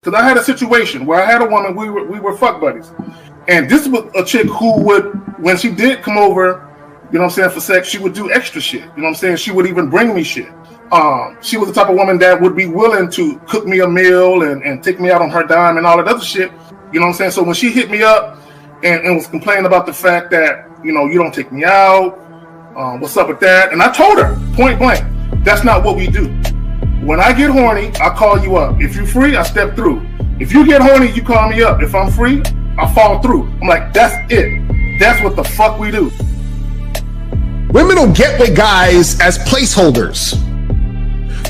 Because I had a situation where I had a woman, we were fuck buddies. And this was a chick who would, when she did come over, you know what I'm saying, for sex, she would do extra shit. You know what I'm saying? She would even bring me shit. She was the type of woman that would be willing to cook me a meal and take me out on her dime and all that other shit. You know what I'm saying? So when she hit me up and was complaining about the fact that, you know, you don't take me out, what's up with that? And I told her, point blank, that's not what we do. When I get horny, I call you up. If you're free, I step through. If you get horny, you call me up. If I'm free, I fall through. I'm like, that's it. That's what the fuck we do. Women don't get with guys as placeholders.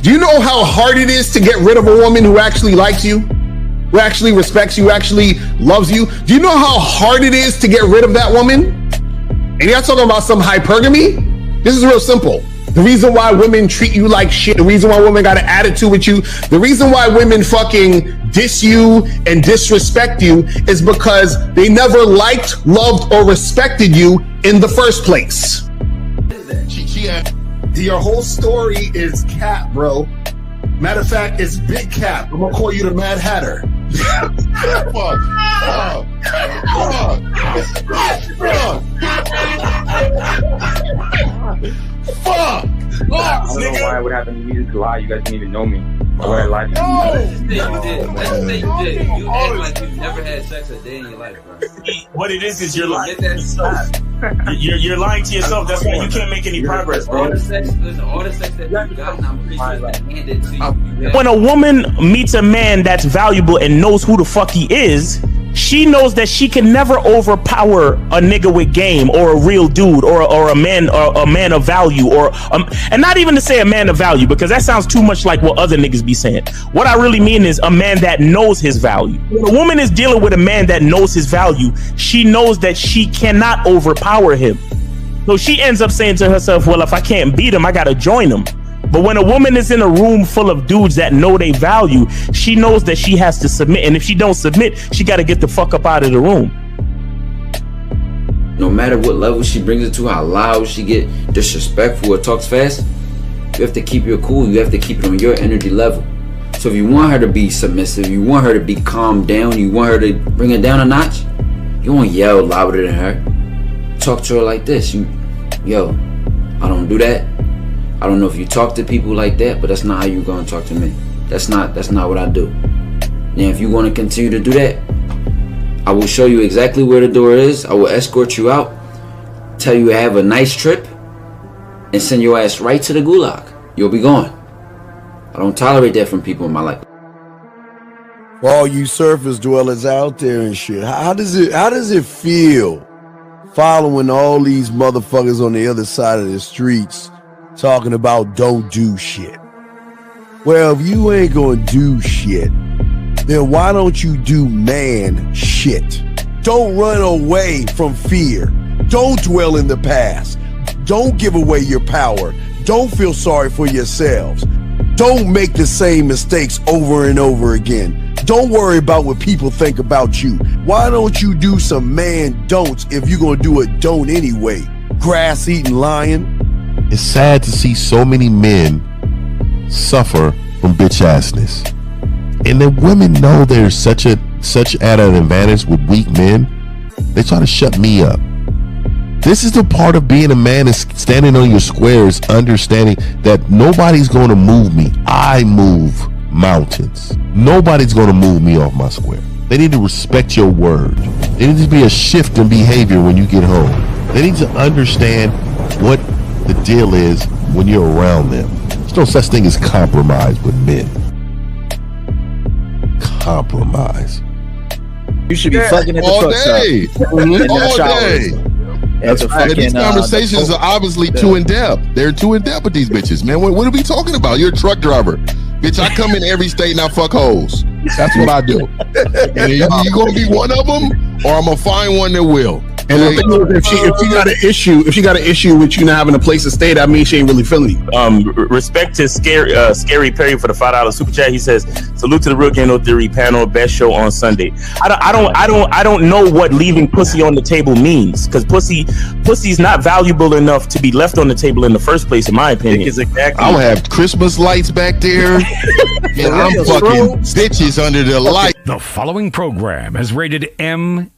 Do you know how hard it is to get rid of a woman who actually likes you? Who actually respects you, actually loves you? Do you know how hard it is to get rid of that woman? And you're not talking about some hypergamy? This is real simple. The reason why women treat you like shit, the reason why women got an attitude with you, the reason why women fucking diss you and disrespect you is because they never liked, loved, or respected you in the first place. Your whole story is cap, bro. Matter of fact, it's big cap. I'm gonna call you the Mad Hatter. Fuck! I don't know why it would happen to me to lie. You guys didn't even know me. Why would I lie to you? Let's just say you did. You act like you've never had sex a day in your life, bro. What it is you're lying to yourself. You're lying to yourself. That's why you can't make any progress, bro. All the sex that you've gotten, I'm pretty sure it's handed to you. When a woman meets a man that's valuable and knows who the fuck he is, she knows that she can never overpower a nigga with game or a real dude or a man of value and not even to say a man of value, because that sounds too much like what other niggas be saying. What I really mean is a man that knows his value. When a woman is dealing with a man that knows his value, she knows that she cannot overpower him. So she ends up saying to herself, well, if I can't beat him, I gotta join him. But when a woman is in a room full of dudes that know they value, she knows that she has to submit. And if she don't submit, she got to get the fuck up out of the room. No matter what level she brings it to, how loud she get, disrespectful or talks fast, you have to keep your cool. You have to keep it on your energy level. So if you want her to be submissive, you want her to be calmed down, you want her to bring it down a notch, you won't yell louder than her. Talk to her like this. Yo, I don't do that. I don't know if you talk to people like that, but that's not how you're gonna talk to me. That's not what I do. Now, if you want to continue to do that, I will show you exactly where the door is. I will escort you out, tell you have a nice trip, and send your ass right to the gulag. You'll be gone. I don't tolerate that from people in my life. For all you surface dwellers out there and shit, how does it feel following all these motherfuckers on the other side of the streets talking about don't do shit? Well, if you ain't gonna do shit, then why don't you do man shit? Don't run away from fear. Don't dwell in the past. Don't give away your power. Don't feel sorry for yourselves. Don't make the same mistakes over and over again. Don't worry about what people think about you. Why don't you do some man don'ts if you're gonna do a don't anyway? Grass eating lion. It's sad to see so many men suffer from bitch assness, and then women know they're such at an advantage with weak men. They try to shut me up. This is the part of being a man, is standing on your squares, understanding that nobody's going to move me. I move mountains. Nobody's going to move me off my square. They need to respect your word. There needs to be a shift in behavior when you get home. They need to understand what the deal is when you're around them. There's no such thing as compromise with men. Compromise. You should be fucking at the all truck day. stop. All day. That's right. These conversations are obviously too in depth. They're too in depth with these bitches, man. What are we talking about? You're a truck driver, bitch. I come in every state and I fuck hoes. That's what I do. And you gonna be one of them, or I'm gonna find one that will. And the thing is, if she got an issue with you not having a place to stay, that means she ain't really feeling you. Respect to Scary Perry for the $5 super chat. He says, "Salute to the Real Game No Theory panel, best show on Sunday." I don't know what leaving pussy on the table means, because pussy's not valuable enough to be left on the table in the first place, in my opinion. Exactly. I'll have Christmas lights back there, and I'm fucking bitches under the light. The following program is rated MAN.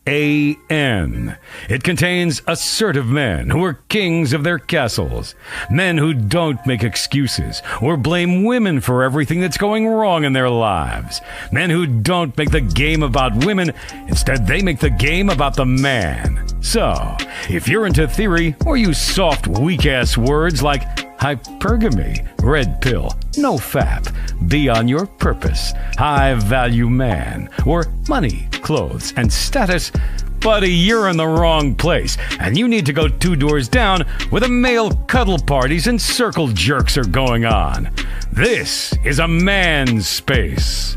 It contains assertive men who are kings of their castles, men who don't make excuses or blame women for everything that's going wrong in their lives, men who don't make the game about women, instead they make the game about the man. So, if you're into theory or use soft, weak-ass words like hypergamy, red pill, no fap, be on your purpose, high value man, or money, clothes, and status, buddy, you're in the wrong place, and you need to go 2 doors down where the male cuddle parties and circle jerks are going on. This is a man's space.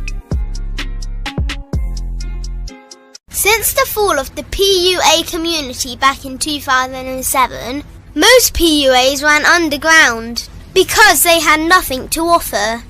Since the fall of the PUA community back in 2007, most PUAs ran underground because they had nothing to offer.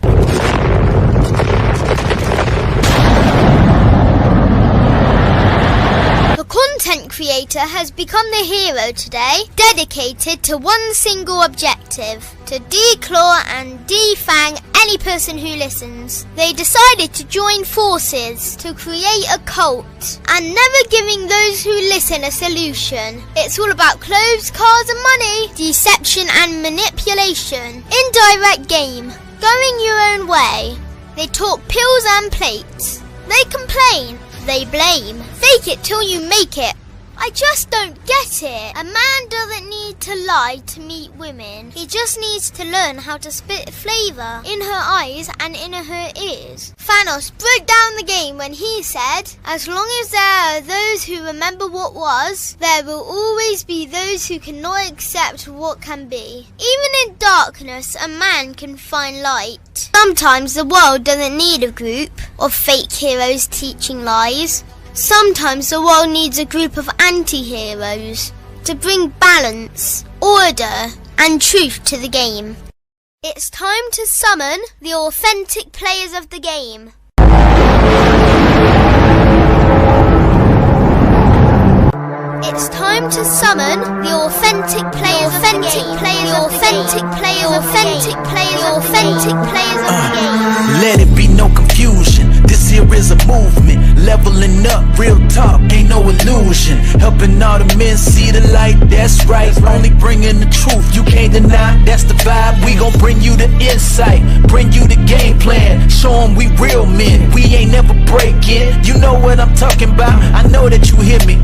The content creator has become the hero today, dedicated to one single objective: to declaw and defang any person who listens. They decided to join forces to create a cult, and never giving those who listen a solution. It's all about clothes, cars and money, deception and manipulation, indirect game, going your own way. They talk pills and plates. They complain. They blame. Fake it till you make it. I just don't get it. A man doesn't need to lie to meet women. He just needs to learn how to spit flavour in her eyes and in her ears. Thanos broke down the game when he said, "As long as there are those who remember what was, there will always be those who cannot accept what can be." Even in darkness, a man can find light. Sometimes the world doesn't need a group of fake heroes teaching lies. Sometimes the world needs a group of anti-heroes to bring balance, order, and truth to the game. It's time to summon the authentic players of the game. It's time to summon the authentic players of the game. The authentic players of the game. Let it be no confusion. This here is a movement, leveling up, real talk, ain't no illusion. Helping all the men see the light, that's right. Only bringing the truth, you can't deny, that's the vibe. We gon' bring you the insight, bring you the game plan. Show them we real men, we ain't never breaking. You know what I'm talking about, I know that you hear me.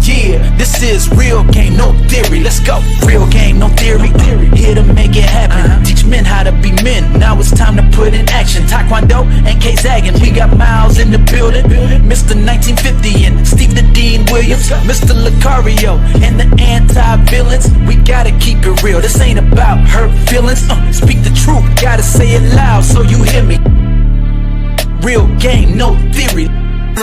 Yeah, this is real game, no theory. Let's go, real game, no theory. Here to make it happen, teach men how to be men. Now it's time to put in action. Taekwondo and K-Zagging, we got Miles in the building, Mr. 1950 and Steve the Dean Williams, Mr. Lucario and the anti-villains. We gotta keep it real, this ain't about hurt feelings. Speak the truth, gotta say it loud so you hear me. Real game, no theory.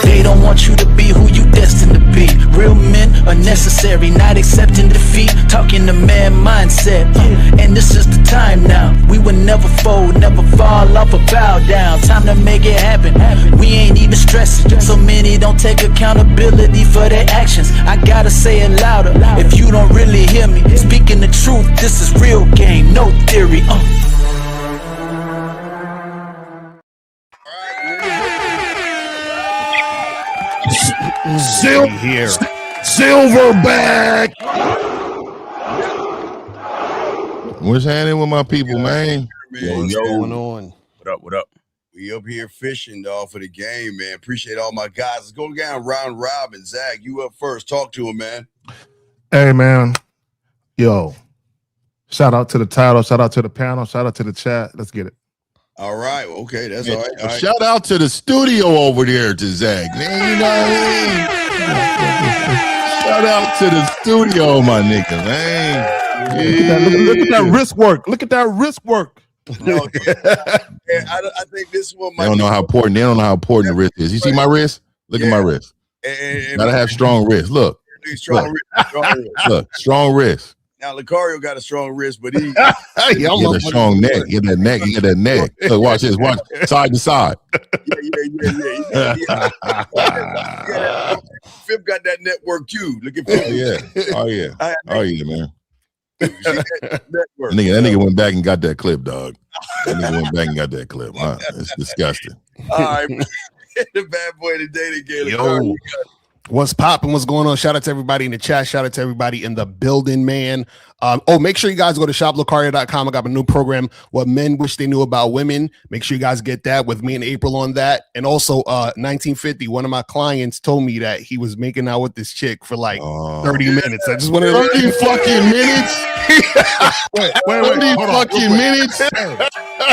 They don't want you to be who you destined to be. Real men are necessary, not accepting defeat. Talking the man mindset, and this is the time now. We will never fold, never fall off or bow down. Time to make it happen. We ain't even stressing. So many don't take accountability for their actions. I gotta say it louder if you don't really hear me. Speaking the truth, this is real game, no theory. Silverback. What's happening with my people, man? What's going on? What up? We up here fishing, dog, for the game, man. Appreciate all my guys. Let's go down round robin. Zach, you up first. Talk to him, man. Hey, man. Yo, shout out to the title. Shout out to the panel. Shout out to the chat. Let's get it. All right. Okay, that's all right. All right. Shout out to the studio over there to Zach, man. You know what I mean? Shout out to the studio, my nigga, man. Look at that wrist work. Look at that wrist work. No, I think this one might They don't know how important the wrist is. You see my wrist? Look at my wrist. Gotta have strong wrist. Look. Strong wrist. Strong wrist. Now Lucario got a strong wrist, but he Get a strong neck. Get that neck. Get that neck. Look, watch this. Watch side to side. Yeah. Fib got that network too. Look at Fib. Oh yeah, man. Network. That nigga went back and got that clip, dog. That nigga went back and got that clip. Huh? It's disgusting. All right, the bad boy today again. Yo. What's popping? What's going on? Shout out to everybody in the chat. Shout out to everybody in the building, man. Make sure you guys go to shoplucario.com. I got a new program, What Men Wish They Knew About Women. Make sure you guys get that with me and April on that. And also 1950, one of my clients told me that he was making out with this chick for like 30 minutes. I just want to 30 fucking minutes. Wait, 30 fucking minutes.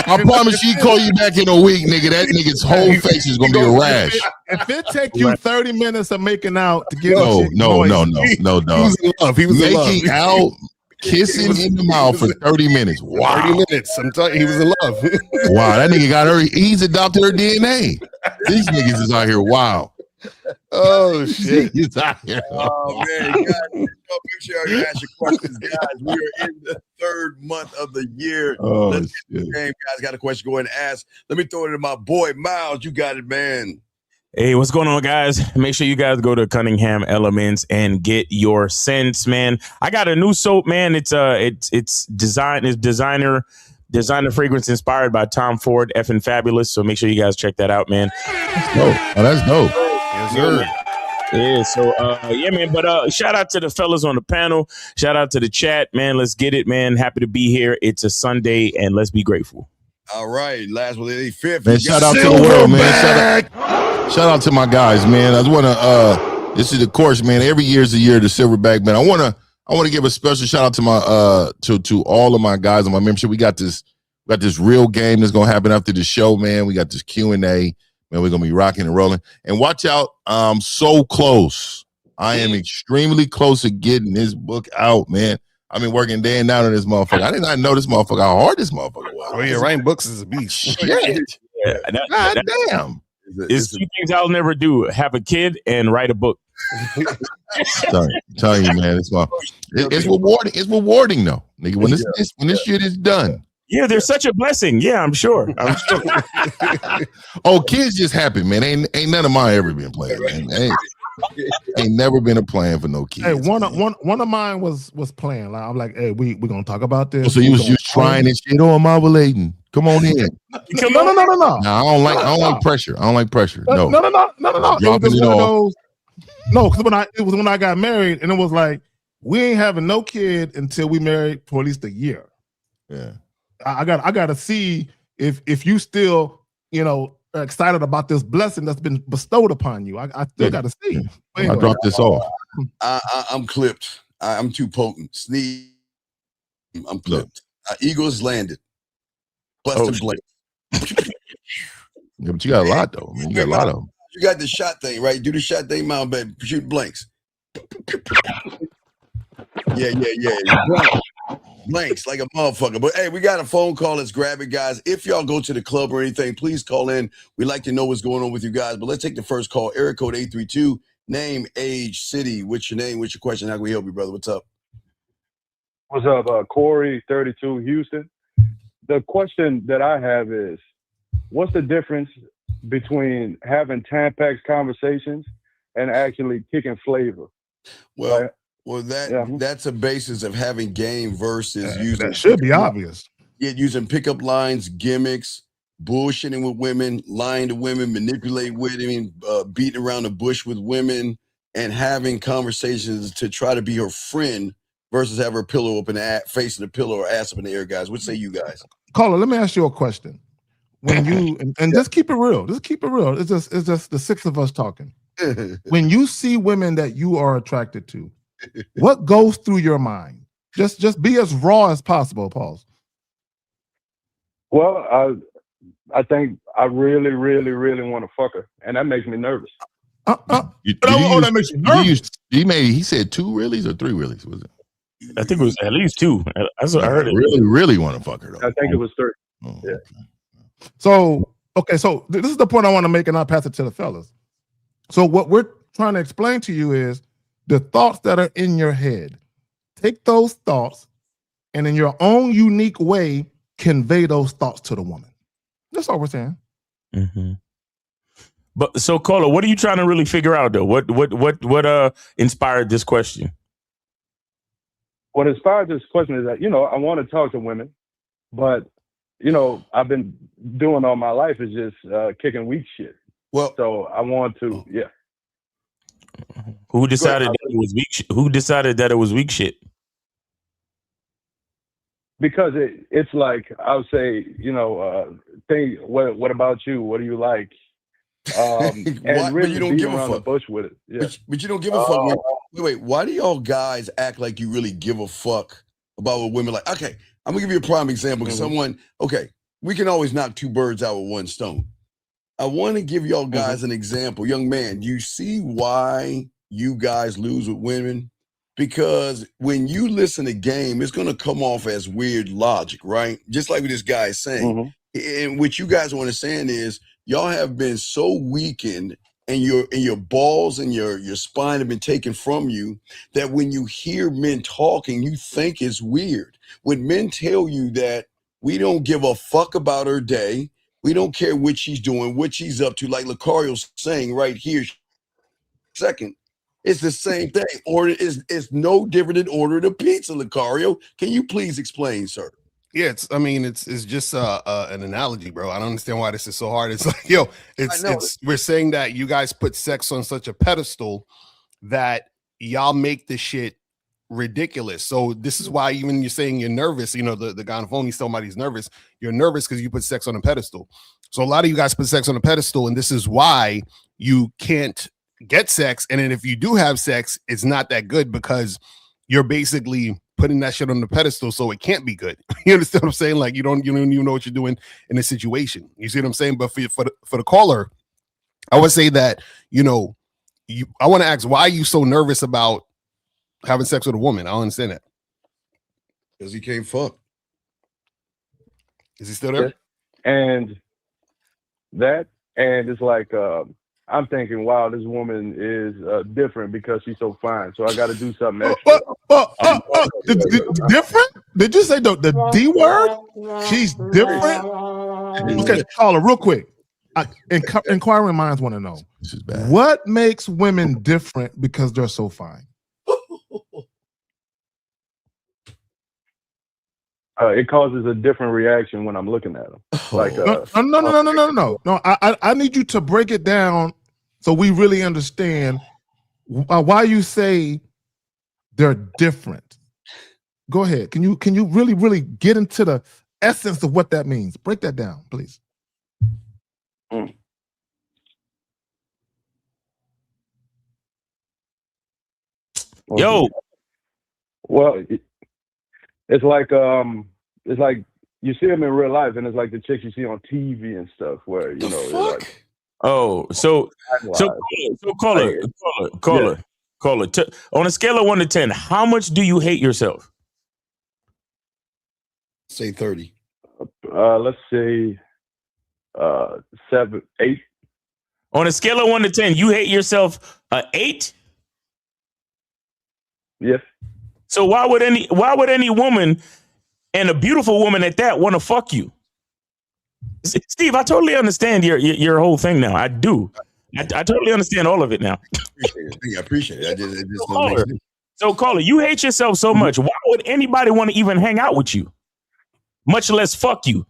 I promise you, call you back in a week, nigga. That nigga's whole face is gonna be a rash. If it take you 30 minutes of making out to get no, dog. He was in love. He was making in love. out, kissing in the mouth for 30 minutes. Wow. 30 minutes. I'm telling you, he was in love. Wow, that nigga got her. He's adopted her DNA. These niggas is out here. Wow. Oh shit. He's out here. Oh man, guys, make sure you ask your questions, guys. We are in the third month of the year. Oh, Let's get the game, guys. Got a question? Go ahead and ask. Let me throw it to my boy Miles. You got it, man. Hey, what's going on, guys? Make sure you guys go to Cunningham Elements and get your scents, man. I got a new soap, man. It's designer fragrance inspired by Tom Ford, effing fabulous. So make sure you guys check that out, man. Oh, that's dope. Yes, sir. Yeah, so yeah, man. But shout out to the fellas on the panel. Shout out to the chat, man. Let's get it, man. Happy to be here. It's a Sunday, and let's be grateful. All right, last one, 85th. Man, shout out to the world, man. Shout out to my guys, man. I just want to. This is the course, man. Every year is the year of the Silverback, man. I want to give a special shout out to my to all of my guys on my membership. We got this real game that's gonna happen after the show, man. We got this Q&A, man. We're gonna be rocking and rolling. And watch out, I'm so close. I am extremely close to getting this book out, man. I've been working day and night on this motherfucker. I did not know this motherfucker, how hard this motherfucker was. Oh yeah, writing books is a beast. Shit. Yeah, God damn. It's two things I'll never do: have a kid and write a book. Telling you, man, it's rewarding. It's rewarding though, nigga. When this shit is done. Yeah, there's such a blessing. Yeah, I'm sure. Oh, kids just happen, man. Ain't none of mine ever been playing, man. Ain't never been a plan for no kids. Hey, one of mine was playing. Like, I'm like, hey, we gonna talk about this. So you was trying and shit. Oh, I'm ovulating. Come on in. No. Nah, I don't like pressure. I don't like pressure. No. Dropping it off. No, because it was when I got married, and it was like we ain't having no kid until we married for at least a year. Yeah. I got to see if you still, excited about this blessing that's been bestowed upon you. I still got to see. Yeah. Anyway, I dropped this off. I'm clipped. I'm too potent. Sneeze. I'm clipped. Eagles landed. Busted blank. Yeah, but you got a lot though. I mean, you got a lot of them. You got the shot thing, right? Do the shot thing, mount, baby. Shoot blanks. Yeah. Blanks like a motherfucker. But hey, we got a phone call. Let's grab it, guys. If y'all go to the club or anything, please call in. We'd like to know what's going on with you guys. But let's take the first call. Area code 832. Name, age, city. What's your name? What's your question? How can we help you, brother? What's up? What's up, Corey, 32, Houston? The question that I have is, what's the difference between having Tampax conversations and actually kicking flavor? Well, right? That's a basis of having game versus using. That should be obvious. Yeah, using pickup lines, gimmicks, bullshitting with women, lying to women, manipulating women, beating around the bush with women, and having conversations to try to be her friend versus have her pillow up in the face in the pillow or ass up in the air, guys. What say you guys? Caller, let me ask you a question. When you and just keep it real, It's just the six of us talking. When you see women that you are attracted to, what goes through your mind? Just be as raw as possible, Pauls. Well, I think I really, really, really want to fuck her, and that makes me nervous. That makes you nervous. He said 2 reallys or 3 reallys, was it? I think it was at least 2. That's what I heard. Really, really want to fuck her though. I think it was 3. Oh, yeah. Okay. So this is the point I want to make, and I'll pass it to the fellas. So what we're trying to explain to you is the thoughts that are in your head. Take those thoughts and in your own unique way, convey those thoughts to the woman. That's all we're saying. Mm-hmm. But so, caller, what are you trying to really figure out, though? What inspired this question? What inspired this question is that, I want to talk to women, but, I've been doing all my life is just kicking weak shit. Well, so I want to, yeah. Who decided that it was weak? Who decided that it was weak shit? Because it's like I'll say, what about you? What do you like? And really but you don't give a fuck. The bush with it. Yeah. But you don't give a fuck. Wait, why do y'all guys act like you really give a fuck about what women like? Okay, I'm gonna give you a prime example. Mm-hmm. We can always knock two birds out with one stone. I want to give y'all guys an example. Young man, you see why you guys lose with women? Because when you listen to game, it's going to come off as weird logic, right? Just like what this guy is saying. And what you guys want to saying is y'all have been so weakened and your balls and your spine have been taken from you that when you hear men talking, you think it's weird. When men tell you that we don't give a fuck about her day, we don't care what she's doing, what she's up to, like Lucario's saying right here, second, it's the same thing. Order is no different than ordering a pizza, Lucario. Can you please explain, sir? Yeah, it's just an analogy, bro. I don't understand why this is so hard. It's like, we're saying that you guys put sex on such a pedestal that y'all make this shit ridiculous. So this is why even you're saying you're nervous, the guy on the phone, he's telling he's nervous. You're nervous because you put sex on a pedestal. So a lot of you guys put sex on a pedestal, and this is why you can't get sex. And then if you do have sex, it's not that good because you're basically putting that shit on the pedestal, so it can't be good. You understand what I'm saying? Like you don't even know what you're doing in a situation. You see what I'm saying? But for the caller, I would say that I want to ask, why are you so nervous about having sex with a woman? I don't understand that. Because he can't fuck. Is he still there? And it's like I'm thinking, wow, this woman is different because she's so fine. So I got to do something extra. Different? Did you say the D word? She's different? Okay, caller, real quick. Inquiring minds want to know, what makes women different because they're so fine? It causes a different reaction when I'm looking at them. Like No. I need you to break it down so we really understand why you say they're different. Go ahead. Can you really, really get into the essence of what that means? Break that down, please. Yo. Well, it's like you see them in real life, and it's like the chicks you see on TV and stuff, where like, so caller, on a scale of 1 to 10, how much do you hate yourself? Say 30. Let's say 7, 8. On a scale of 1 to 10, you hate yourself 8? Yes. So why would any woman, and a beautiful woman at that, want to fuck you? Steve, I totally understand your whole thing now. I do. I totally understand all of it now. I appreciate it. So caller, you hate yourself so much. Why would anybody want to even hang out with you? Much less fuck you.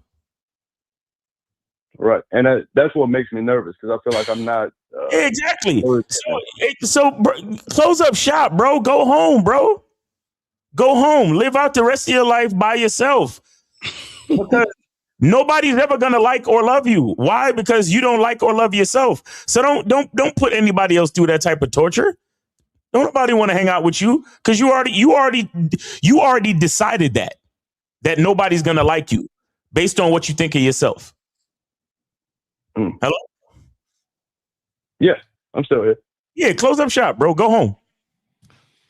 Right. And that's what makes me nervous, because I feel like I'm not. Exactly. So close up shop, bro. Go home, bro. Go home. Live out the rest of your life by yourself. Because nobody's ever gonna like or love you. Why? Because you don't like or love yourself. So don't put anybody else through that type of torture. Don't nobody want to hang out with you because you already decided that nobody's gonna like you based on what you think of yourself. Hello? Yeah, I'm still here. Yeah, close up shop, bro. Go home.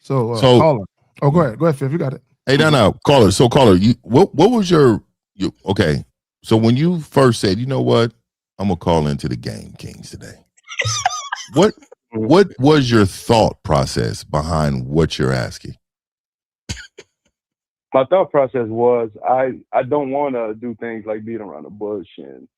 So caller. Oh, go ahead, Fif. You got it. Hey, no, caller. So caller, what was your okay? So when you first said, you know what, I'm gonna call into the Game Kings today. What was your thought process behind what you're asking? My thought process was I don't want to do things like beat around the bush and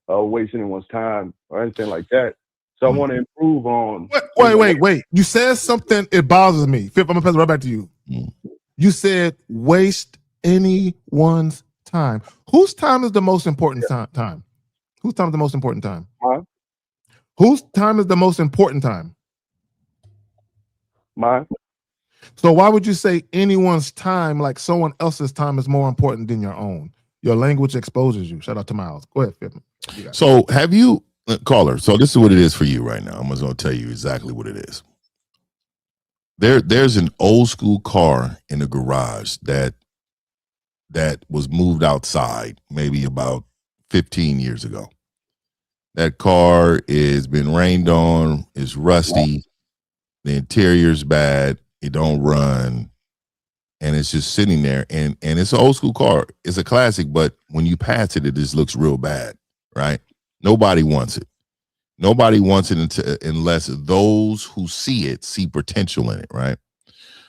waste anyone's time or anything like that. So I want to improve on. Wait. You said something. It bothers me. Fifth, I'm gonna pass it right back to you. You said waste anyone's time. Whose time is the most important time? Whose time is the most important time? Whose time is the most important time? Mine. So why would you say anyone's time like someone else's time is more important than your own? Your language exposes you. Shout out to Miles. Go ahead, Fifth. So have you, caller, so this is what it is for you right now. I'm just going to tell you exactly what it is. There's an old school car in the garage that was moved outside maybe about 15 years ago. That car is been rained on, it's rusty, the interior's bad, it don't run, and it's just sitting there. And it's an old school car. It's a classic, but when you pass it, it just looks real bad, right? Nobody wants it. Nobody wants it unless those who see it see potential in it, right?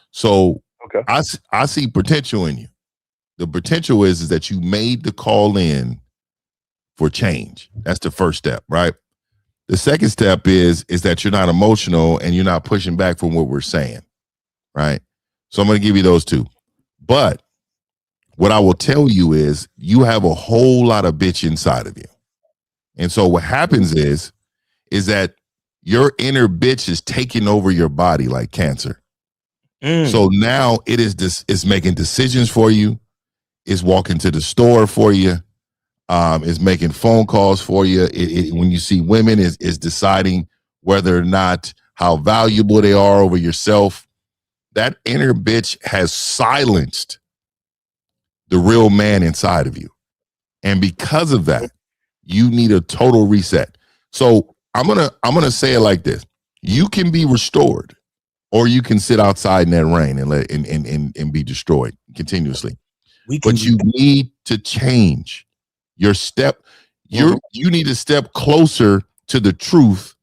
So I see potential in you. The potential is that you made the call in for change. That's the first step, right? The second step is that you're not emotional and you're not pushing back from what we're saying, right? So I'm going to give you those two. But what I will tell you is you have a whole lot of bitch inside of you. And so what happens is that your inner bitch is taking over your body like cancer. So now it's making decisions for you. It's walking to the store for you. It's making phone calls for you. When you see women, is deciding whether or not how valuable they are over yourself. That inner bitch has silenced the real man inside of you. And because of that, you need a total reset. So I'm gonna say it like this. You can be restored, or you can sit outside in that rain and be destroyed continuously. But you need to change your step. You need to step closer to the truth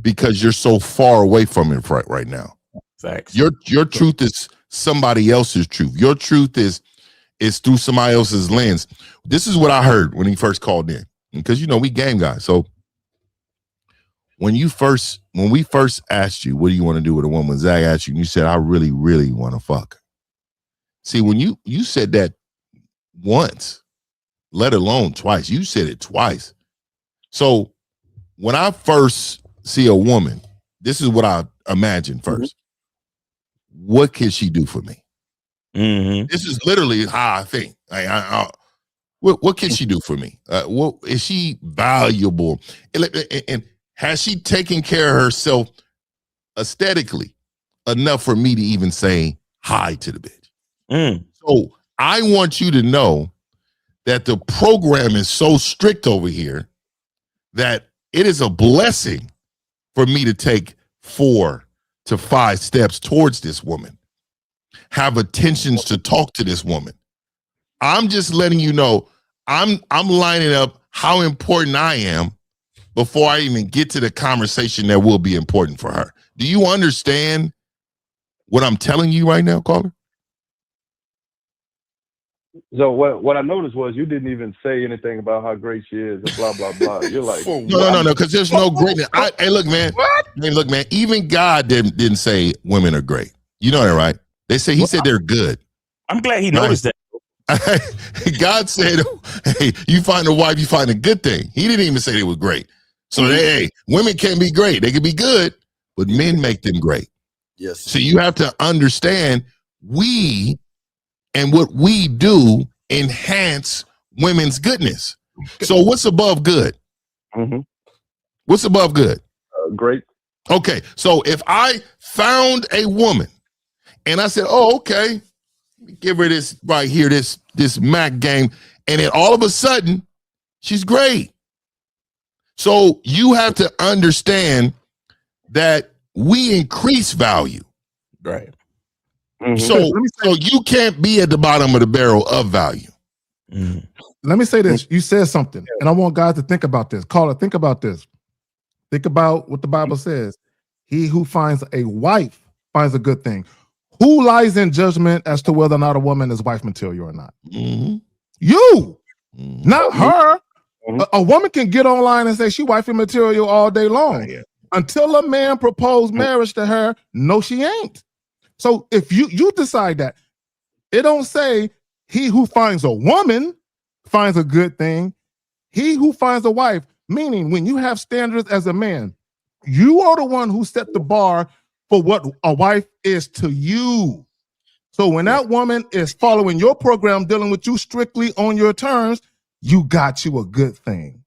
because you're so far away from it right now. Facts. Your truth is somebody else's truth. Your truth is through somebody else's lens. This is what I heard when he first called in, because we game guys. So when we first asked you, what do you want to do with a woman? Zach asked you, and you said, I really, really want to fuck her. See, when you said that once, let alone twice, you said it twice. So when I first see a woman, this is what I imagine first. What can she do for me? This is literally how I think. What can she do for me? What is she valuable? And has she taken care of herself aesthetically enough for me to even say hi to the bitch? So I want you to know that the program is so strict over here that it is a blessing for me to take 4 to 5 steps towards this woman, have intentions to talk to this woman. I'm just letting you know I'm lining up how important I am before I even get to the conversation that will be important for her. Do you understand what I'm telling you right now, caller? So what I noticed was you didn't even say anything about how great she is and blah blah blah. You're like, no, because there's no greatness. Hey, look, man. Hey, look, man. Even God didn't say women are great. You know that, right? He said they're good. I'm glad he noticed that. God said, hey, you find a wife, you find a good thing. He didn't even say they were great. So hey, women can't be great. They can be good, but men make them great. Yes. So you have to understand and what we do enhance women's goodness. So what's above good? What's above good? Great. Okay. So if I found a woman and I said, oh, okay, give her this right here, this Mac game. And then all of a sudden she's great. So you have to understand that we increase value. Right. So you can't be at the bottom of the barrel of value. Let me say this. You said something, and I want guys to think about this. Caller, think about this. Think about what the Bible says. He who finds a wife finds a good thing. Who lies in judgment as to whether or not a woman is wife material or not? Mm-hmm. You, not her. A woman can get online and say she wifey material all day long. Until a man proposed marriage to her, no, she ain't. So if you decide that, it don't say he who finds a woman finds a good thing. He who finds a wife, meaning when you have standards as a man, you are the one who set the bar for what a wife is to you. So when that woman is following your program, dealing with you strictly on your terms, you got you a good thing.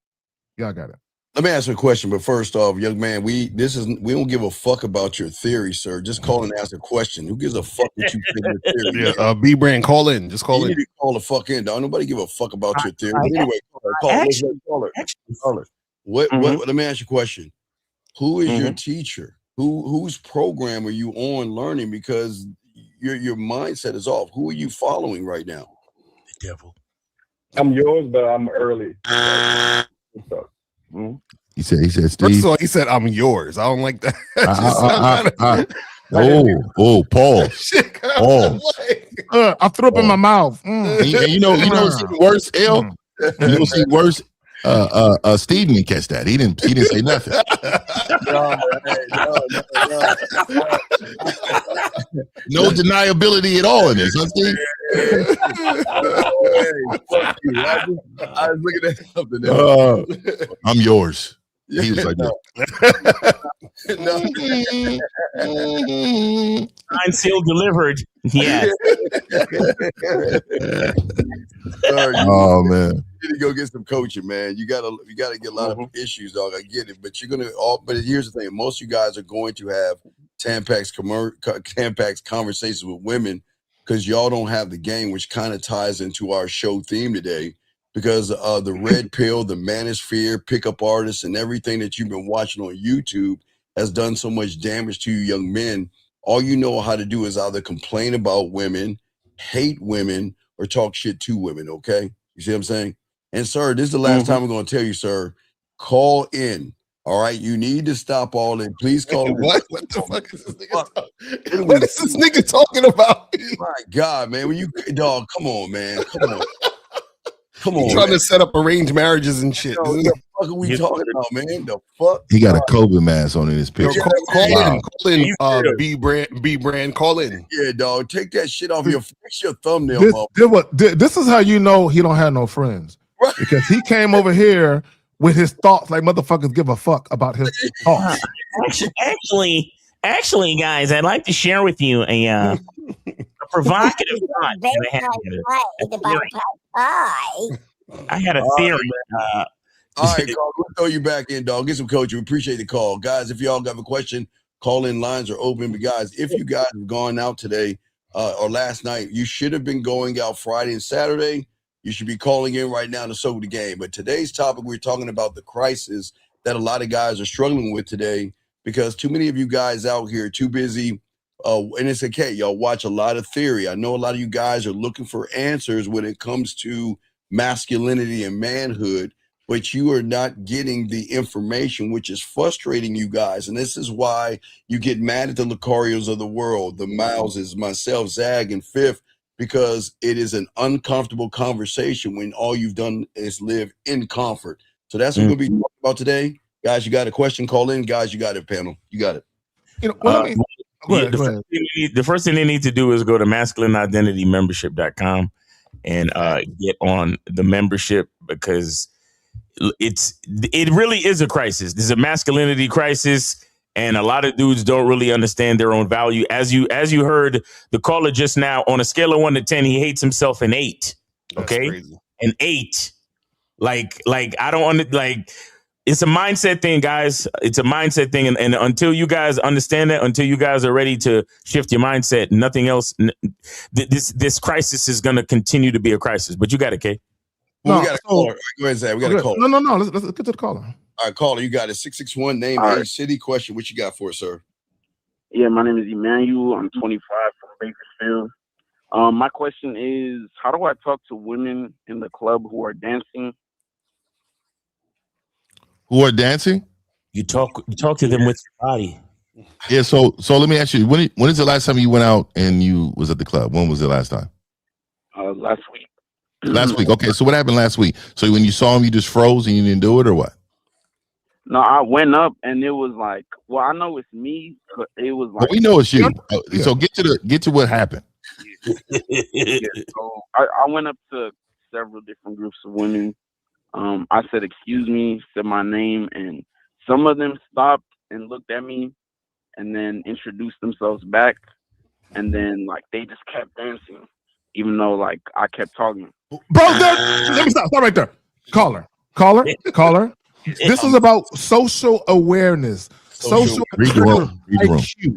Y'all got it. Let me ask you a question, but first off, young man, we don't give a fuck about your theory, sir. Just call and ask a question. Who gives a fuck what you think your theory? Yeah, B Brand, call in. Just call you in. Need to call the fuck in, dog. Nobody give a fuck about your theory. But anyway, caller. What? Let me ask you a question. Who is your teacher? Whose program are you on learning? Because your mindset is off. Who are you following right now? The devil. I'm yours, but I'm early. He said, Steve. First of all, he said, I'm yours. I don't like that. Paul. I threw up in my mouth. And you know what's even worse, L? You know what's even worse? Steve didn't catch that. He didn't say nothing. No deniability at all in this, huh, Steve? I was looking at something. I'm yours. He was like that. Signed, sealed, delivered. Yes. Oh man. You need to go get some coaching, man. You gotta get a lot of issues, dog. I get it, but but here's the thing: most of you guys are going to have Tampax conversations with women because y'all don't have the game, which kind of ties into our show theme today. Because the red pill, the manosphere, pickup artists, and everything that you've been watching on YouTube has done so much damage to you young men. All you know how to do is either complain about women, hate women, or talk shit to women, okay? You see what I'm saying? And sir, this is the last time I'm going to tell you, sir, call in. All right, you need to stop all in. Please call in. What the fuck is this nigga talking? What is this nigga talking about? My God, man, dog, come on, man. Come on, trying to set up arranged marriages and shit. What the fuck are we talking about, man? The fuck? He got a COVID mask on in his picture. Call in, B brand, call in. Yeah, dog. Take that shit off fix your thumbnail. This is how you know he don't have no friends. Right. Because he came over here with his thoughts like motherfuckers give a fuck about his thoughts. Actually, guys, I'd like to share with you a provocative thought. I had a theory. All right, Carl, we'll throw you back in, dog. Get some coaching. We appreciate the call. Guys, if y'all got a question, call in lines are open. But guys, if you guys have gone out today or last night, you should have been going out Friday and Saturday. You should be calling in right now to soak the game. But today's topic, we're talking about the crisis that a lot of guys are struggling with today because too many of you guys out here are too busy. And it's okay. Y'all watch a lot of theory. I know a lot of you guys are looking for answers when it comes to masculinity and manhood, but you are not getting the information, which is frustrating you guys. And this is why you get mad at the Lucarios of the world, the Mileses, myself, Zag, and Fifth, because it is an uncomfortable conversation when all you've done is live in comfort. So that's what we're going to be talking about today. Guys, you got a question, call in. Guys, you got it, panel. You got it. Go ahead. The first thing they need to do is go to masculineidentitymembership.com and get on the membership because it really is a crisis. There's a masculinity crisis, and a lot of dudes don't really understand their own value. As you heard the caller just now, on a scale of 1 to 10, he hates himself an 8. Okay, an 8. Like I don't it's a mindset thing, guys. It's a mindset thing. And until you guys understand that, until you guys are ready to shift your mindset, nothing else. This crisis is going to continue to be a crisis. But you got it, Kay. Well, we got a caller. Go ahead, Zach. We got a caller. No. Let's get to the caller. All right, caller. You got it. 661 name, age, city, question. What you got for us, sir? Yeah, my name is Emmanuel. I'm 25 from Bakersfield. My question is, how do I talk to women in the club who are dancing? Who are dancing? You talk to them with your body. Yeah, so let me ask you, when is the last time you went out and you was at the club? When was the last time? Last week. Last week. Okay, so what happened last week? So when you saw him, you just froze and you didn't do it, or what? No, I went up and it was like, well, I know it's me, but it was like, well, we know it's you. So get to what happened. Yeah, so I went up to several different groups of women. I said, excuse me, said my name, and some of them stopped and looked at me and then introduced themselves back. And then, like, they just kept dancing, even though, like, I kept talking. Bro, let me stop right there. Caller. This is about social awareness. Social Read the room. IQ.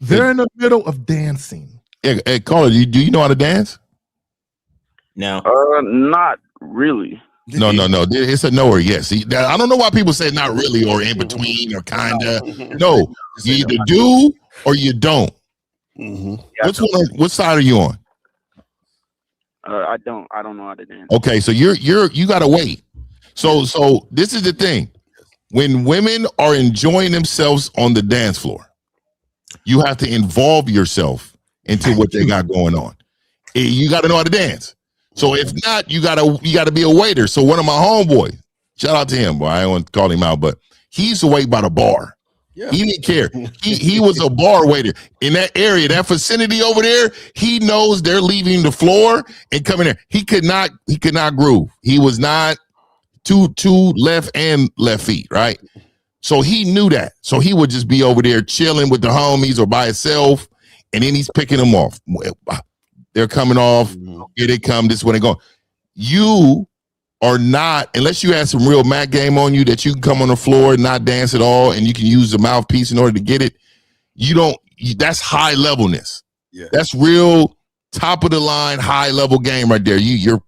They're in the middle of dancing. Hey, caller, do you know how to dance? No. Not really. No. It's a no or yes. See, I don't know why people say not really or in between or kinda. No, you either do or you don't. What side are you on? I don't know how to dance. Okay, so you gotta wait. So this is the thing. When women are enjoying themselves on the dance floor, you have to involve yourself into what they got going on. You got to know how to dance. So if not, you gotta be a waiter. So one of my homeboys, shout out to him, boy, I don't want to call him out, but he used to wait by the bar. Yeah. He didn't care. He was a bar waiter in that area, that vicinity over there. He knows they're leaving the floor and coming there. He could not groove. He was not two left feet, right? So he knew that. So he would just be over there chilling with the homies or by himself, and then he's picking them off. They're coming off. Here they come. This is where they go. You are not, unless you have some real Mac game on you that you can come on the floor and not dance at all, and you can use the mouthpiece in order to get it. That's high levelness. Yeah. That's real top of the line, high level game right there. You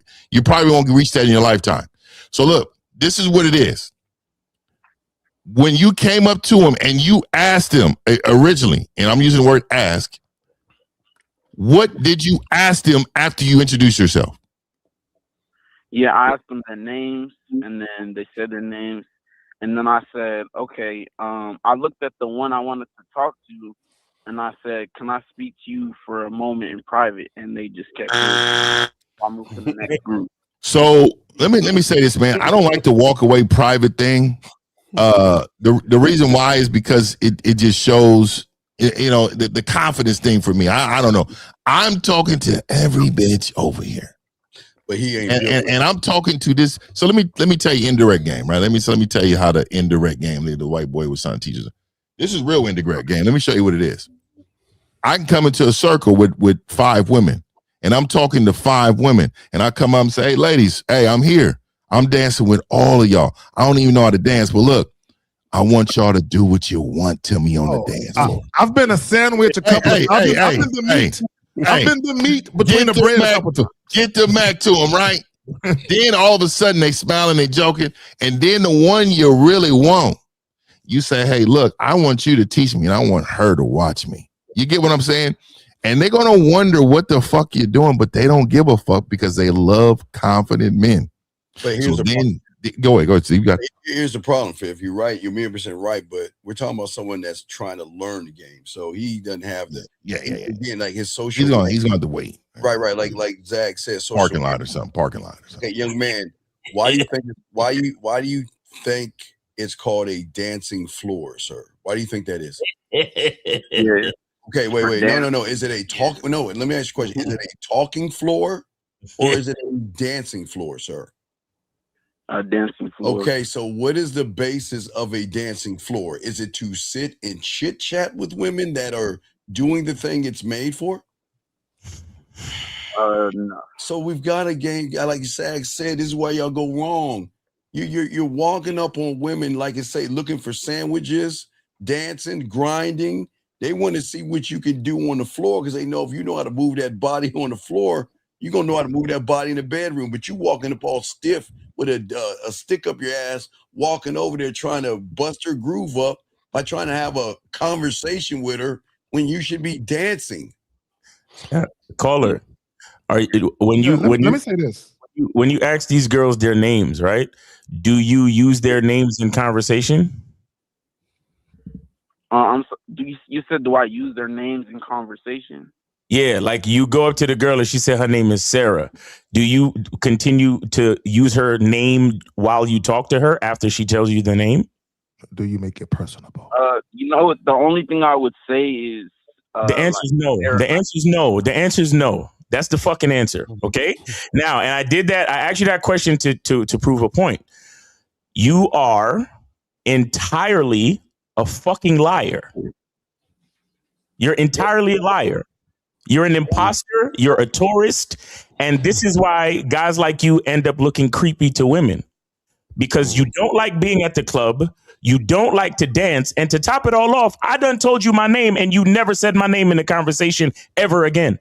probably won't reach that in your lifetime. So look, this is what it is. When you came up to him and you asked him originally, and I'm using the word ask, what did you ask them after you introduced yourself? Yeah, I asked them their names, and then they said their names, and then I said, okay. I looked at the one I wanted to talk to, and I said, can I speak to you for a moment in private? And they just kept moving. I moved to the next group. So let me say this, man. I don't like the walk away private thing. The reason why is because it just shows, the confidence thing for me. I don't know. I'm talking to every bitch over here. But he ain't and I'm talking to this. So let me tell you indirect game, right? Let me tell you how the indirect game the white boy was trying to teach us. This is real indirect game. Let me show you what it is. I can come into a circle with 5 women, and I'm talking to 5 women, and I come up and say, hey, ladies, hey, I'm here. I'm dancing with all of y'all. I don't even know how to dance, but look, I want y'all to do what you want to me on the dance floor. I've been a sandwich a couple of times. I've been the meat. I've been the meat between the bread. Get the Mac to them, right? Then all of a sudden they smiling, they joking, and then the one you really want, you say, hey, look, I want you to teach me, and I want her to watch me. You get what I'm saying? And they're gonna wonder what the fuck you're doing, but they don't give a fuck because they love confident men. But here's the problem. Go ahead, Steve. Here's the problem, Fifth. You're right. You're 100% right. But we're talking about someone that's trying to learn the game, so he doesn't have the Again, like his social. He's gonna have to wait. Right. Like Zach said, parking lot or something. Hey, young man, why do you think it's called a dancing floor, sir? Why do you think that is? Yeah. Okay, wait. No. Is it a talk? No. Let me ask you a question. Is it a talking floor or is it a dancing floor, sir? A dancing floor. Okay, so what is the basis of a dancing floor? Is it to sit and chit chat with women that are doing the thing it's made for? No. So we've got a game, like Sag said, this is why y'all go wrong. You're walking up on women, like I say, looking for sandwiches, dancing, grinding. They want to see what you can do on the floor because they know if you know how to move that body on the floor, you're going to know how to move that body in the bedroom. But you walking up all stiff with a stick up your ass, walking over there trying to bust her groove up by trying to have a conversation with her when you should be dancing. Caller, let me say this. When you ask these girls their names, right? Do you use their names in conversation? You said, do I use their names in conversation? Yeah, like you go up to the girl and she said her name is Sarah. Do you continue to use her name while you talk to her after she tells you the name? Do you make it personable? The only thing I would say is the answer is no. The answer is no. The answer is no. That's the fucking answer. Okay. Now, and I did that. I asked you that question to prove a point. You are entirely a fucking liar. You're entirely a liar. You're an imposter. You're a tourist. And this is why guys like you end up looking creepy to women, because you don't like being at the club. You don't like to dance. And to top it all off, I done told you my name and you never said my name in the conversation ever again.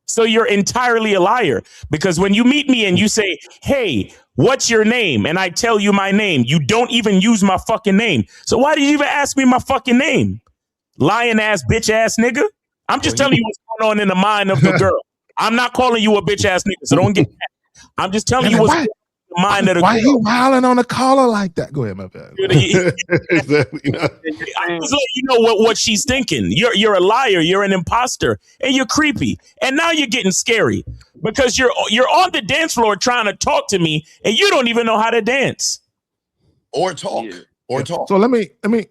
So you're entirely a liar, because when you meet me and you say, hey, what's your name? And I tell you my name, you don't even use my fucking name. So why did you even ask me my fucking name? Lying ass, bitch ass nigga. I'm just telling you what's going on in the mind of the girl. I'm not calling you a bitch ass nigga, so don't get mad. I'm just telling you what's going on in the mind of the girl. Why he wilding on a caller like that? Go ahead, my bad. I just let you know what she's thinking. You're a liar. You're an imposter, and you're creepy. And now you're getting scary because you're on the dance floor trying to talk to me, and you don't even know how to dance or talk. Or talk.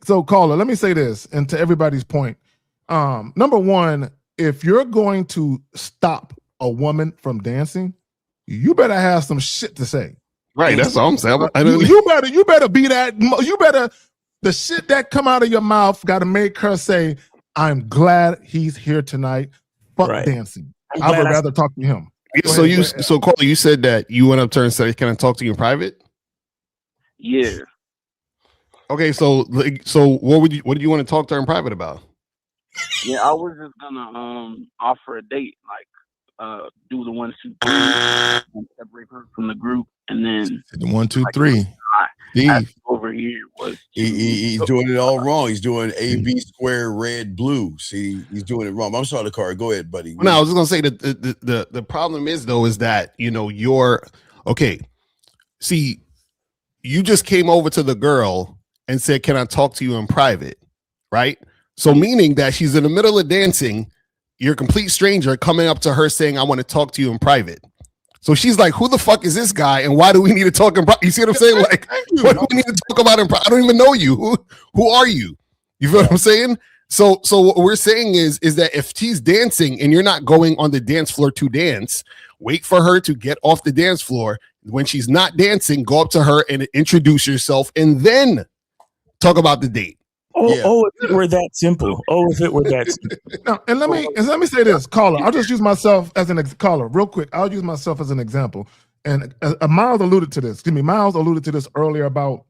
So caller, let me say this, and to everybody's point. Number one, if you're going to stop a woman from dancing, you better have some shit to say. Right, that's all I'm saying. You better be that. You better, the shit that come out of your mouth got to make her say, "I'm glad he's here tonight." Fuck dancing. I would rather talk to him. So Carl, you said that you went up to her and said, "Can I talk to you in private?" Yeah. Okay, so what do you want to talk to her in private about? Yeah, I was just gonna offer a date, like do the 1, 2, 3, and separate her from the group, and then the 1, 2, 3. Over here was he's doing it all wrong. He's doing AB square red blue. See, he's doing it wrong. I'm sorry, Car. Go ahead, buddy. No, I was just gonna say that the problem is that you're okay. See, you just came over to the girl and said, "Can I talk to you in private?" Right? So meaning that she's in the middle of dancing, you're a complete stranger coming up to her saying, "I want to talk to you in private." So she's like, "Who the fuck is this guy? And why do we need to talk in private?" You see what I'm saying? Like, what do we need to talk about in private? I don't even know you. Who are you? You feel what I'm saying? So what we're saying is that if she's dancing and you're not going on the dance floor to dance, wait for her to get off the dance floor. When she's not dancing, go up to her and introduce yourself, and then talk about the date. Oh, if it were that simple. Oh, if it were that simple. No, and let me say this, caller. I'll just use myself as an caller, real quick. I'll use myself as an example. And Miles alluded to this. Miles alluded to this earlier about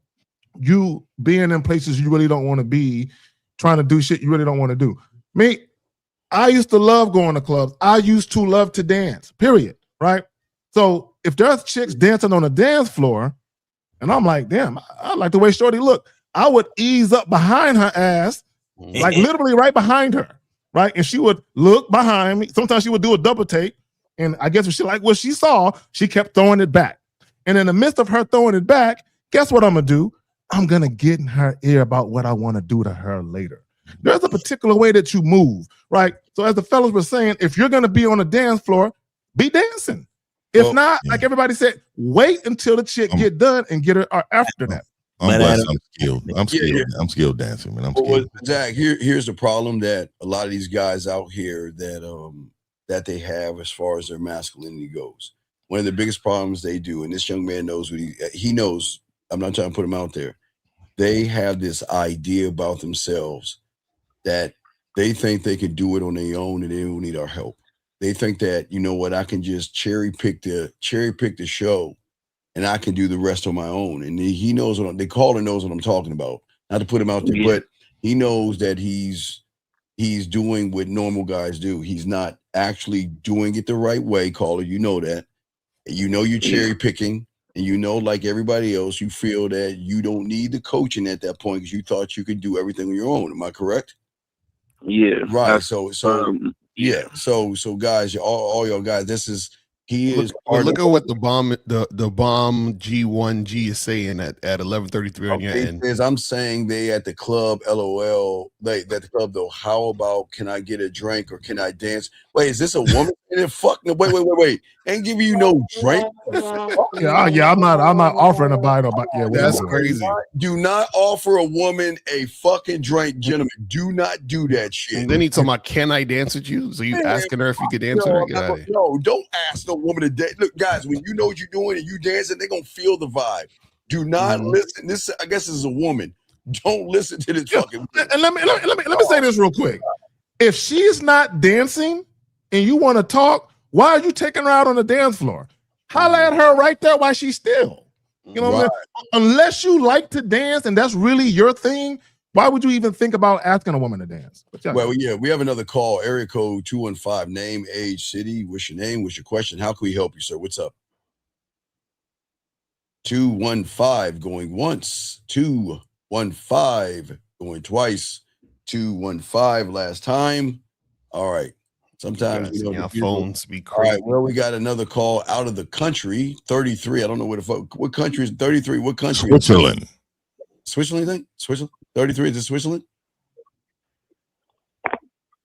you being in places you really don't want to be, trying to do shit you really don't want to do. Me, I used to love going to clubs. I used to love to dance, period, right? So if there's chicks dancing on a dance floor, and I'm like, damn, I like the way Shorty look, I would ease up behind her ass, like literally right behind her, right? And she would look behind me. Sometimes she would do a double take. And I guess if she liked what she saw, she kept throwing it back. And in the midst of her throwing it back, guess what I'm going to do? I'm going to get in her ear about what I want to do to her later. There's a particular way that you move, right? So as the fellas were saying, if you're going to be on a dance floor, be dancing. If not, like everybody said, wait until the chick get done and get her after that. I'm skilled. I'm skilled dancing, man. I'm skilled. Zach, here's the problem that a lot of these guys out here that they have as far as their masculinity goes. One of the biggest problems they do, and this young man knows what he knows. I'm not trying to put him out there. They have this idea about themselves that they think they can do it on their own and they don't need our help. They think that, you know what, I can just cherry pick the show and I can do the rest on my own. And he knows the caller knows what I'm talking about. Not to put him out there, but he knows that he's doing what normal guys do. He's not actually doing it the right way, caller. You know that. You know you're cherry picking, and you know, like everybody else, you feel that you don't need the coaching at that point because you thought you could do everything on your own. Am I correct? Yeah. Right. So guys, all y'all guys, this is He is. Look at what the bomb G1G is saying at 11:33 on your end. Says, I'm saying they at the club, LOL. They at the club though. How about can I get a drink or can I dance? Wait, is this a woman? Fuck no. Wait. Ain't giving you no drink. Yeah. I'm not offering to buy nobody. Yeah, that's crazy. Do not offer a woman a fucking drink, gentlemen. Do not do that shit. And then he talking about, can I dance with you? So you asking her if you could dance with her? Get out of here. No, don't ask no woman to dance. Look, guys, when you know what you're doing and you dancing, they're gonna feel the vibe. Do not listen. This, I guess, is a woman. Don't listen to this fucking. And let me say this real quick. If she's not dancing and you want to talk, why are you taking her out on the dance floor? Holla at her right there while she's still. You know what I mean? Unless you like to dance and that's really your thing, why would you even think about asking a woman to dance? Well, yeah, we have another call. Area code 215. Name, age, city. What's your name? What's your question? How can we help you, sir? What's up? 215 going once. 215 going twice. 215 last time. All right. Sometimes we don't. Phones be crazy. All right. Well, we got another call out of the country. 33. I don't know where the fuck. What country is 33? What country? Switzerland. Switzerland, you think? Switzerland? 33 is it Switzerland?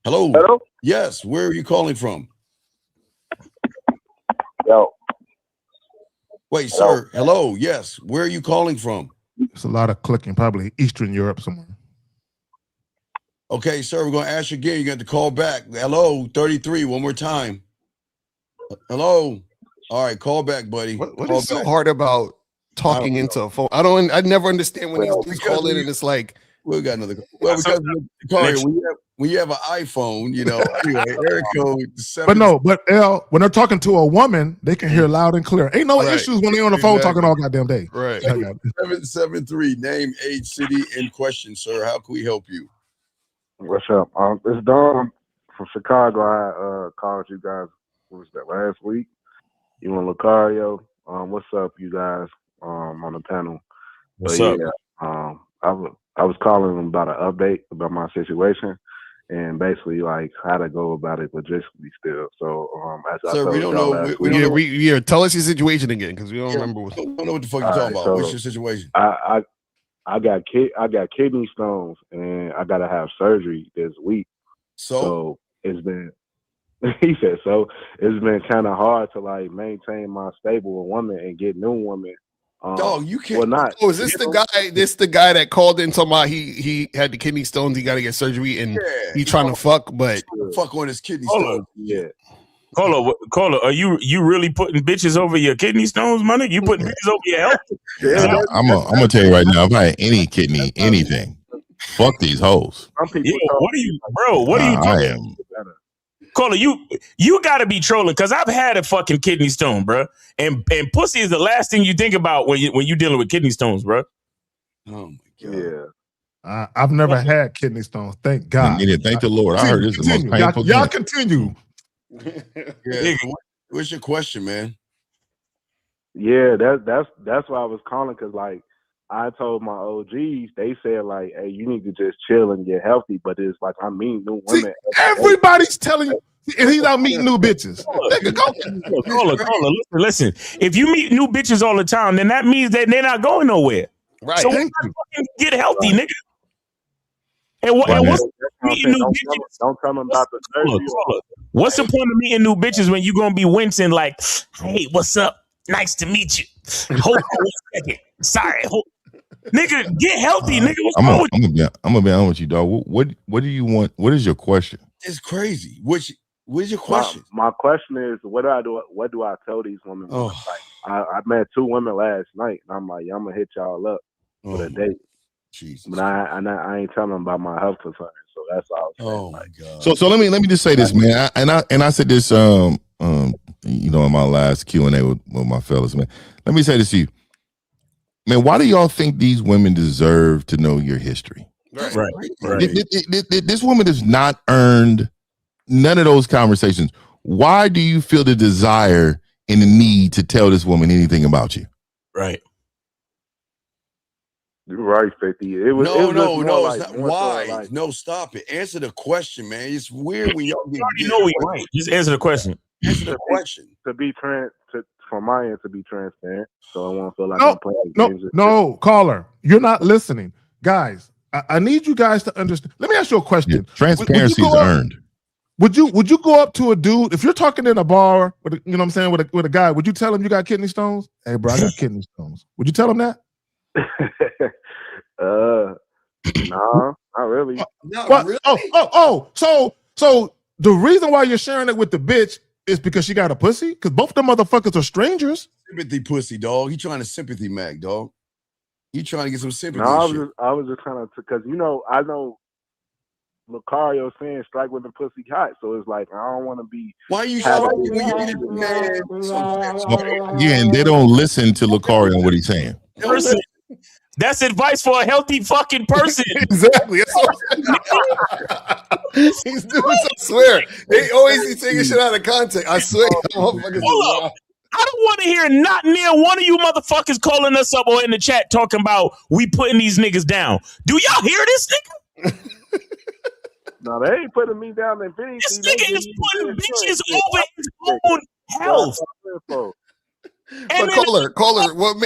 Hello. Hello. Yes. Where are you calling from? Yo. Wait, sir. Hello. Yes. Where are you calling from? It's a lot of clicking, probably Eastern Europe somewhere. Okay, sir. We're going to ask you again. You got to call back. Hello. 33. One more time. Hello. All right. Call back, buddy. What is so hard about talking into a phone? I never understand when these dudes call in and it's like, we got another. Well, because when you have an iPhone, you know. Anyway, Eric code 7. But L, when they're talking to a woman, they can hear loud and clear. Ain't no issues when they're on the phone talking all goddamn day. Right. 773. Name, age, city, and question, sir. How can we help you? What's up? It's Don from Chicago. I called you guys. What was that, last week? You and Lucario. What's up, you guys? On the panel. What's up? I was calling them about an update about my situation and basically like how to go about it logistically still. So sir, we don't know. Tell us your situation again because we don't remember. We don't know what the fuck you're talking about. So what's your situation? I got kidney stones and I gotta have surgery this week. So it's been he said so it's been kind of hard to like maintain my stable woman and get new women. Dog, you can't. Well, not. Oh, is this the guy? This the guy that called in talking about he had the kidney stones. He got to get surgery, and he trying to fuck, but fuck on his kidney stones. Yeah. Caller, are you really putting bitches over your kidney stones, money? You putting bitches over your health? I'm gonna tell you right now. If I had any kidney, anything, fuck these hoes. What are you, bro? What are you doing? I am. Caller, you gotta be trolling because I've had a fucking kidney stone, bro. And pussy is the last thing you think about when you dealing with kidney stones, bro. Oh my god. Yeah. I've never had kidney stones. Thank God. Thank the Lord. I heard this is the most painful. Y'all continue. Yeah. What's your question, man? Yeah, that's why I was calling because like I told my OGs, they said like, hey, you need to just chill and get healthy. But it's like I meet new women. Everybody's telling you, and he's out meeting new bitches. Caller, listen. If you meet new bitches all the time, then that means that they're not going nowhere. Right. So get healthy, nigga. And what's meeting new bitches? Don't tell them about the surgery. What's the point of meeting new bitches when you're gonna be wincing like, hey, what's up? Nice to meet you. Hold on 1 second. Sorry. Nigga, get healthy, nigga. What's wrong with you? I'm gonna be honest with you, dog. What do you want? What is your question? It's crazy. What's your question? My question is, what do I do? What do I tell these women? Oh. Like, I met 2 women last night, and I'm like, I'm gonna hit y'all up for a date. Jesus. But I ain't telling them about my health concerns, so that's all. Oh my god. So let me just say this, man. I said this in my last Q&A with my fellas, man. Let me say this to you. Man, why do y'all think these women deserve to know your history? Right. This woman has not earned none of those conversations. Why do you feel the desire and the need to tell this woman anything about you? Right. You're right, 50. No, it's not. Why? No, stop it. Answer the question, man. It's weird when y'all get right. Just answer the question. Answer the question. From my end, to be transparent, so I won't feel like No, I'm playing no, games. no, caller, you're not listening, guys. I need you guys to understand. Let me ask you a question. Transparency is earned. Would you go up to a dude if you're talking in a bar with you know what I'm saying with a guy? Would you tell him you got kidney stones? Hey, bro, I got kidney stones. Would you tell him that? No, not really. What? Really? So the reason why you're sharing it with the bitch is because she got a pussy? Because both them motherfuckers are strangers. Sympathy pussy, dog. He trying to sympathy Mac, dog. He trying to get some sympathy. No, I was just kind of because I know Lucario saying strike with the pussy hot, so it's like I don't want to be. Why you and they don't listen to Lucario and what he's saying. Person. That's advice for a healthy fucking person. Exactly. These dudes, I swear, they always be taking shit out of context. I swear. Hold up. I don't want to hear not near one of you motherfuckers calling us up or in the chat talking about we putting these niggas down. Do y'all hear this nigga? No, they ain't putting me down. This nigga is putting bitches over his own health. And caller, what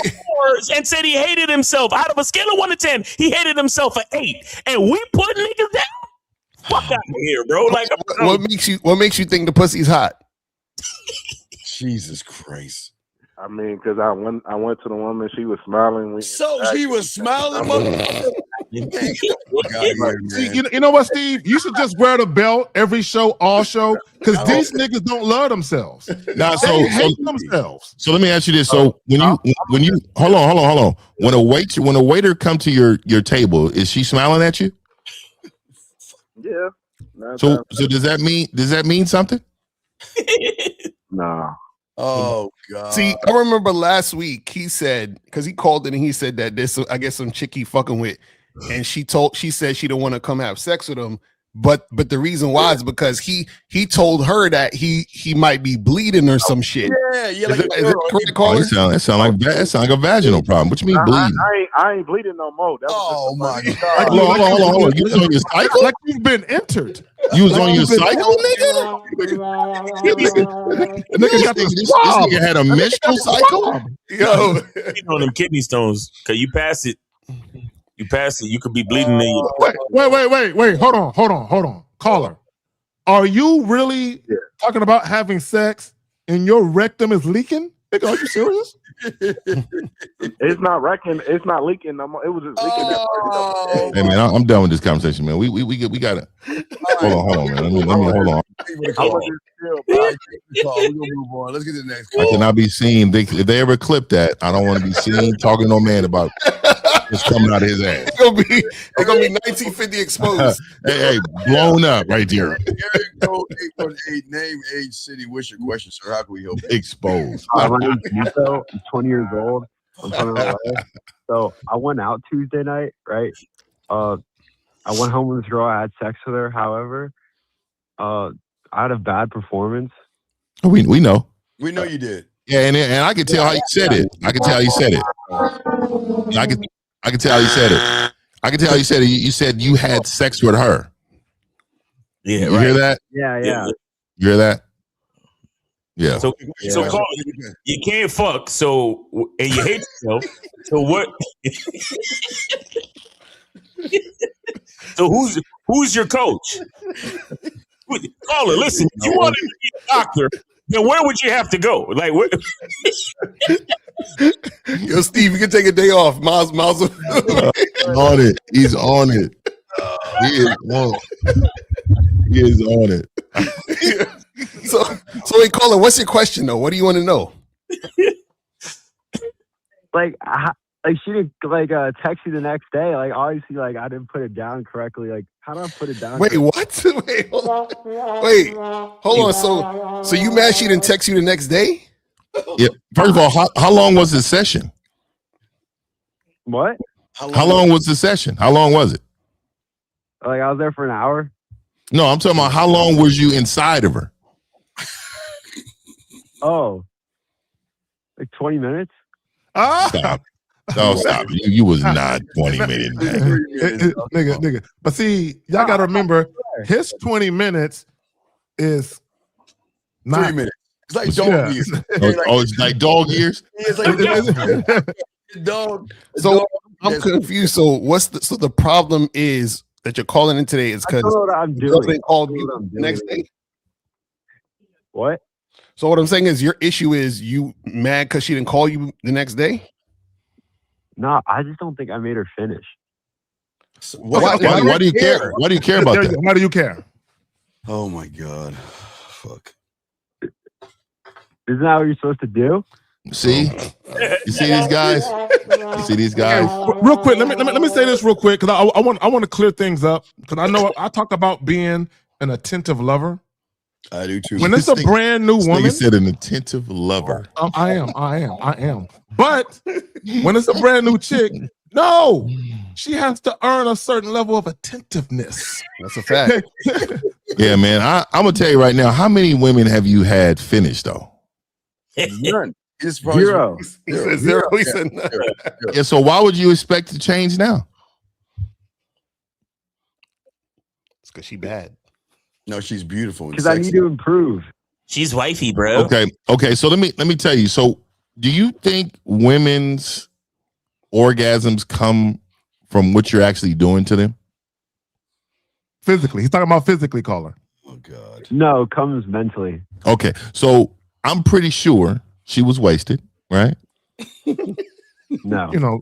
and said he hated himself. Out of a scale of 1 to 10, he hated himself an 8. And we put niggas down? Fuck out of here, bro. Like, what makes you think the pussy's hot? Jesus Christ. I mean, because I went to the woman, she was smiling. She was smiling, motherfucker. See, you know what, Steve? You should just wear the belt every show, all show, because these niggas don't love themselves. Nah, they hate themselves. So let me ask you this: so when you hold on, when a waiter come to your table, is she smiling at you? Yeah. So does that mean something? Nah. Oh God. See, I remember last week he said, because he called in and he said that there's I guess some chick he fucking with, and she said she don't want to come have sex with him, but the reason why is because he told her that he might be bleeding or some shit. Yeah. Is that correct, caller? That sound like a vaginal problem. What you mean bleeding? I ain't bleeding no more. My God. Hold on. You was on your cycle? Like you've been entered. You was on your cycle, nigga? This nigga had a menstrual cycle? Yo. On them kidney stones, because you pass it, you could be bleeding. Wait. Hold on. Caller, are you really talking about having sex and your rectum is leaking? Nigga, are you serious? It's not leaking no more. It was just leaking. Hey man, I'm done with this conversation, man. We gotta hold on, man. Let me hold on. We're gonna move on. Let's get to the next call. I cannot be seen. If they ever clip that, I don't want to be seen talking to no man about it's coming out of his ass. It's gonna be 1950 exposed. hey, blown up right there. Eric Code 818, name, age, city. What's your question, sir? How can we help you? Exposed. My name's Nico. I'm 20 years old. I'm from LA. So I went out Tuesday night, right? I went home with this girl. I had sex with her. However, I had a bad performance. We know. We know you did. Yeah, and I can tell how you said it. I can tell how you said it. I can tell how you said it. I can tell how you said it. You said you had sex with her. Yeah, you hear that? Yeah. You hear that? Yeah. So Carl, you can't fuck. So and you hate yourself. So what? So who's your coach? Caller, listen. If you wanted to be a doctor, then where would you have to go? Like where? Yo, Steve, you can take a day off. Miles. On it. He's on it. He is on it. So hey, Colin, what's your question though? What do you want to know? Like she didn't text you the next day. Like obviously, like I didn't put it down correctly. Like how do I put it down? Wait, what? Wait, hold on. So you mad she didn't text you the next day? Yeah. First of all, how long was the session? What? How long was the session? How long was it? Like I was there for an hour. No, I'm talking about how long was you inside of her? Oh, like 20 minutes. Stop. No, stop. You was not 20 minutes. Nigga. But see, y'all got to remember, his 20 minutes is not 3 minutes. It's like dog years. It's like dog years. It's like dog. So I'm confused. So the problem is that you're calling in today is because they called you the next day. What? So what I'm saying is your issue is you mad because she didn't call you the next day? No, I just don't think I made her finish. So why do you care? Why do you care about that? Why do you care? Oh my God. Fuck. Isn't that what you're supposed to do? See? You see these guys? You see these guys? Real quick, let me say this real quick because I want to clear things up because I know I talk about being an attentive lover. I do too. When it's a brand new woman, You said an attentive lover. I am. But when it's a brand new chick, no, she has to earn a certain level of attentiveness. That's a fact. Yeah, man. I'm gonna tell you right now. How many women have you had finished though? None. It's Zero. He said zero. He said none. Yeah. So why would you expect to change now? It's because she bad. No, she's beautiful. Because I need to improve. She's wifey, bro. Okay. So let me tell you. So do you think women's orgasms come from what you're actually doing to them? Physically, he's talking about physically, caller. Oh God. No, it comes mentally. Okay. So I'm pretty sure she was wasted, right? No. You know.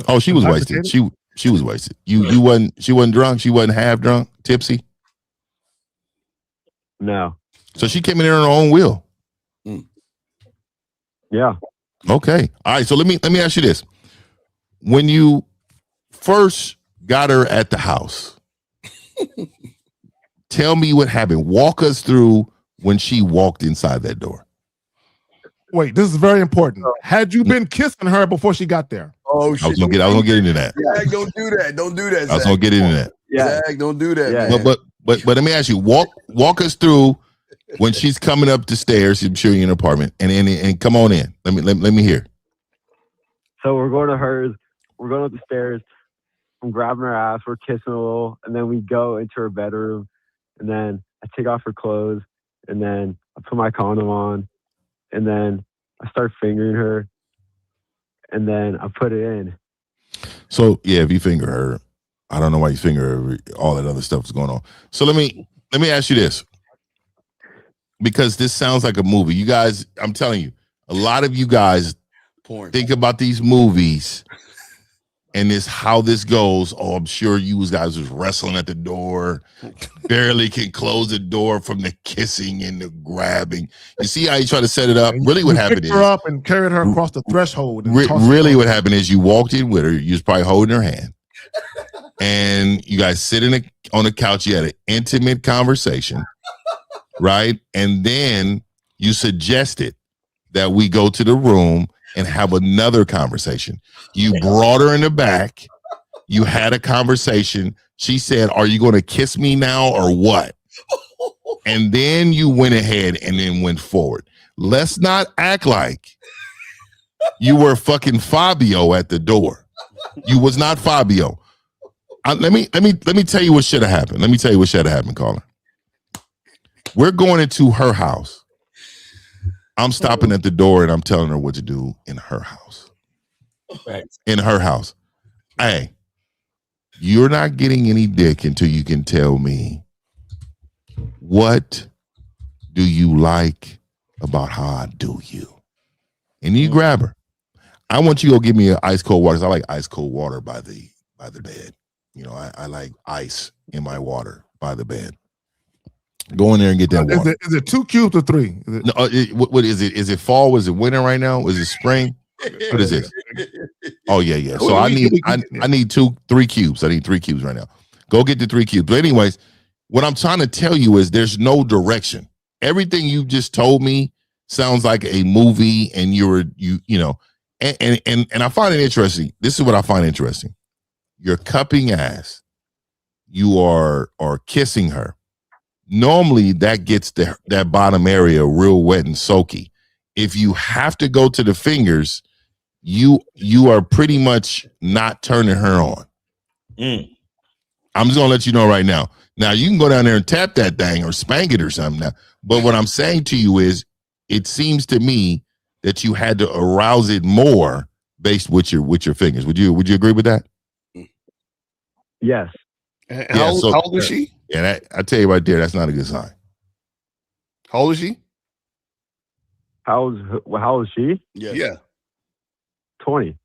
Oh, she was wasted. She was wasted. She wasn't drunk. She wasn't half drunk, tipsy. No. So she came in there on her own will. Yeah. Okay. All right. So let me ask you this: when you first got her at the house, tell me what happened. Walk us through when she walked inside that door. Wait, this is very important. Had you been kissing her before she got there? Oh shit! I was gonna get into that. Zach, don't do that. Don't do that. I was gonna get into that. Yeah. Zach, don't do that. Yeah. Man. But let me ask you, walk us through when she's coming up the stairs. I'm sure you're in an apartment, and come on in. Let me hear. So we're going to hers. We're going up the stairs. I'm grabbing her ass. We're kissing a little, and then we go into her bedroom, and then I take off her clothes, and then I put my condom on, and then I start fingering her, and then I put it in. So yeah, if you finger her, I don't know why you finger her. All that other stuff is going on. So let me ask you this, because this sounds like a movie. You guys, I'm telling you, a lot of you guys think about these movies and this how this goes. Oh, I'm sure you guys was wrestling at the door, barely can close the door from the kissing and the grabbing. You see how you try to set it up? Really, what happened is picked her up and carried her across the threshold. And really, what happened is you walked in with her. You was probably holding her hand, and you guys sitting on the couch. You had an intimate conversation, right? And then you suggested that we go to the room and have another conversation. You brought her in the back. You had a conversation. She said, "Are you going to kiss me now or what?" And then you went ahead and then went forward. Let's not act like you were fucking Fabio at the door. You was not Fabio. Let me tell you what should have happened. Let me tell you what should have happened, caller. We're going into her house. I'm stopping at the door and I'm telling her what to do in her house. Right. In her house. Hey, you're not getting any dick until you can tell me what do you like about how I do you. And you grab her. I want you to go give me an ice cold water. I like ice cold water by the bed. You know, I like ice in my water by the bed. Go in there and get that water. Is it 2 cubes or 3? No, what is it? Is it fall? Is it winter right now? Is it spring? What is this? Oh yeah. So I need 3 cubes. I need 3 cubes right now. Go get the 3 cubes. But anyways, what I'm trying to tell you is there's no direction. Everything you just told me sounds like a movie, and you know, and I find it interesting. This is what I find interesting. You're cupping ass. You are kissing her. Normally that gets that bottom area real wet and soaky. If you have to go to the fingers, you are pretty much not turning her on. I'm just gonna let you know right now. Now you can go down there and tap that thing or spank it or something now. But what I'm saying to you is it seems to me that you had to arouse it more based with your fingers. Would you agree with that? Yes. How old is she? Yeah, I tell you right there, that's not a good sign. How old is she? How old is she? Yeah. 20.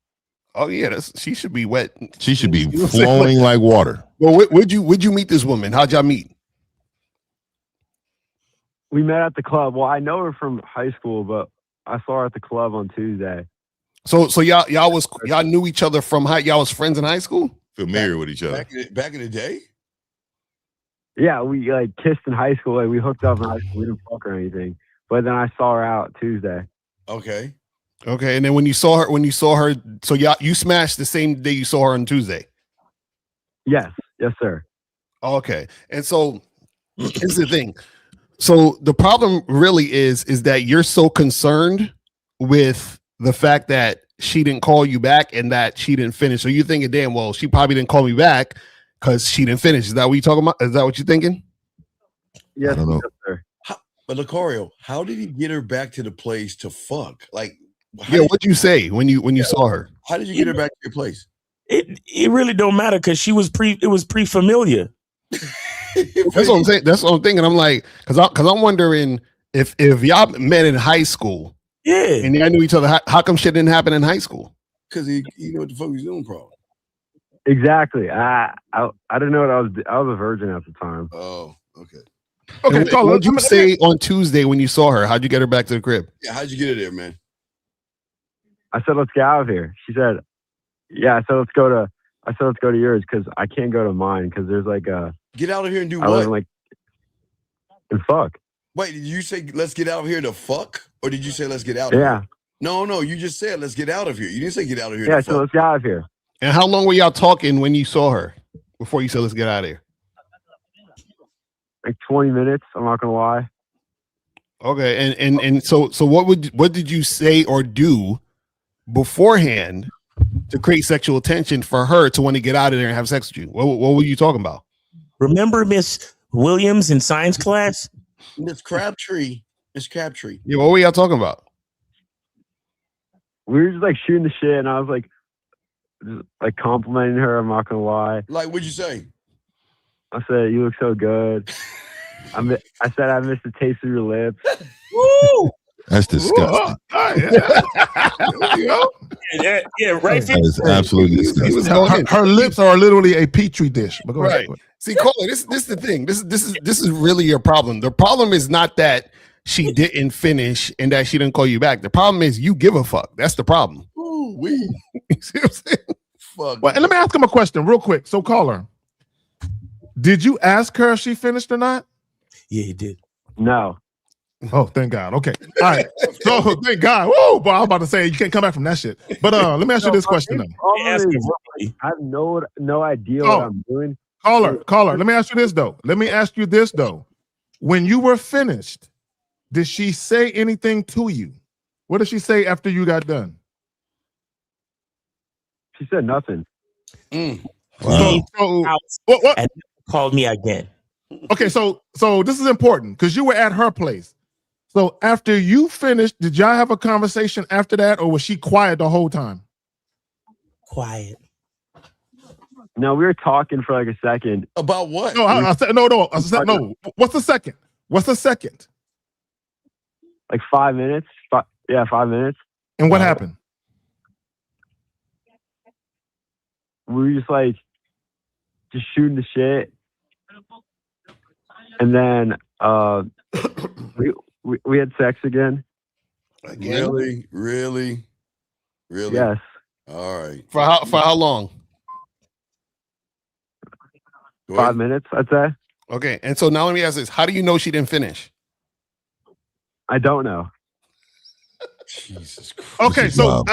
Oh yeah, she should be wet. She should be flowing like water. Well, would you meet this woman? How'd y'all meet? We met at the club. Well, I know her from high school, but I saw her at the club on Tuesday. So y'all knew each other from y'all was friends in high school? Familiar with each other. Back in the day? Yeah, we like kissed in high school. Like we hooked up in high school. We didn't fuck or anything. But then I saw her out Tuesday. Okay. Okay, and then when you saw her, so you smashed the same day you saw her on Tuesday. Yes, sir. Okay, and so here's the thing. So the problem really is that you're so concerned with the fact that she didn't call you back and that she didn't finish. So you're thinking, damn, well, she probably didn't call me back because she didn't finish. Is that what you're talking about? Is that what you're thinking? Yes, I don't know. yes, sir. But Lucario, how did he get her back to the place to fuck? Like, What'd you say when you saw her? How did you get her back to your place? It really don't matter because it was pre-familiar. That's what I'm saying. That's what I'm thinking. I'm like, because I'm wondering if y'all met in high school, and y'all knew each other. How come shit didn't happen in high school? Because he knew what the fuck he was doing, probably. Exactly. I didn't know what I was a virgin at the time. Oh, okay. Okay. What did you say on Tuesday when you saw her? How'd you get her back to the crib? Yeah, how'd you get her there, man? I said, let's get out of here. She said, yeah. I said, let's go to yours because I can't go to mine because there's like a. Get out of here and do I what? live in, like, and fuck. Wait, did you say let's get out of here to fuck, or did you say let's get out of here? No, you just said let's get out of here. You didn't say get out of here. Yeah, to so fuck. let's get out of here. And how long were y'all talking when you saw her before you said let's get out of here? Like 20 minutes. I'm not gonna lie. Okay, and so what did you say or do beforehand to create sexual tension for her to want to get out of there and have sex with you? What were you talking about? Remember Miss Williams in science class? Miss Crabtree. Yeah, what were y'all talking about? We were just like shooting the shit, and I was like, just, like complimenting her. I'm not gonna lie. Like, what'd you say? I said, "You look so good." I said, "I miss the taste of your lips." Woo! That's disgusting. Yeah, right. That is absolutely disgusting. Her lips are literally a petri dish. But go ahead. Right. See, Cola, this is the thing. This is really your problem. The problem is not that she didn't finish and that she didn't call you back. The problem is you give a fuck. That's the problem. Ooh, See what I'm saying? Fuck. Well, and let me ask him a question real quick. So, caller, did you ask her if she finished or not? Yeah, he did. No. Oh, thank God. Okay. All right. So, thank God. Whoa, but I was about to say you can't come back from that shit. But let me ask you this question though. I have no idea what I'm doing. Caller, let me ask you this though. When you were finished, did she say anything to you? What did she say after you got done? She said nothing. Wow. What? And called me again. Okay, so this is important because you were at her place. So after you finished, did y'all have a conversation after that, or was she quiet the whole time? Quiet. No, we were talking for like a second. About what? No, I said no. I said no. What's the second? Like 5 minutes. 5 minutes. And what happened? We were just shooting the shit, and then we had sex again. Really? Yes. All right. For how long? 5 minutes, I'd say. Okay, and so now let me ask this: how do you know she didn't finish? I don't know. Jesus Christ. Okay, so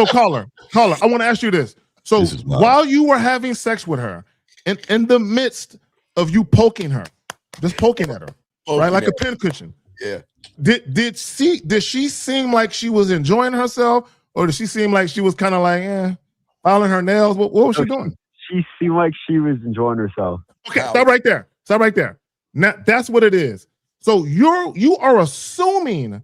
caller, I want to ask you this. So while you were having sex with her, in the midst of you poking her, just poking at her, right, like a pincushion. Yeah. Did she seem like she was enjoying herself, or did she seem like she was kind of like, filing her nails? What was she doing? She seemed like she was enjoying herself. Okay, stop right there. Now that's what it is. So you are assuming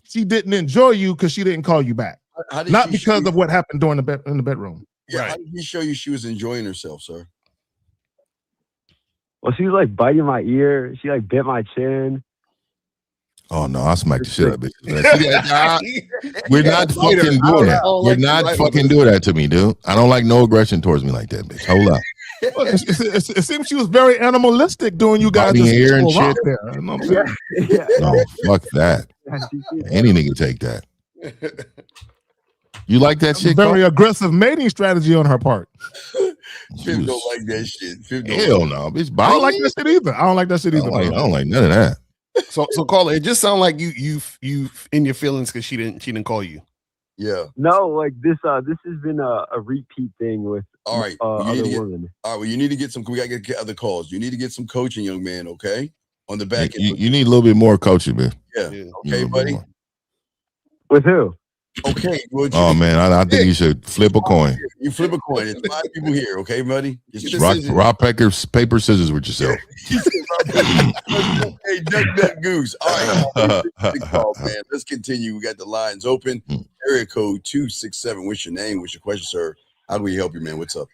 she didn't enjoy you because she didn't call you back, not she because show of what happened during in the bedroom. Yeah, how did he show you she was enjoying herself, sir? Well, she was like biting my ear. She like bit my chin. Oh no, I smacked the shit out of bitches. We're not fucking doing that. We're not fucking doing that to me, dude. I don't like no aggression towards me like that, bitch. Hold up. Well, it seems she was very animalistic doing you guys Biting your ear and rock shit. there. You know what I'm saying? No, fuck that. Any nigga take that. You like that shit? Very aggressive mating strategy on her part. Fib don't like that shit. Hell no, bitch. I don't like that shit either. I don't like that shit either. I don't like none of that. So Carla, it just sounds like you in your feelings because she didn't call you. Yeah. No, like this has been a repeat thing with All right. other women. All right. Well, you need to get some. We got to get other calls. You need to get some coaching, young man. Okay. On the back end. You need a little bit more coaching, man. Yeah. Okay, buddy. With who? Okay. Oh man, I think you should flip a coin. You flip a coin. It's 5 people here. Okay, buddy. Rock, paper, scissors with yourself. Hey, duck, goose. All right. Big call, man. Let's continue. We got the lines open. Area code 267. What's your name? What's your question, sir? How do we help you, man? What's up?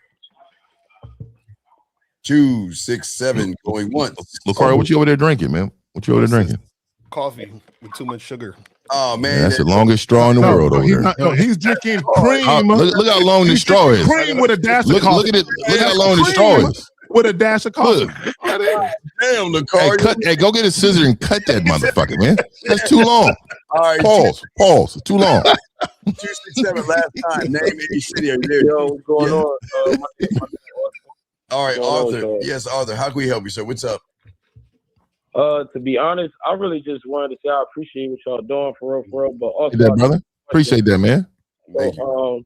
267 going once. Lucario, what you over there drinking, man? What you over there drinking? Coffee with too much sugar. Oh man, Yeah, that's the longest straw in the world over there. He's drinking cream. Look how long the straw is. Cream with a dash of coffee. Look at it. Look how long the straw is. With a dash of coffee. Damn, the Hey, go get a scissor and cut that motherfucker, man. That's too long. All right, Pause. Too long. 267 last time. Name any city. Are you there? Yo, what's going on? All right, What's Arthur. going on, Yes, Arthur. How can we help you, sir? What's up? To be honest, I really just wanted to say I appreciate what y'all doing for real. But also, That, brother. Appreciate that, man. Thank you.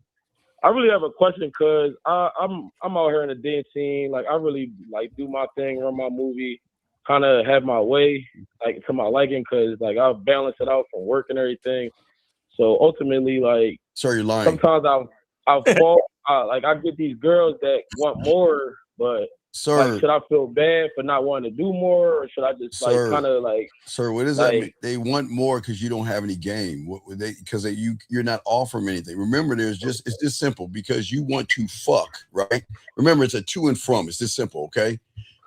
I really have a question because I'm out here in the dance scene. Like I really like do my thing, run my movie, kind of have my way, like to my liking, because like I balance it out from work and everything. So ultimately, like, sorry, you're lying. Sometimes I fall. I get these girls that want more, but sir, like, should I feel bad for not wanting to do more, or should I just Sir, like kind of like? Sir, what does that mean? They want more because you don't have any game. What would they? Because you're not offering anything. Remember, it's this simple. Because you want to fuck, right? Remember, it's a to and from. It's this simple, okay?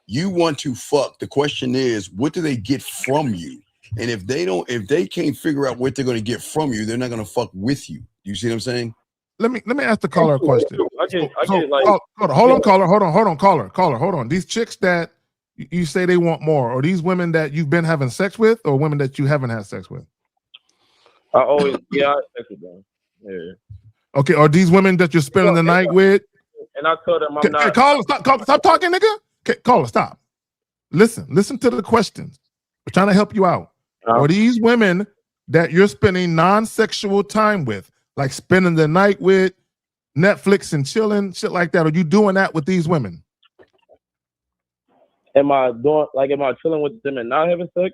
You want to fuck. The question is, what do they get from you? And if they can't figure out what they're going to get from you, they're not going to fuck with you. You see what I'm saying? Let me ask the caller a question. I get like, hold on, caller, hold on. These chicks that you say they want more, are these women that you've been having sex with, or women that you haven't had sex with? I always, I have sex with them. Yeah. Okay, are these women that you're spending the night with? And I told them I'm not. Hey, caller, stop talking, nigga. Okay, caller, stop. Listen to the questions. We're trying to help you out. Are these women that you're spending non-sexual time with, like spending the night with, Netflix and chilling, shit like that? Are you doing that with these women? Am I chilling with them and not having sex?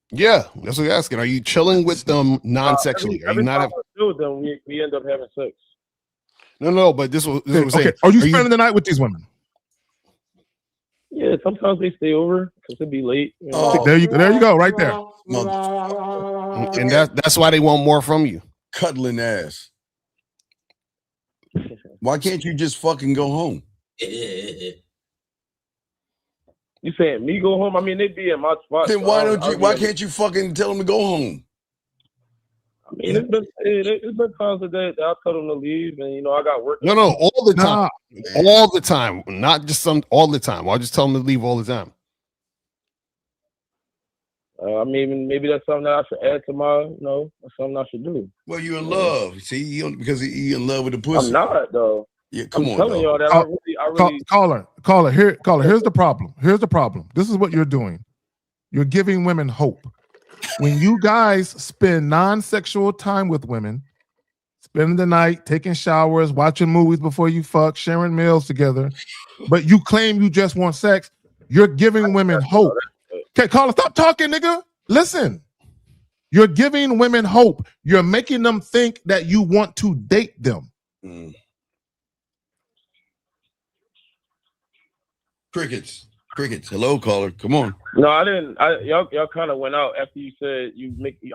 Yeah, that's what you're asking. Are you chilling with them non-sexually? Every time I chill with them, we end up having sex. No, but this was what I'm saying. Are you spending the night with these women? Yeah, sometimes they stay over because it'd be late. You know? There you go, right there. And that's why they want more from you. Cuddling ass. Why can't you just fucking go home? You saying me go home? I mean, they'd be in my spot. Then why can't you fucking tell them to go home? I mean, it's been times that I tell them to leave, and I got work. No, all the time, all the time, not just all the time. I'll just tell them to leave all the time. I mean, maybe that's something that I should add to my, that's something I should do. Well, you're in love. See, because you're in love with the pussy. I'm not though. Yeah, come on. Telling y'all that I really. Caller. Here's the problem. This is what you're doing. You're giving women hope. When you guys spend non-sexual time with women, spending the night, taking showers, watching movies before you fuck, sharing meals together, but you claim you just want sex, you're giving women hope. Okay, caller, stop talking, nigga. Listen. You're giving women hope. You're making them think that you want to date them. Crickets. Crickets. Hello, caller. Come on. No, I didn't. Y'all kind of went out after you said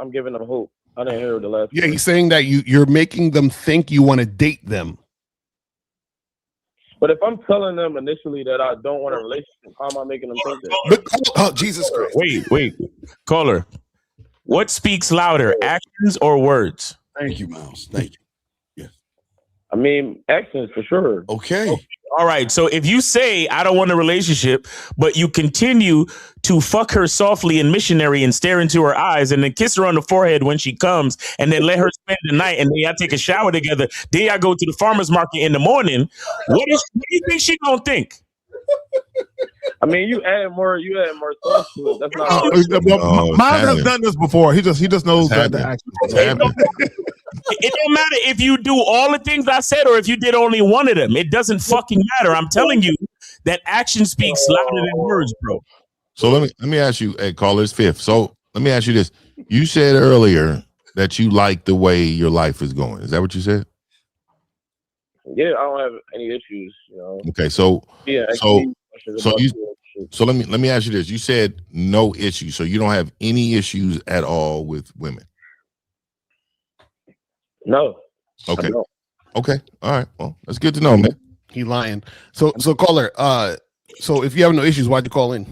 I'm giving them hope. I didn't hear the last. Yeah, he's saying that you're making them think you want to date them. But if I'm telling them initially that I don't want a relationship, how am I making them think that? But, oh, Jesus Christ. Wait. Caller. What speaks louder, actions or words? Thank you, Miles. Thank you. I mean, actions for sure. Okay. All right. So if you say I don't want a relationship, but you continue to fuck her softly and missionary and stare into her eyes and then kiss her on the forehead when she comes and then let her spend the night and then y'all take a shower together, then y'all go to the farmer's market in the morning, what do you think she gonna think? I mean, you add more sauce to it. That's not. Miles has done this before. He just knows that the action. It don't matter if you do all the things I said or if you did only one of them. It doesn't fucking matter. I'm telling you that action speaks louder than words, bro. So let me ask you, hey, caller's fifth. So let me ask you this. You said earlier that you like the way your life is going. Is that what you said? Yeah, I don't have any issues, you know. Okay, so yeah, so let me ask you this. You said no issues, so you don't have any issues at all with women. No. Okay. Okay. All right. Well, that's good to know, man. He lying. So caller, so if you have no issues, why'd you call in?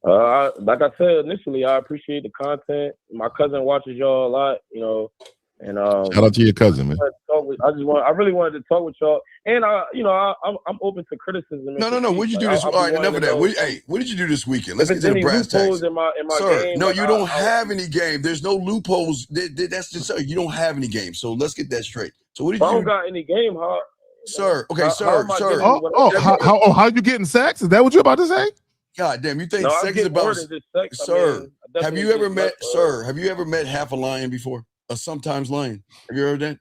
Like I said initially, I appreciate the content. My cousin watches y'all a lot, you know, and shout out to your cousin, man. I really wanted to talk with y'all, and I'm open to criticism. No. What did you do this? All right, enough of that. What did you do this weekend? Let's get to the brass tacks. In my Sir, game, no, you don't have any game. There's no loopholes. That's just you don't have any game. So let's get that straight. So what did you? I don't got any game, huh? Sir, okay, sir. How you getting sex? Is that what you're about to say? God damn, you think sex is about sex? Sir, have you ever met? Sir, have you ever met half a lion before? A sometimes lion. Have you heard that?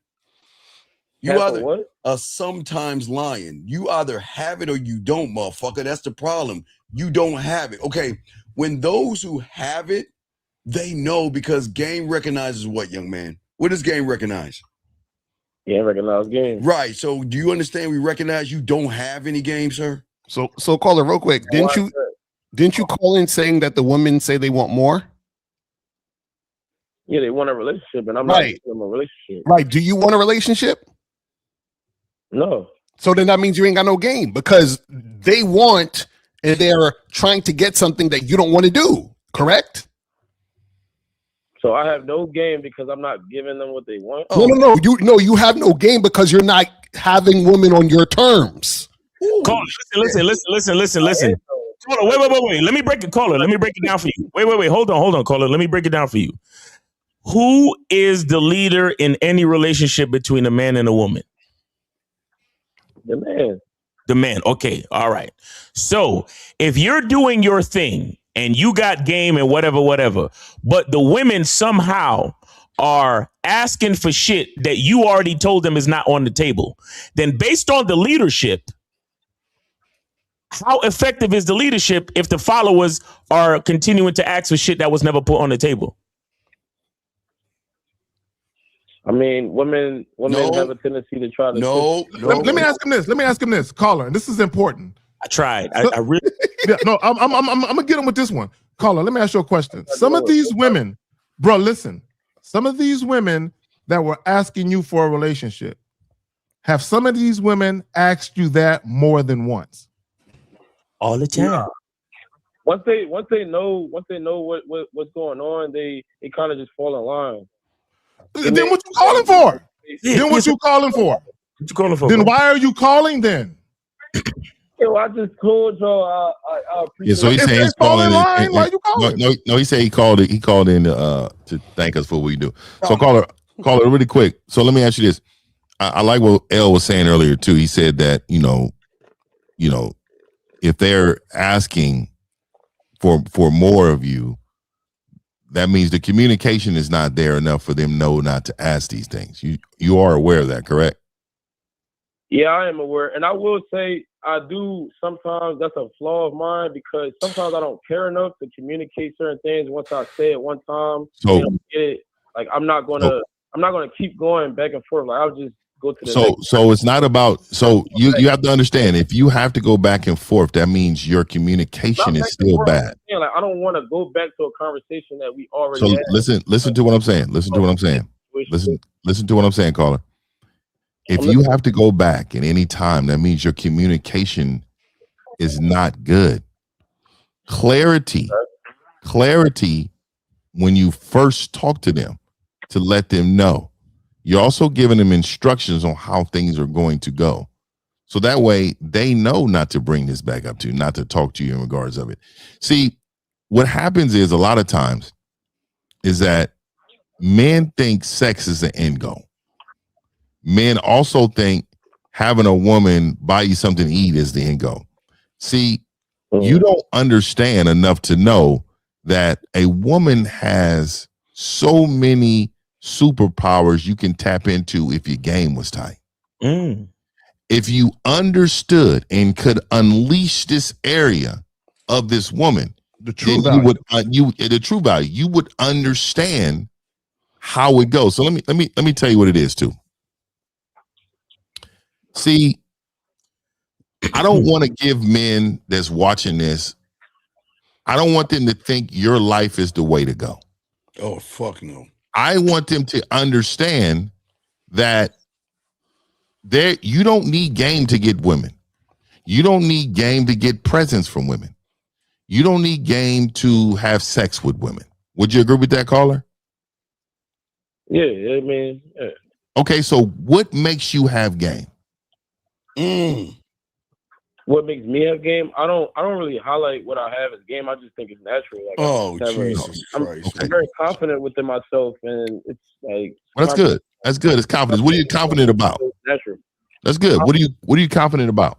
You either a sometimes lion. You either have it or you don't, motherfucker. That's the problem. You don't have it. Okay. When those who have it, they know because game recognizes what, young man? What does game recognize? Game recognize game. Right. So do you understand we recognize you don't have any game, sir? So caller, real quick, didn't you call in saying that the women say they want more? Yeah, they want a relationship, and I'm not giving them a relationship. Right. Do you want a relationship? No. So then that means you ain't got no game because they want and they're trying to get something that you don't want to do. Correct? So I have no game because I'm not giving them what they want. No. You have no game because you're not having women on your terms. Caller, listen. Caller, wait. Let me break it, caller. Let me break it down for you. Wait. Hold on, caller. Let me break it down for you. Who is the leader in any relationship between a man and a woman? The man. The man. Okay. All right. So if you're doing your thing and you got game and whatever, but the women somehow are asking for shit that you already told them is not on the table, then based on the leadership, how effective is the leadership if the followers are continuing to ask for shit that was never put on the table? I mean, women have a tendency to try to. Let me ask him this, caller. And this is important. I tried. I really. Yeah, no, I'm gonna get him with this one, caller. Let me ask you a question. Some of these women, bro, listen. Some of these women that were asking you for a relationship, have some of these women asked you that more than once? All the time. Yeah. Once they know what's going on, they kind of just fall in line. Then what you calling for? What you calling for? Then why are you calling then? Yo, I just told y'all I appreciate. Yeah, so he's saying he's calling in. Why you calling? No, he said he called in to thank us for what we do. So caller really quick. So let me ask you this. I like what L was saying earlier too. He said that, you know, if they're asking for more of you, that means the communication is not there enough for them know not to ask these things. You are aware of that, correct? Yeah, I am aware. And I will say I do sometimes, that's a flaw of mine because sometimes I don't care enough to communicate certain things once I say it one time. So get it. Like I'm not gonna keep going back and forth. Like I'll just go to the So next. so it's not about. So you have to understand, if you have to go back and forth, that means your communication is still bad. Like, I don't want to go back to a conversation that we already So had. listen to what I'm saying. Listen to what I'm saying. Listen to what I'm saying, caller. If you have to go back at any time, that means your communication is not good. Clarity when you first talk to them, to let them know. You're also giving them instructions on how things are going to go. So that way they know not to bring this back up to you, not to talk to you in regards of it. See, what happens is a lot of times is that men think sex is the end goal. Men also think having a woman buy you something to eat is the end goal. See, you don't understand enough to know that a woman has so many superpowers you can tap into if your game was tight. If you understood and could unleash this area of this woman, the true then the true value, you would understand how it goes. So let me tell you what it is too. See, I don't want to give men that's watching this, I don't want them to think your life is the way to go. Oh, fuck no. I want them to understand that you don't need game to get women. You don't need game to get presents from women. You don't need game to have sex with women. Would you agree with that, caller? Yeah, I mean, yeah. Okay, so what makes you have game? What makes me have game? I don't really highlight what I have as game. I just think it's natural. Like, Jesus Christ! I'm very confident within myself, and it's like Well, that's good. That's good. It's confidence. What are you confident about? Natural. That's good. What are you confident about?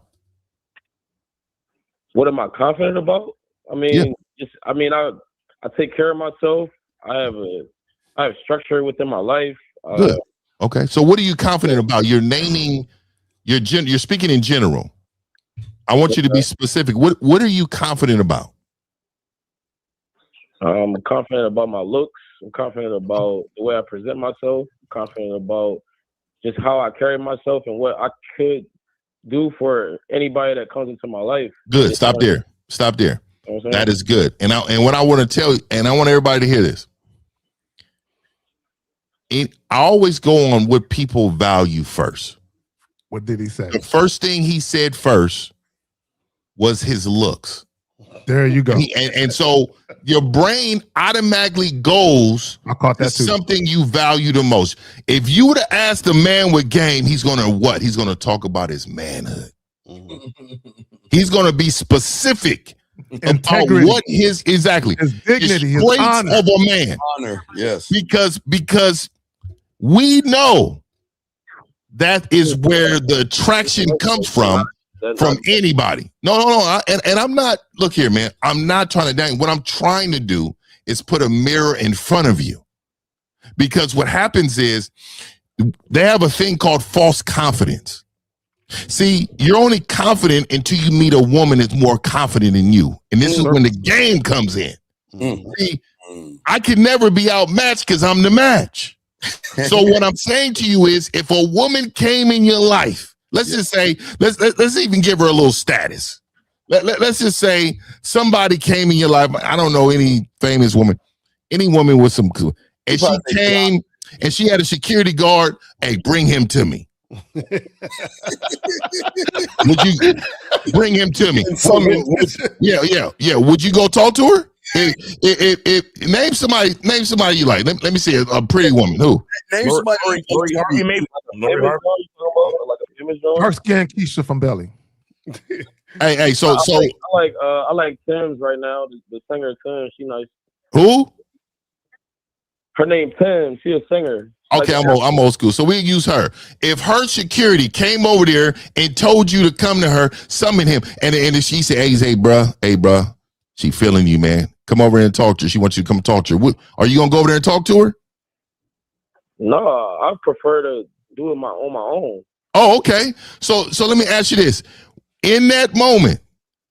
What am I confident about? I mean, I take care of myself. I have structure within my life. Good. Okay. So what are you confident about? You're naming you're speaking in general. I want you to be specific. What are you confident about? I'm confident about my looks. I'm confident about the way I present myself. I'm confident about just how I carry myself and what I could do for anybody that comes into my life. Good. Stop there. Stop there. You know that is good. And what I want to tell you, and I want everybody to hear this. I always go on what people value first. What did he say? The first thing he said first was his looks. There you go. And so your brain automatically goes to something you value the most. If you would have asked a man with game, he's going to what? He's going to talk about his manhood. He's going to be specific about what his dignity, his honor of a man. Honor, yes. Because we know that is where the attraction comes from anybody. No. And I'm not, look here, man. I'm not trying to dang. What I'm trying to do is put a mirror in front of you. Because what happens is they have a thing called false confidence. See, you're only confident until you meet a woman that's more confident in you. And this is when the game comes in. See, I can never be outmatched because I'm the match. So what I'm saying to you is, if a woman came in your life, let's just say, let's even give her a little status. Let's just say somebody came in your life. I don't know any famous woman, any woman with some, and she came and she had a security guard. Hey, bring him to me. Would you bring him to me? Yeah. Would you go talk to her? Name somebody you like. Let me see a pretty woman. Who? Name somebody. Dark skin Keisha from Belly. Hey. So I like Tim's right now. The singer Tim. She nice. Who? Her name Tim. She a singer. Okay, I'm old school. So we use her. If her security came over there and told you to come to her, summon him, and she said, hey, bruh, she feeling you, man. Come over here and talk to her. She wants you to come talk to her. Are you gonna go over there and talk to her? No, I prefer to do it on my own. Oh, okay. So let me ask you this: in that moment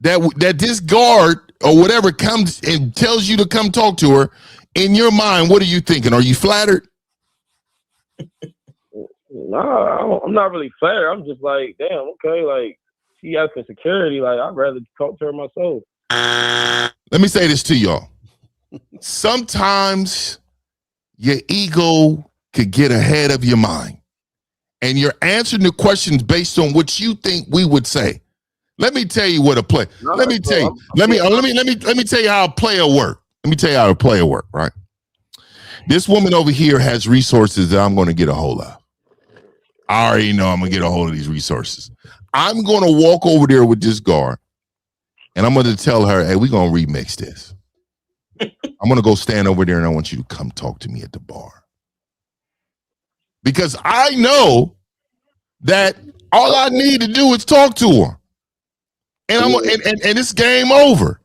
that this guard or whatever comes and tells you to come talk to her, in your mind, what are you thinking? Are you flattered? Nah, I'm not really flattered. I'm just like, damn, okay, like she asking security, like I'd rather talk to her myself. Let me say this to y'all. Sometimes your ego could get ahead of your mind, and you're answering the questions based on what you think we would say. Let me tell you what a play. Let me tell you. Let me tell you how a player work. Let me tell you how a player work. Right. This woman over here has resources that I'm going to get a hold of. I already know I'm going to get a hold of these resources. I'm going to walk over there with this guard, and I'm going to tell her, hey, we're going to remix this. I'm going to go stand over there, and I want you to come talk to me at the bar. Because I know that all I need to do is talk to her. And it's game over.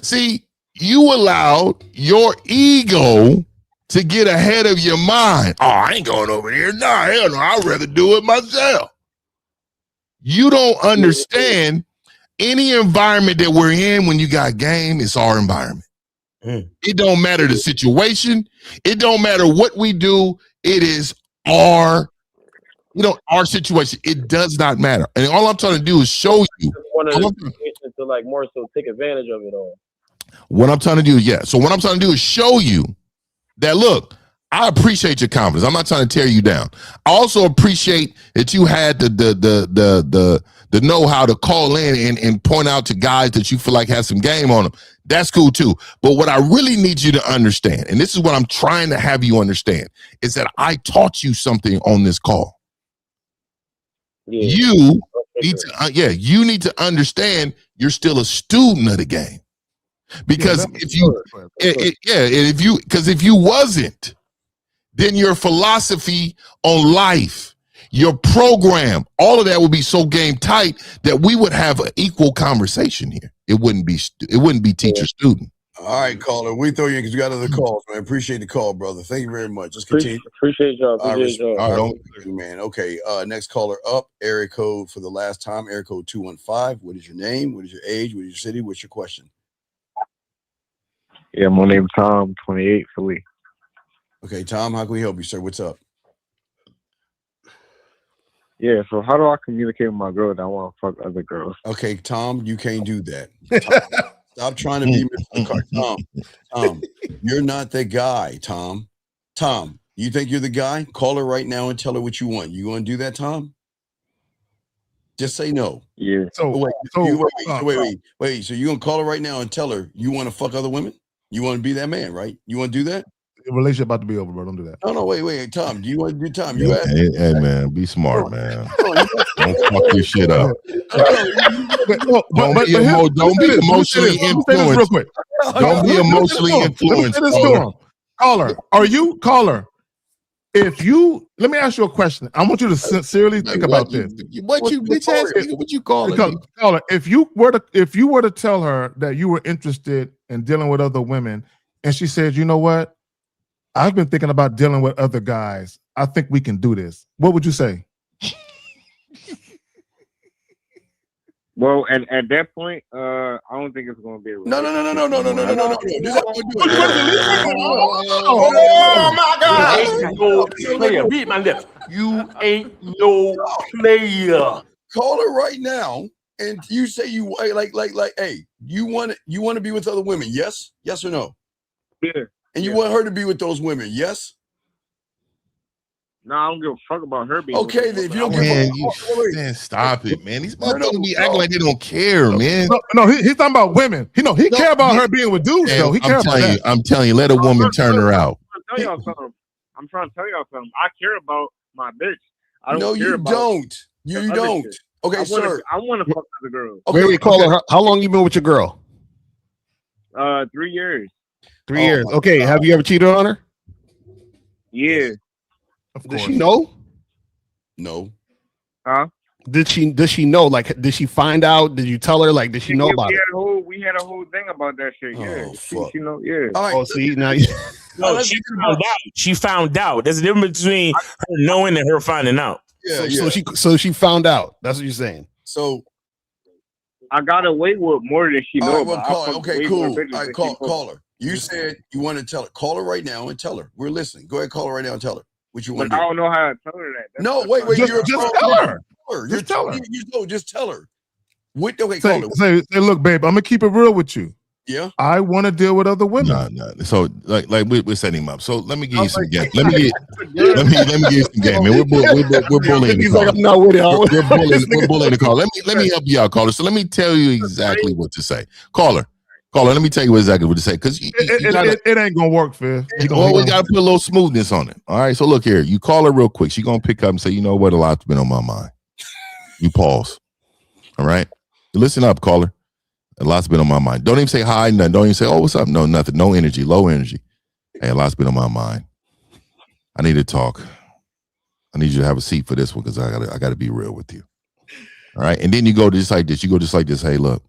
See, you allowed your ego to get ahead of your mind. Oh, I ain't going over there. Nah, hell no. I'd rather do it myself. You don't understand any environment that we're in when you got game, it's our environment. It don't matter the situation. It don't matter what we do. It is our situation. It does not matter. And all I'm trying to do is show you. One of the situations to like more so take advantage of it all. What I'm trying to do, So what I'm trying to do is show you that, look, I appreciate your confidence. I'm not trying to tear you down. I also appreciate that you had the know-how to call in and point out to guys that you feel like have some game on them. That's cool too. But what I really need you to understand, and this is what I'm trying to have you understand, is that I taught you something on this call. You need to, you need to understand you're still a student of the game. Because if you wasn't, then your philosophy on life, your program, all of that would be so game tight that we would have an equal conversation here. It wouldn't be teacher student. All right, caller. We throw you in because we got other calls, man. Appreciate the call, brother. Thank you very much. Let's continue. Appreciate y'all. All right, man. Okay. Next caller up. Area code for the last time. Area code 215. What is your name? What is your age? What is your city? What's your question? Yeah, my name's Tom, 28, Philly. Okay, Tom, how can we help you, sir? What's up? Yeah, so how do I communicate with my girl that I want to fuck other girls? Okay, Tom, you can't do that. Stop trying to be Mr. Car. Tom, you're not the guy, Tom. Tom, you think you're the guy? Call her right now and tell her what you want. You want to do that, Tom? Just say no. Yeah. So wait. So you're going to call her right now and tell her you want to fuck other women? You want to be that man, right? You want to do that? The relationship about to be over, bro. Don't do that. No, wait. Tom, do you want to do Tom? Hey, man, be smart, man. Don't fuck your shit up. Don't be emotionally influenced. Real quick. Don't be emotionally influenced. Caller, let me ask you a question. I want you to sincerely think about this. What you call it? Caller, if you were to tell her that you were interested in dealing with other women, and she said, you know what? I've been thinking about dealing with other guys. I think we can do this. What would you say? Well, and at that point, I don't think it's going to be a No. Oh my God! You ain't no player. Read my lips. You ain't no player. Call her right now, and you say you hey, you want to be with other women? Yes or no? Yeah. And you want her to be with those women? Yes. No, I don't give a fuck about her being. Okay, then if you don't give a fuck, man, stop it, man. These motherfuckers be acting like they don't care, man. No, he's talking about women. He care about her being with dudes, though. He care about that. I'm telling you, let a woman turn her out. I'm trying to tell y'all something. I care about my bitch. You don't. Okay, sir. I want to fuck other girls. Okay, wait, caller. How long you been with your girl? 3 years. 3 years. Okay, have you ever cheated on her? Yeah. Does she know? No. Huh? Does she know? Like, did she find out? Did you tell her? Like, did she know about it? We had a whole thing about that shit. Yeah. Fuck. She know. Yeah. All right. Oh, see now. No, she found out. She found out. There's a difference between her knowing and her finding out. Yeah. So she found out. That's what you're saying. So I got away with more than she knows. Okay, cool. All right, call her. You said you want to tell her. Call her right now and tell her. We're listening. Go ahead, call her right now and tell her what you want to do. I don't know how to tell her that. No, wait. Just tell her. Just tell her. Just tell her. What? Okay, say, look, babe, I'm gonna keep it real with you. Yeah. I want to deal with other women. No. So like we're setting him up. So let me give you some game. Let me give you some game, man. We're bullying. He's like, I'm not with it. We're bullying the caller. Let me help you out, caller. So let me tell you exactly what to say, caller. Let me tell you exactly what to say, because it ain't gonna work, Phil. We gotta put a little smoothness on it. All right. So look here, you call her real quick. She's gonna pick up and say, you know what, a lot's been on my mind. You pause. All right. Listen up, caller. A lot's been on my mind. Don't even say hi, nothing. Don't even say, oh, what's up? No, nothing. No energy, low energy. Hey, a lot's been on my mind. I need to talk. I need you to have a seat for this one, because I gotta be real with you. All right. And then you go just like this. You go just like this. Hey, look,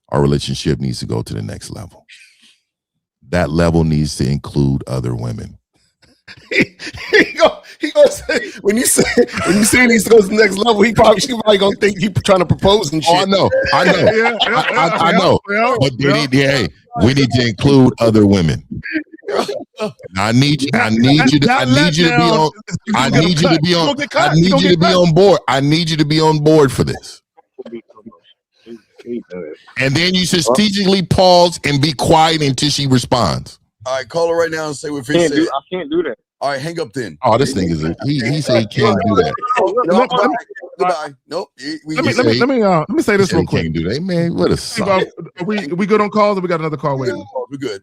our relationship needs to go to the next level. That level needs to include other women. He gonna say, when you say he needs to go to the next level, she probably gonna think you trying to propose and shit. Oh, I know. But hey, we need to include other women. I need you to be on board. I need you to be on board for this. And then you should strategically pause and be quiet until she responds. All right, call her right now and say what Fitz said. I can't do that. All right, hang up then. Oh, this thing is he said he can't do that. Goodbye. Nope. Let me say this real quick. Can't do that, man. What a suck. We good on calls, or we got another call waiting? We're good.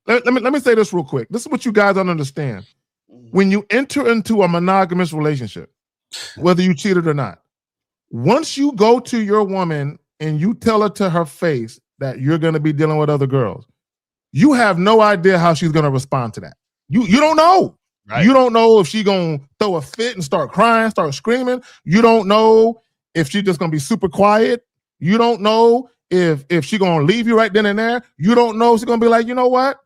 Let me say this real quick. This is what you guys don't understand. When you enter into a monogamous relationship, whether you cheated or not, once you go to your woman and you tell her to her face that you're going to be dealing with other girls, you have no idea how she's going to respond to that. You don't know. Right. You don't know if she's going to throw a fit and start crying, start screaming. You don't know if she's just going to be super quiet. You don't know if she's going to leave you right then and there. You don't know if she's going to be like, you know what?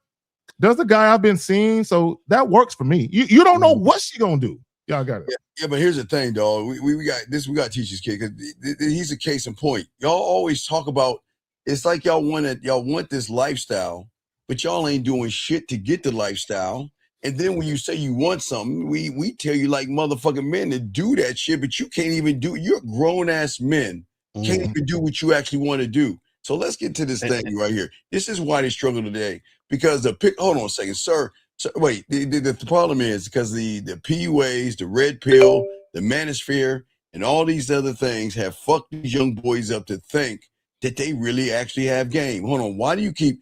There's a guy I've been seeing, so that works for me. You don't know what she's going to do. Y'all got it. Yeah, but here's the thing, dog. We got this. We got to teach this kid, because he's a case in point. Y'all always talk about, it's like y'all want this lifestyle, but y'all ain't doing shit to get the lifestyle. And then when you say you want something, we tell you like motherfucking men to do that shit, but you can't even do it. You're grown ass men. Can't even do what you actually want to do. So let's get to this thing right here. This is why they struggle today. Because hold on a second, sir. Wait, the problem is because the PUAs, the red pill, the manosphere, and all these other things have fucked these young boys up to think that they really actually have game. Hold on, why do you keep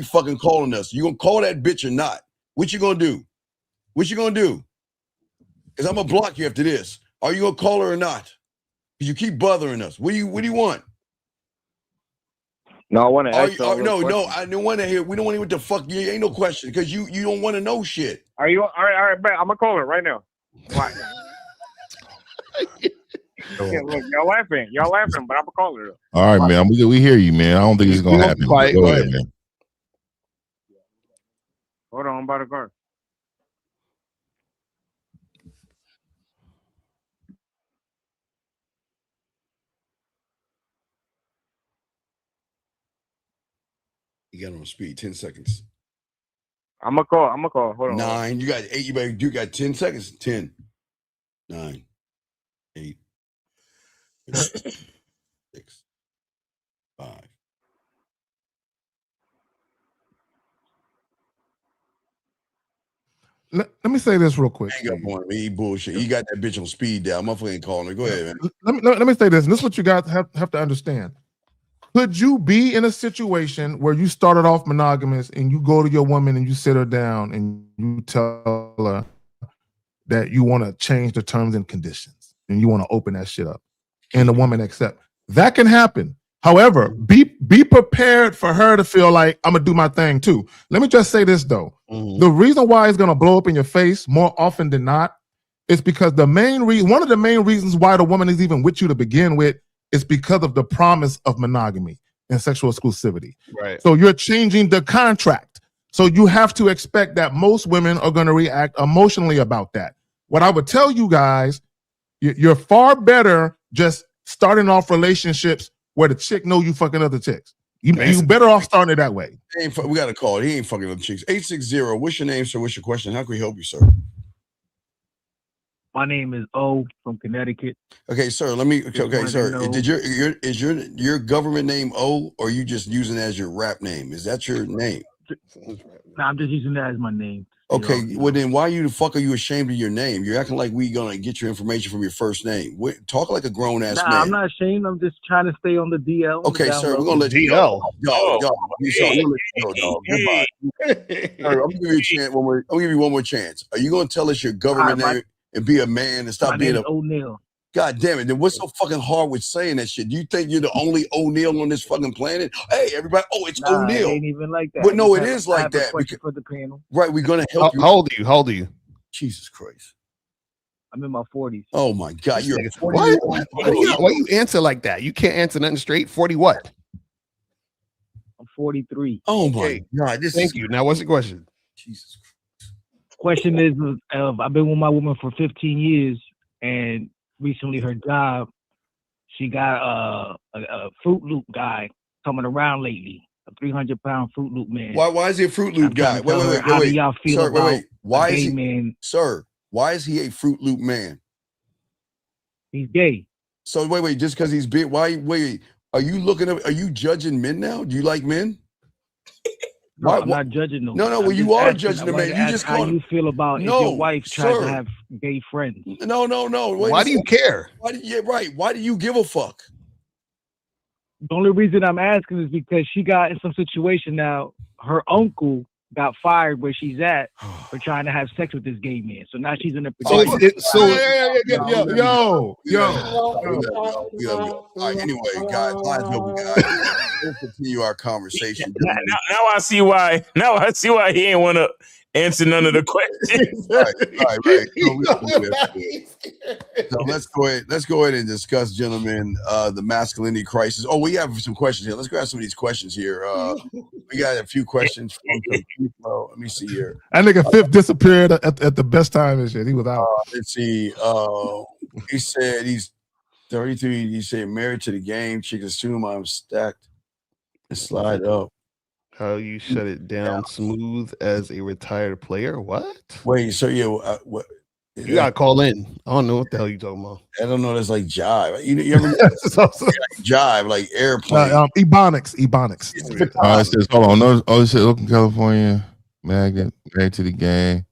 fucking calling us? You gonna call that bitch or not? What you gonna do? Because I'm gonna block you after this. Are you gonna call her or not? Because you keep bothering us. What do you want? No, I want to ask you. No, I don't want to hear. We don't want to hear what the fuck. You ain't no question, because you don't want to know shit. Are you all right, man? I'm gonna call her right now. Why? Yeah, look, y'all laughing, but I'm gonna call her. All right, man. We hear you, man. I don't think it's gonna happen. Go ahead, man. Hold on, I'm about to go. You got on speed. 10 seconds. I'm gonna call. Hold on. 9. You got 8. You got 10 seconds. 10, 9, 8, 6, 5. Let me say this real quick. Hang up on me. He bullshit. You got that bitch on speed dial. Motherfucker ain't calling her. Go ahead, man. Let me say this, and this is what you guys have to understand. Could you be in a situation where you started off monogamous and you go to your woman and you sit her down and you tell her that you want to change the terms and conditions and you want to open that shit up, and the woman accept? That can happen. However, be prepared for her to feel like I'm gonna do my thing too. Let me just say this though. The reason why it's gonna blow up in your face more often than not is because one of the main reasons why the woman is even with you to begin with is because of the promise of monogamy and sexual exclusivity. Right. So you're changing the contract. So you have to expect that most women are going to react emotionally about that. What I would tell you guys, you're far better just starting off relationships where the chick know you fucking other chicks. You better off starting it that way. We got a call. He ain't fucking other chicks. 860. What's your name, sir? What's your question? How can we help you, sir? My name is O from Connecticut. Okay, sir. Let me. Just Okay, wanted to sir. know- Did your government name O, or are you just using it as your rap name? Is that your name? No, I'm just using that as my name. Okay. Well, then why the fuck are you ashamed of your name? You're acting like we gonna get your information from your first name. Talk like a grown ass Nah, man. I'm not ashamed. I'm just trying to stay on the DL. Okay, sir. We're gonna let you go. Dog, we're gonna let you go, dog. Goodbye. Sir, I'm gonna give you a chance. I'm gonna give you one more chance. Are you gonna tell us your government All right, name and be a man and stop my being name a is O'Neal. God damn it. Then what's so fucking hard with saying that shit? Do you think you're the only O'Neal on this fucking planet? Hey, everybody. Oh, it's Nah, it O'Neal. ain't even like that. But no, I it just is I like have a that. question for the panel. Right, we're gonna help you. How old are you? How old are you? Jesus Christ. I'm in my 40s. Oh my God. You're a 40 What? year old. Why you answer like that? You can't answer nothing straight. 40 what? I'm 43. Oh my God. Thank you. Now, what's the question? Jesus. Question is, I've been with my woman for 15 years, and recently her job, she got a Fruit Loop guy coming around lately, a 300-pound Fruit Loop man. Why is he a Fruit Loop I'm trying guy? to tell her, how do y'all feel Sir, about Why a is gay he, man? sir? Why is he a Fruit Loop man? He's gay. So wait, just because he's big, why? Wait, are you looking at? Are you judging men now? Do you like men? No, I'm not judging them. No, well, I'm you just are asking- judging I the wanted man. to You ask just how called you feel about if your wife tries to have gay friends. No. Wait Why a do you second. care? Why do you give a fuck? The only reason I'm asking is because she got in some situation now. Her uncle got fired where she's at for trying to have sex with this gay man. So now she's in a predicament. Yo. All right, anyway, guys, lines open, guys. Let's continue our conversation. Now I see why. Now I see why he ain't want to answer none of the questions. Right. So let's go ahead and discuss, gentlemen, the masculinity crisis. Oh, we have some questions here. Let's grab some of these questions here. We got a few questions from some people. Let me see here. That nigga Fifth disappeared at the best time and shit. He was out. Let's see. He said he's 33. He said married to the game. She can assume I'm stacked and slide up. How you shut it down smooth as a retired player? What? Wait, so what? You gotta call in. I don't know what the hell you talking about. I don't know. That's like jive. You ever jive like airplane? Ebonics. It says, hold on. No, it says Oakland, California. Magnet, married to the game.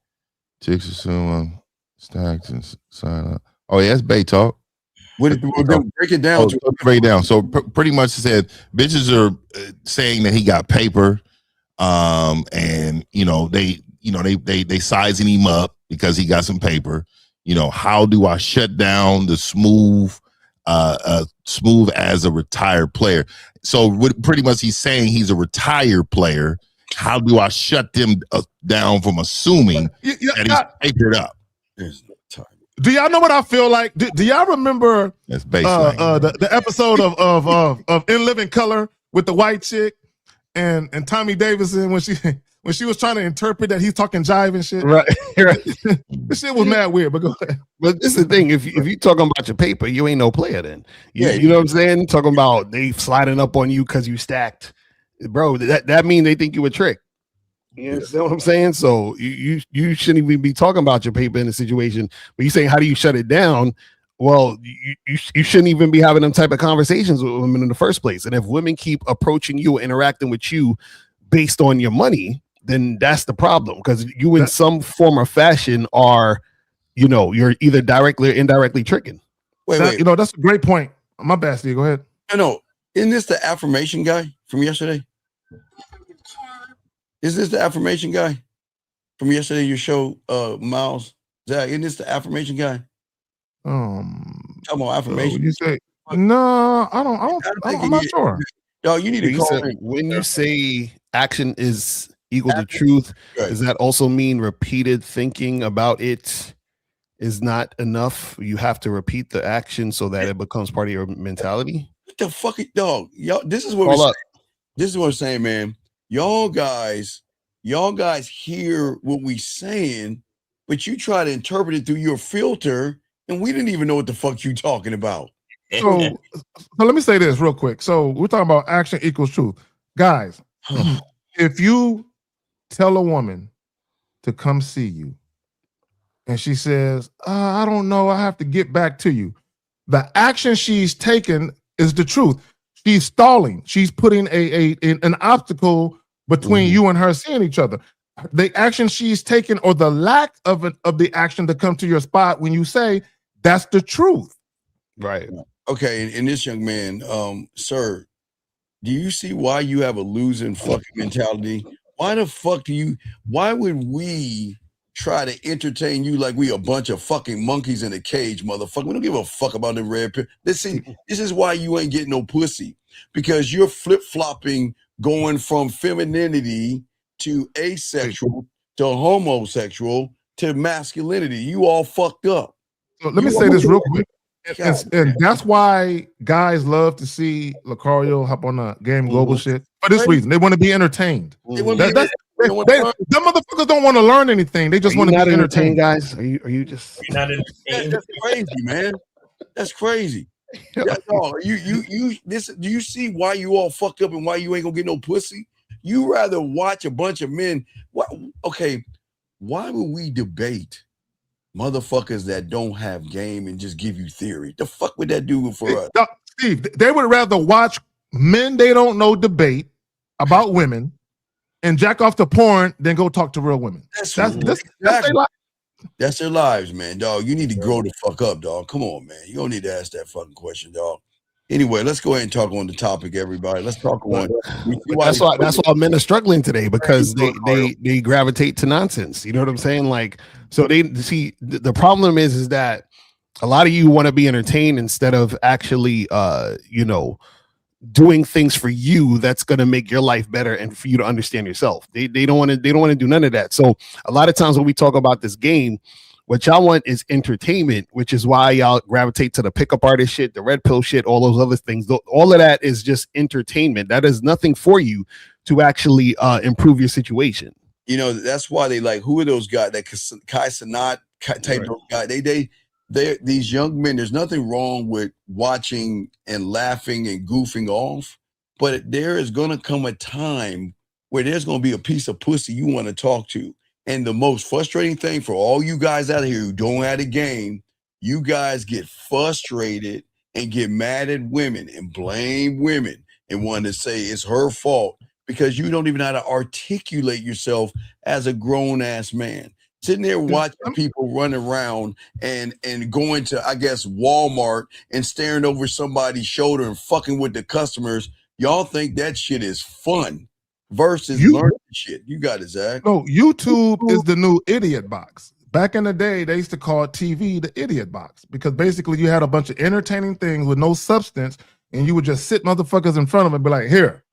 Chicks assume I'm stacked and sign up. Oh, yeah, that's Bay talk. Break it down. Break it down. So pretty much said bitches are saying that he got paper, and they sizing him up because he got some paper. How do I shut down the smooth as a retired player? So pretty much he's saying he's a retired player. How do I shut them down from assuming that he's papered up? Do y'all know what I feel like? Do y'all remember the episode of In Living Color with the white chick and Tommy Davidson when she was trying to interpret that he's talking jive and shit? Right. This shit was mad weird, but go ahead. But this is the thing. If you talking about your paper, you ain't no player then. You know what I'm saying? Talking about they sliding up on you because you stacked. Bro, that mean they think you a trick. You understand what I'm saying? So you shouldn't even be talking about your paper in a situation. But you saying, how do you shut it down? Well, you shouldn't even be having them type of conversations with women in the first place. And if women keep approaching you, interacting with you based on your money, then that's the problem. Because you in some form or fashion are, you're either directly or indirectly tricking. Wait. That's a great point. My bad, Steve. Go ahead. No. Isn't this the affirmation guy from yesterday? Is this the affirmation guy from yesterday? Your show, Miles? Zach, isn't this the affirmation guy? Talking about affirmation. You say no? I'm not sure. No, you need to call in. When you say action is equal to truth, does that also mean repeated thinking about it is not enough? You have to repeat the action so that it becomes part of your mentality. What the fuck, dog? Y'all, this is what we're saying. This is what I'm saying, man. Y'all guys hear what we saying, but you try to interpret it through your filter, and we didn't even know what the fuck you talking about. So let me say this real quick. So we're talking about action equals truth. Guys, if you tell a woman to come see you and she says, I don't know, I have to get back to you. The action she's taken is the truth. She's stalling. She's putting an obstacle between you and her seeing each other. The action she's taken, or the lack of the action to come to your spot when you say, that's the truth. Right. Okay, and this young man, sir, do you see why you have a losing fucking mentality? Why the fuck why would we try to entertain you like we a bunch of fucking monkeys in a cage, motherfucker? We don't give a fuck about the red pill. This is why you ain't getting no pussy, because you're flip-flopping, going from femininity to asexual to homosexual to masculinity. You all fucked up. So let me say this real quick. And that's why guys love to see Lucario hop on the Game Global shit. For this reason, they want to be entertained. Them motherfuckers don't want to learn anything. They just want to be entertained, guys. Are you just? That's crazy, man. That's crazy. That's all. Do you see why you all fucked up and why you ain't gonna get no pussy? You rather watch a bunch of men. Why would we debate motherfuckers that don't have game and just give you theory? The fuck would that do for us? Steve, they would rather watch men they don't know debate about women and jack off to porn than go talk to real women. That's their life. That's their lives, man, dog. You need to grow the fuck up, dog. Come on, man. You don't need to ask that fucking question, dog. Anyway, let's go ahead and talk on the topic, everybody. Let's talk on. That's why men are struggling today, because they gravitate to nonsense. You know what I'm saying? Like, so they see the problem is that a lot of you want to be entertained instead of actually, doing things for you that's going to make your life better and for you to understand yourself. They don't want to do none of that. So a lot of times when we talk about this game, what y'all want is entertainment, which is why y'all gravitate to the pickup artist shit, the red pill shit, all those other things. All of that is just entertainment. That is nothing for you to actually improve your situation. You know, that's why they like, who are those guys? That Kai Cenat type of guy. They're these young men. There's nothing wrong with watching and laughing and goofing off, but there is going to come a time where there's going to be a piece of pussy you want to talk to. And the most frustrating thing for all you guys out here who don't have a game, you guys get frustrated and get mad at women and blame women and want to say it's her fault because you don't even know how to articulate yourself as a grown-ass man. Sitting there watching people run around and going to, I guess, Walmart and staring over somebody's shoulder and fucking with the customers. Y'all think that shit is fun versus learning shit. You got it, Zach. No, YouTube is the new idiot box. Back in the day, they used to call TV the idiot box because basically you had a bunch of entertaining things with no substance and you would just sit motherfuckers in front of them and be like, here,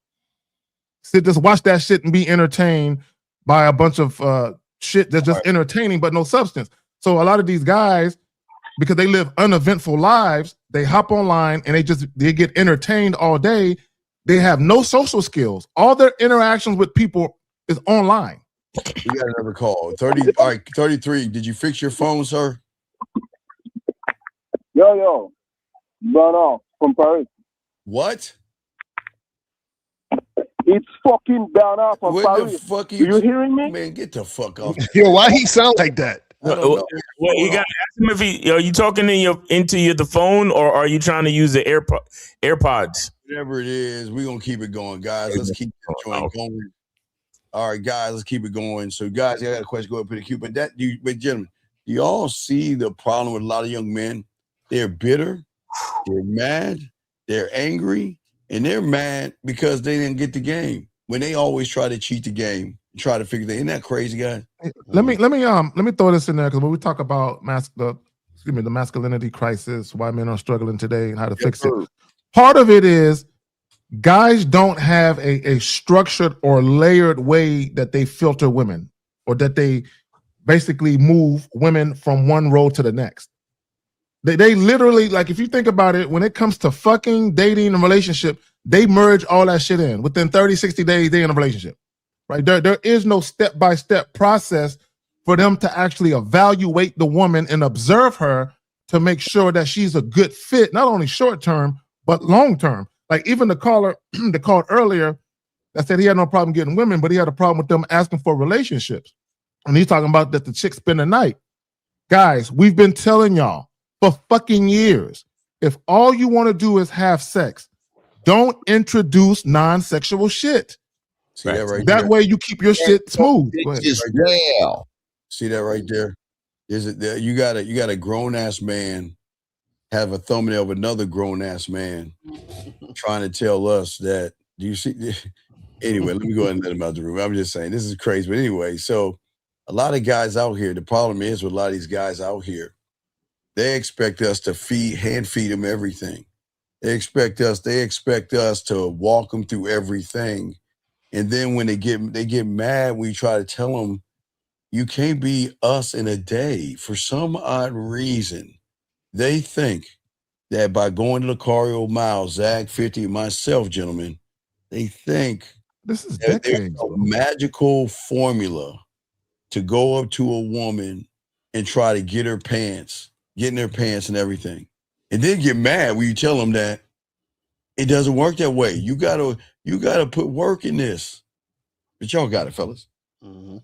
just watch that shit and be entertained by a bunch of shit that's just entertaining but no substance. So a lot of these guys, because they live uneventful lives, they hop online and they get entertained all day. They have no social skills. All their interactions with people is online. We got another call. 33. Did you fix your phone, sir? Yo, Bernard from Paris. What? It's fucking Bernard from What Paris. the fuck you hearing me? Man, get the fuck off. Yo, why he sound like that? Well, you gotta ask him if are you talking into the phone or are you trying to use the AirPods? Whatever it is, we're gonna keep it going, guys. Let's keep the joint going. All right, guys, let's keep it going. So, guys, I got a question. Go ahead and put a cue. But gentlemen, do y'all see the problem with a lot of young men? They're bitter, they're mad, they're angry, and they're mad because they didn't get the game. When they always try to cheat the game, try to figure that. Isn't that crazy, guys? Let me throw this in there because when we talk about the masculinity crisis, why men are struggling today and how to fix it. Part of it is guys don't have a structured or layered way that they filter women or that they basically move women from one role to the next. They literally, like, if you think about it, when it comes to fucking, dating, and relationship, they merge all that shit in. Within 30, 60 days, they're in a relationship, right? There is no step-by-step process for them to actually evaluate the woman and observe her to make sure that she's a good fit, not only short-term, but long-term. Like even the caller that called earlier that said he had no problem getting women, but he had a problem with them asking for relationships. And he's talking about that the chicks spend the night. Guys, we've been telling y'all for fucking years, if all you want to do is have sex, don't introduce non-sexual shit. See that right That there? way you keep your shit smooth. Go ahead. Well, see that right there? Is it there? You got a grown ass man have a thumbnail of another grown ass man trying to tell us that. Do you see? Anyway, let me go ahead and let him out the room. I'm just saying this is crazy, but anyway, so a lot of guys out here. The problem is with a lot of these guys out here, they expect us to hand feed them everything. They expect us to walk them through everything. And then when they get mad, we try to tell them, you can't be us in a day. For some odd reason, they think that by going to the Cario Mile, Zach 50, myself, gentlemen, they think this is there's a magical formula to go up to a woman and try to get in their pants and everything. And then get mad when you tell them that it doesn't work that way. You gotta put work in this. But y'all got it, fellas. Mm-hmm.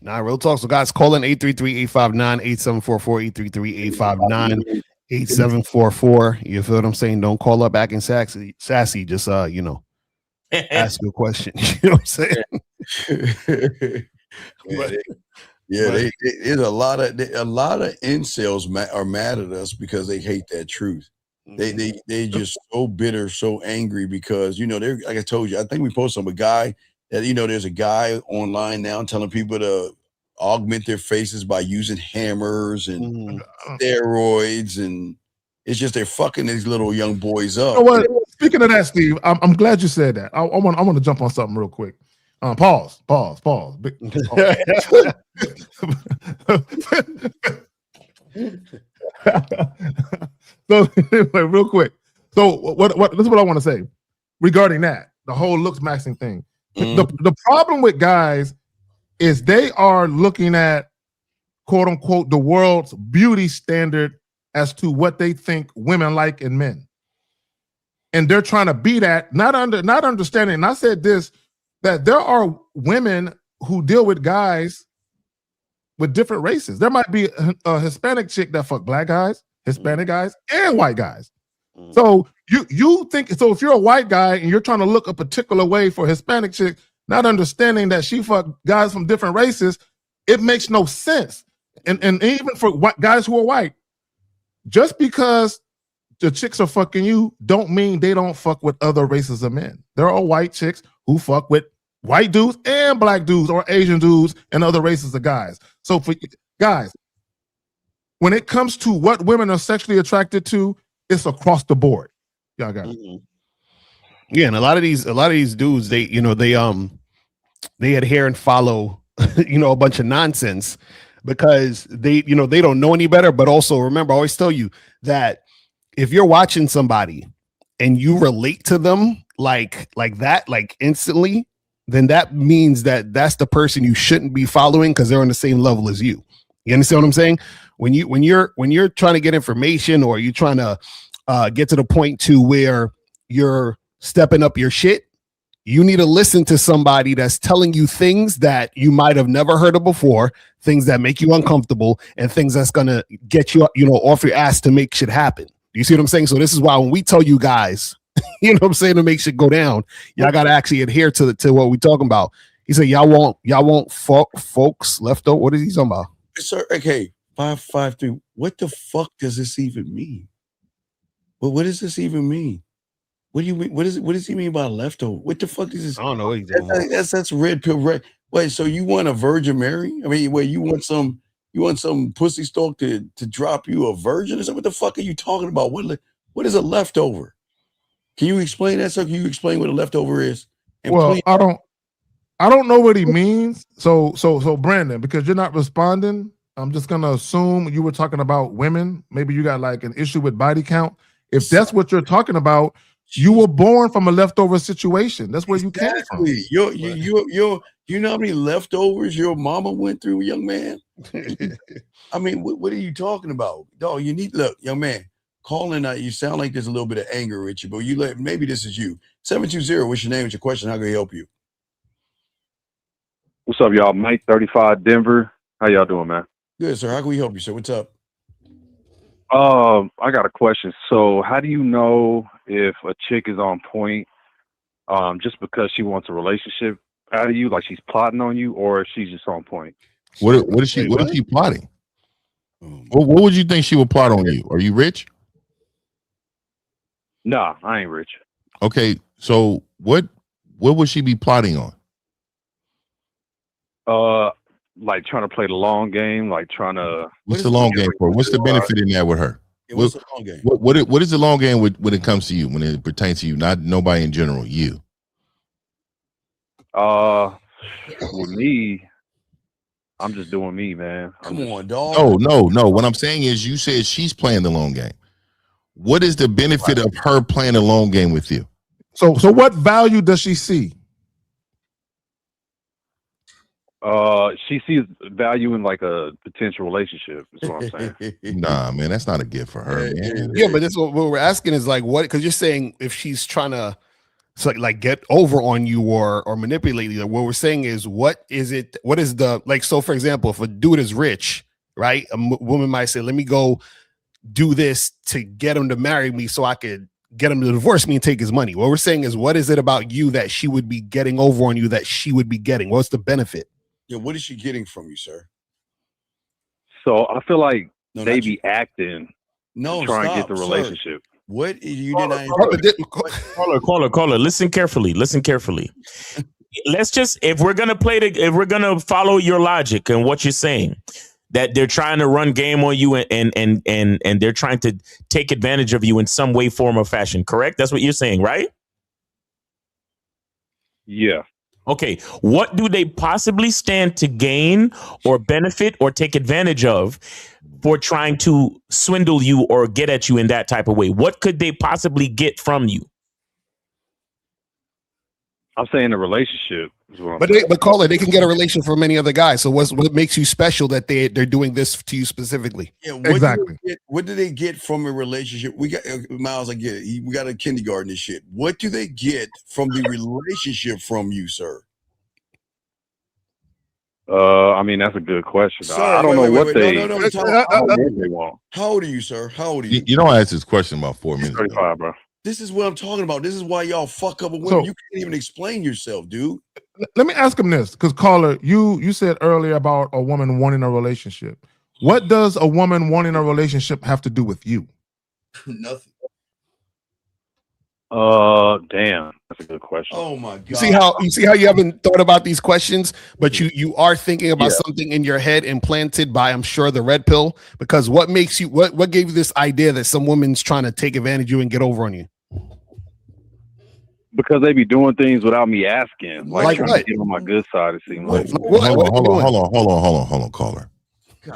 Nah, real talk. So guys, call in 833-859-8744, 833-859-8744. You feel what I'm saying? Don't call up acting sassy. Just ask a question. You know what I'm saying? There's a lot of incels are mad at us because they hate that truth. They just so bitter, so angry because they're, like I told you, I think we posted on a guy that there's a guy online now telling people to augment their faces by using hammers and steroids, and it's just they're fucking these little young boys up. You know what? Speaking of that, Steve, I'm glad you said that. I want to jump on something real quick. Pause. So anyway, real quick. So what this is what I want to say regarding that, the whole looks maxing thing. The problem with guys is they are looking at quote unquote the world's beauty standard as to what they think women like in men. And they're trying to be that, not understanding. And I said this, that there are women who deal with guys with different races. There might be a Hispanic chick that fuck black guys, Hispanic guys, and white guys. So you think, so if you're a white guy and you're trying to look a particular way for a Hispanic chick, not understanding that she fuck guys from different races, it makes no sense. And even for guys who are white, just because the chicks are fucking you don't mean they don't fuck with other races of men. There are white chicks who fuck with white dudes and black dudes or Asian dudes and other races of guys. So for guys, when it comes to what women are sexually attracted to, it's across the board. Y'all got it. Yeah, and a lot of these dudes, they adhere and follow a bunch of nonsense because they don't know any better. But also remember, I always tell you that if you're watching somebody and you relate to them like that, like instantly, then that means that that's the person you shouldn't be following because they're on the same level as you. You understand what I'm saying? When you're trying to get information or you're trying to get to the point to where you're stepping up your shit, you need to listen to somebody that's telling you things that you might have never heard of before, things that make you uncomfortable, and things that's gonna get you, off your ass to make shit happen. Do you see what I'm saying? So this is why when we tell you guys, what I'm saying, to make shit go down, y'all gotta actually adhere to what we talking about. He said, y'all want folks left over. What is he talking about? Sir, okay, 553. What the fuck does this even mean? Well, what does this even mean? What do you mean? What does he mean by leftover? What the fuck is this? I don't know. That's red pill. Red. Wait, so you want a Virgin Mary? I mean, wait, you want some pussy stalk to drop you a virgin or something? What the fuck are you talking about? What is a leftover? Can you explain that, sir? Can you explain what a leftover is? And well, please, I don't know what he means. So Brandon, because you're not responding, I'm just gonna assume you were talking about women. Maybe you got like an issue with body count. If that's what you're talking about, you were born from a leftover situation. That's where you came from. You know how many leftovers your mama went through, young man? I mean, what are you talking about? Dog, look, young man, calling out, you sound like there's a little bit of anger at you, but maybe this is you. 720, what's your name? What's your question? How can I help you? What's up, y'all? Mike 35 Denver. How y'all doing, man? Good, sir. How can we help you, sir? What's up? I got a question. So, how do you know if a chick is on point, just because she wants a relationship out of you, like she's plotting on you, or if she's just on point? What is she? What is she plotting? What would you think she would plot on you? Are you rich? Nah, I ain't rich. Okay, so what would she be plotting on? Like trying to play the long game, like trying to. What's the long game for? What's the benefit in that with her? Yeah, what's the long game? What is the long game when it comes to you? When it pertains to you, not nobody in general. You. With me, I'm just doing me, man. Come on, dog. No. What I'm saying is, you said she's playing the long game. What is the benefit of her playing the long game with you? So what value does she see? She sees value in like a potential relationship. Is what I'm saying. Nah, man, that's not a gift for her, man. Yeah, but that's what we're asking is like what? Because you're saying if she's trying to like get over on you or manipulate you. What we're saying is what is it? What is the like? So for example, if a dude is rich, right? A woman might say, "Let me go do this to get him to marry me, so I could get him to divorce me and take his money." What we're saying is, what is it about you that she would be getting over on you that she would be getting? What's the benefit? Yeah, what is she getting from you, sir? So I feel like they be acting to try and get the sir. relationship. What you did Caller. Listen carefully. Let's just if we're gonna follow your logic and what you're saying, that they're trying to run game on you and they're trying to take advantage of you in some way, form, or fashion. Correct? That's what you're saying, right? Yeah. Okay, what do they possibly stand to gain or benefit or take advantage of for trying to swindle you or get at you in that type of way? What could they possibly get from you? I'm saying a relationship is what I'm But saying. caller, they can get a relationship from many other guys. So what makes you special that they're doing this to you specifically? Yeah, Exactly. What do they get from a relationship? We got Miles. I get it. We got a kindergarten and shit. What do they get from the relationship from you, sir? I mean, that's a good question. Sir, I don't know what they want. How old are you, sir? How old are you? You don't ask this question about 4 minutes. 35, bro. This is what I'm talking about. This is why y'all fuck up with women. So- You can't even explain yourself, dude. Let me ask him this, because caller, you said earlier about a woman wanting a relationship. What does a woman wanting a relationship have to do with you? Nothing. Damn, that's a good question. Oh my god. You see how you haven't thought about these questions, but you are thinking about something in your head implanted by, I'm sure, the red pill. Because what makes you what gave you this idea that some woman's trying to take advantage of you and get over on you? Because they be doing things without me asking, like trying what? to get on my good side. It seems like. Hold on, caller.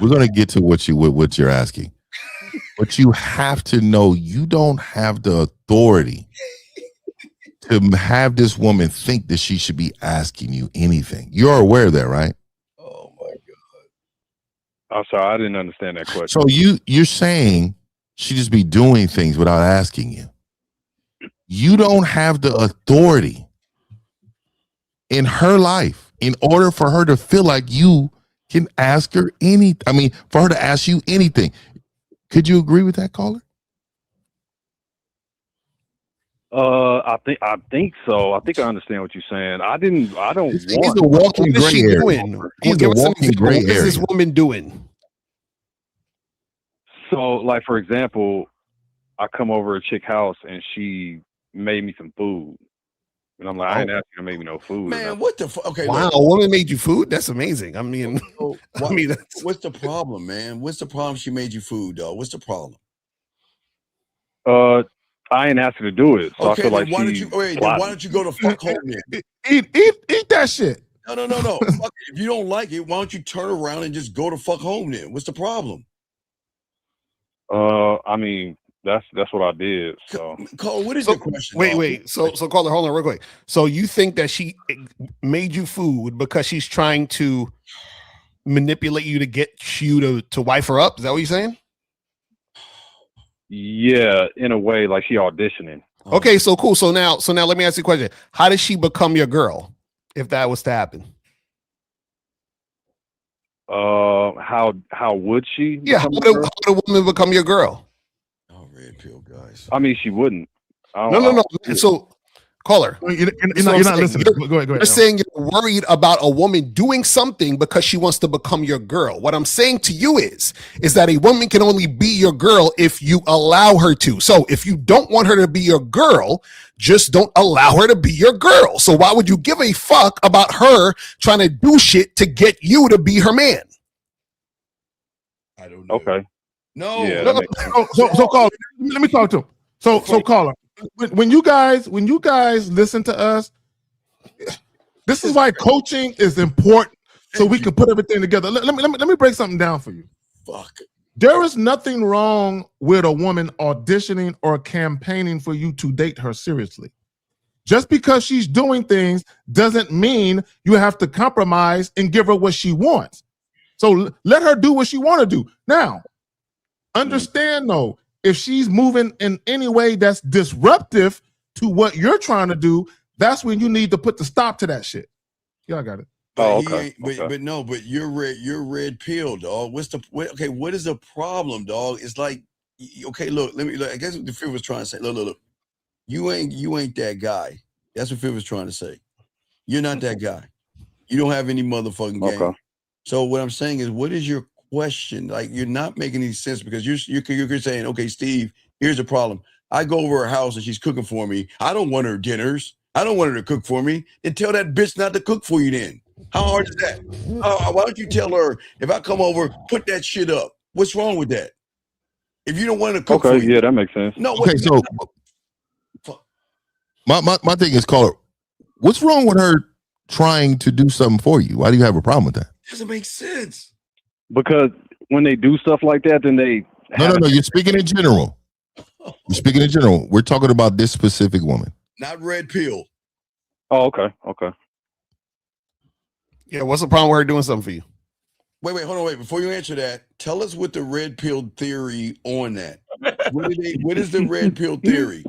We're gonna get to what you're asking, but you have to know you don't have the authority to have this woman think that she should be asking you anything. You're aware of that, right? Oh my god. I'm sorry, I didn't understand that question. So you're saying she just be doing things without asking you. You don't have the authority in her life in order for her to feel like you can ask her for her to ask you anything. Could you agree with that, caller? I think so. I think I understand what you're saying. I don't He's want. the walking What is she gray area. doing? He's Give the us an walking example. gray What is this area. woman doing? So, like for example, I come over a chick house and she made me some food, and I'm like, I ain't asking her to make me no food. Man, what the fuck? Okay, Wow, look. a woman made you food? That's amazing. I mean, What's the problem, man? What's the problem? She made you food, dog. What's the problem? I ain't asked her to do it, so Okay, I feel like then why she. why don't you go to fuck home then? Eat that shit. No. Fuck it. If you don't like it, why don't you turn around and just go to fuck home then? What's the problem? I mean, that's what I did. So, Cole, what is your question? Wait. So caller, hold on real quick. So you think that she made you food because she's trying to manipulate you to get you to wife her up? Is that what you're saying? yeah, in a way, like she auditioning. Okay, so cool. So now let me ask you a question. How does she become your girl if that was to happen? How would she? Yeah, how become a would girl? a woman become your girl? Red pill guys. I mean, she wouldn't. No. So, caller, You're this is what not I'm saying. listening. Go ahead. You're saying you're worried about a woman doing something because she wants to become your girl. What I'm saying to you is that a woman can only be your girl if you allow her to. So if you don't want her to be your girl, just don't allow her to be your girl. So why would you give a fuck about her trying to do shit to get you to be her man? I don't know. Okay. No. Yeah, No, so caller, let me talk to him. So caller, when you guys listen to us, this is why coaching is important, so we can put everything together. Let me break something down for you. Fuck. There is nothing wrong with a woman auditioning or campaigning for you to date her seriously. Just because she's doing things doesn't mean you have to compromise and give her what she wants. So let her do what she want to do. Now, understand though, if she's moving in any way that's disruptive to what you're trying to do, that's when you need to put the stop to that shit. Yeah, I got it. But but you're red pill, dog. What is the problem, dog? It's like, okay, look, I guess what the Phil was trying to say. Look. You ain't that guy. That's what Phil was trying to say. You're not that guy. You don't have any motherfucking game. Okay. So what I'm saying is, what is your question? Like, you're not making any sense, because you're saying, okay, Steve, here's the problem. I go over her house and she's cooking for me. I don't want her dinners. I don't want her to cook for me. Then tell that bitch not to cook for you then. How hard is that? Why don't you tell her, if I come over, put that shit up? What's wrong with that? If you don't want to cook for you. Yeah, that makes sense. No, okay, so my thing is, caller, what's wrong with her trying to do something for you? Why do you have a problem with that? Doesn't make sense. Because when they do stuff like that, then they No. You're speaking in general. You're speaking in general. We're talking about this specific woman. Not red pill. Oh, okay. Yeah, what's the problem with her doing something for you? Wait, hold on, before you answer that, tell us what the red pill theory on that. What is the red pill theory?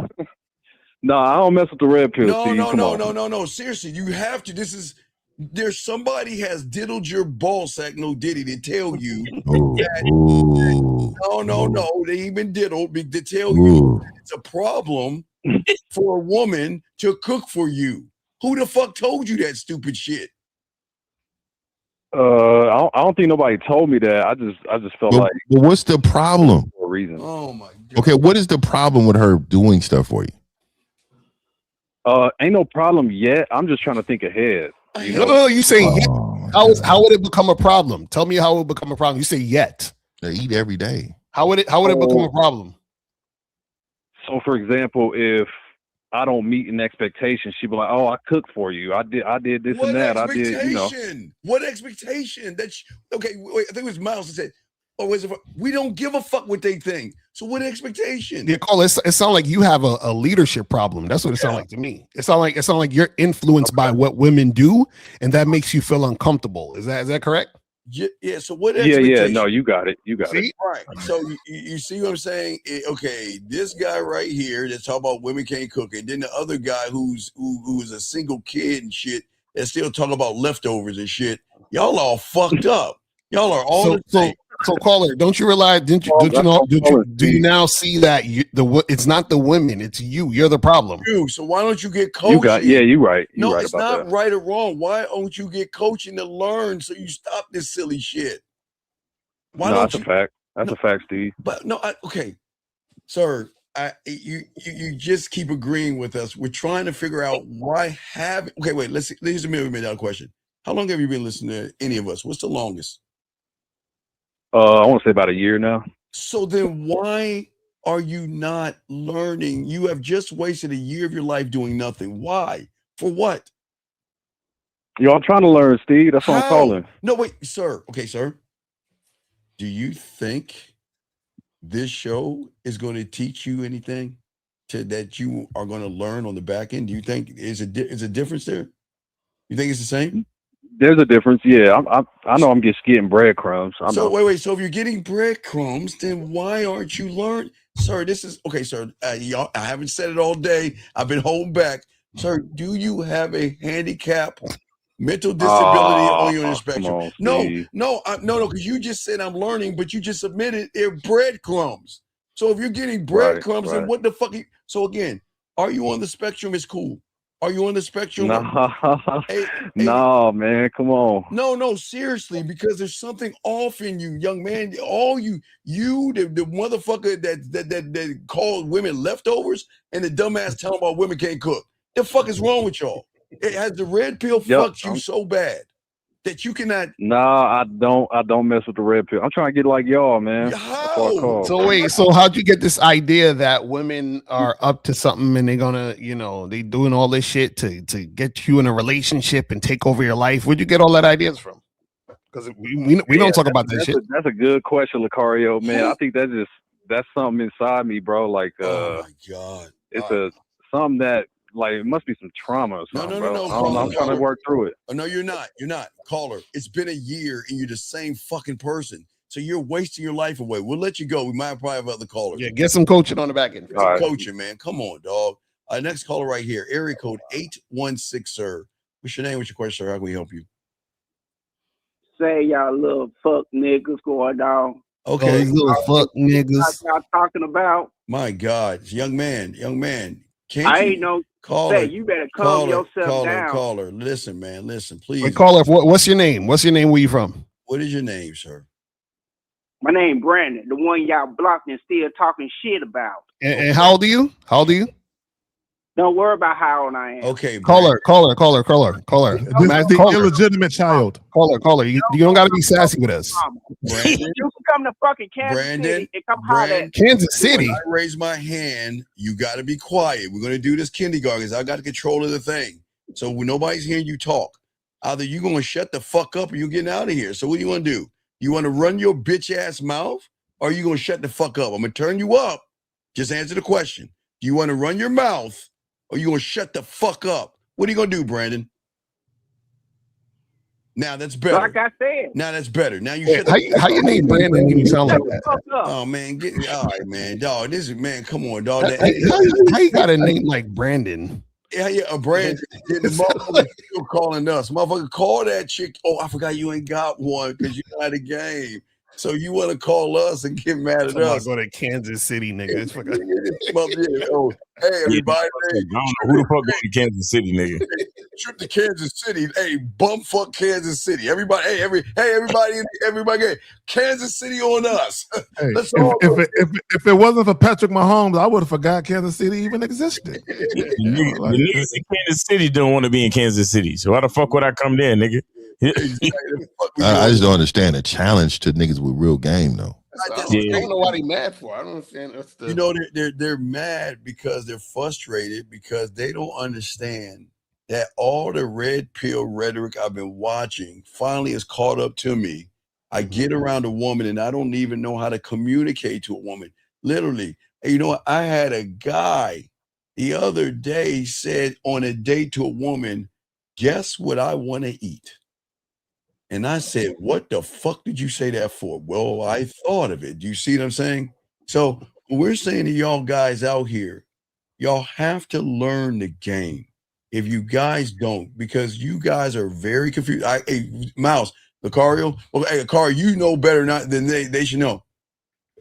No, I don't mess with the red pill. No. Seriously, you have to. There's somebody has diddled your ball sack, no diddy, to tell you that. No, they ain't been diddled to tell you it's a problem for a woman to cook for you. Who the fuck told you that stupid shit? I don't think nobody told me that. I just felt like. But what's the problem? For a reason. Oh my God. Okay, what is the problem with her doing stuff for you? Ain't no problem yet. I'm just trying to think ahead. No, you say yet. How would it become a problem? Tell me how it would become a problem. You say yet. They eat every day. How would it become a problem? So, for example, if I don't meet an expectation, she'd be like, "Oh, I cooked for you. I did this and that. I did, What expectation? Okay, wait, I think it was Miles that said, we don't give a fuck what they think. So what expectation? Yeah, Cole, it sounds like you have a leadership problem. That's what it sounds like to me. It sounds like you're influenced by what women do, and that makes you feel uncomfortable. Is that correct? Yeah. So what? Yeah. No, you got it. See? Right. So you see what I'm saying? Okay, this guy right here that's talking about women can't cook, and then the other guy who's a single kid and shit that's still talking about leftovers and shit. Y'all all fucked up. Y'all are all the same. So caller, don't you realize? Do you now see that it's not the women, it's you. You're the problem. So why don't you get coaching? You're right. No, right it's about not that. right or wrong. Why don't you get coaching to learn so you stop this silly shit? Why don't that's a fact. That's a fact, Steve. But no, okay, sir. You just keep agreeing with us. We're trying to figure out why have. Okay, wait. Here's a $1 million question. How long have you been listening to any of us? What's the longest? I want to say about a year now. So then why are you not learning? You have just wasted a year of your life doing nothing. Why? For what? I'm trying to learn, Steve. That's what I'm calling. No, wait, sir. Okay, sir. Do you think this show is going to teach you anything that you are going to learn on the back end? Do you think is a difference there? You think it's the same? There's a difference, yeah. I know I'm just getting breadcrumbs. Wait. So if you're getting breadcrumbs, then why aren't you learning? Sir, this is okay, sir. Y'all, I haven't said it all day. I've been holding back. Sir, do you have a handicap? Mental disability on your Come spectrum. on, No, Steve. no, because you just said I'm learning, but you just admitted they're breadcrumbs. So if you're getting breadcrumbs, then right. what the fuck? So again, are you on the spectrum? It's cool. Are you on the spectrum? No, man, come on. No, seriously, because there's something off in you, young man. All the motherfucker that called women leftovers and the dumbass telling about women can't cook. The fuck is wrong with y'all? It has the red pill fucked you so bad that you cannot. No, I don't mess with the red pill. I'm trying to get like y'all, man. How? So wait, so how'd you get this idea that women are up to something and they're gonna, they doing all this shit to get you in a relationship and take over your life? Where'd you get all that ideas from? Because we don't talk about that shit. That's a good question, Lucario, man. I think that's something inside me, bro. Like, oh my god, it's something that like it must be some trauma or something, bro. I don't know. I'm trying to work through it. Oh, no, you're not. You're not. Caller, it's been a year and you're the same fucking person. So you're wasting your life away. We'll let you go. We might probably have other callers. Yeah, get some coaching on the back end. Some coaching, man. Come on, dog. Next caller right here. Area code 816, sir. What's your name? What's your question, sir? How can we help you? Say y'all little fuck niggas going on. Okay. These little fuck niggas. What y'all talking about? My God. Young man. I ain't no caller. Say, you better calm yourself down. Caller. Listen, man. Listen, please. Wait, caller, what's your name? What's your name? Where you from? What is your name, sir? My name Brandon, the one y'all blocked and still talking shit about. And how old are you? How old are you? Don't worry about how old I am. Okay, caller. This is the illegitimate child. Caller. You don't got to be sassy with us. You can come to fucking Kansas City and come holler at Kansas City. When I raise my hand, you got to be quiet. We're going to do this kindergarten. I got control of the thing. So when nobody's hearing you talk, either you're going to shut the fuck up or you're getting out of here. So what do you want to do? You want to run your bitch ass mouth or are you going to shut the fuck up? I'm going to turn you up. Just answer the question. Do you want to run your mouth or you going to shut the fuck up? What are you going to do, Brandon? Now that's better. Like I said. Now that's better. Now you shut how you name Brandon when you sound like that? Oh man, all right, man, dog. This is man. Come on, dog. How you got a name like Brandon? Yeah, a Brandon. The motherfucker still calling us. Motherfucker, call that chick. Oh, I forgot you ain't got one because you're not a game. So you want to call us and get mad at us? Go to Kansas City, nigga. Hey, everybody. I don't know who the fuck going to Kansas City, nigga. Trip to Kansas City. Hey, bumfuck Kansas City. Everybody. Hey, everybody. Kansas City on us. Hey, if it wasn't for Patrick Mahomes, I would have forgot Kansas City even existed. The niggas in Kansas City don't want to be in Kansas City. So why the fuck would I come there, nigga? I just don't understand the challenge to niggas with real game, though. I don't know what he mad for. I don't understand. They're mad because they're frustrated because they don't understand that all the red pill rhetoric I've been watching finally has caught up to me. I get around a woman and I don't even know how to communicate to a woman. Literally, you know, I had a guy the other day said on a date to a woman, "Guess what I want to eat?" And I said, "What the fuck did you say that for?" Well, I thought of it. Do you see what I'm saying? So we're saying to y'all guys out here, y'all have to learn the game. If you guys don't, because you guys are very confused. Hey, Mouse, Lucario, hey, Lucario, you know better than they should know.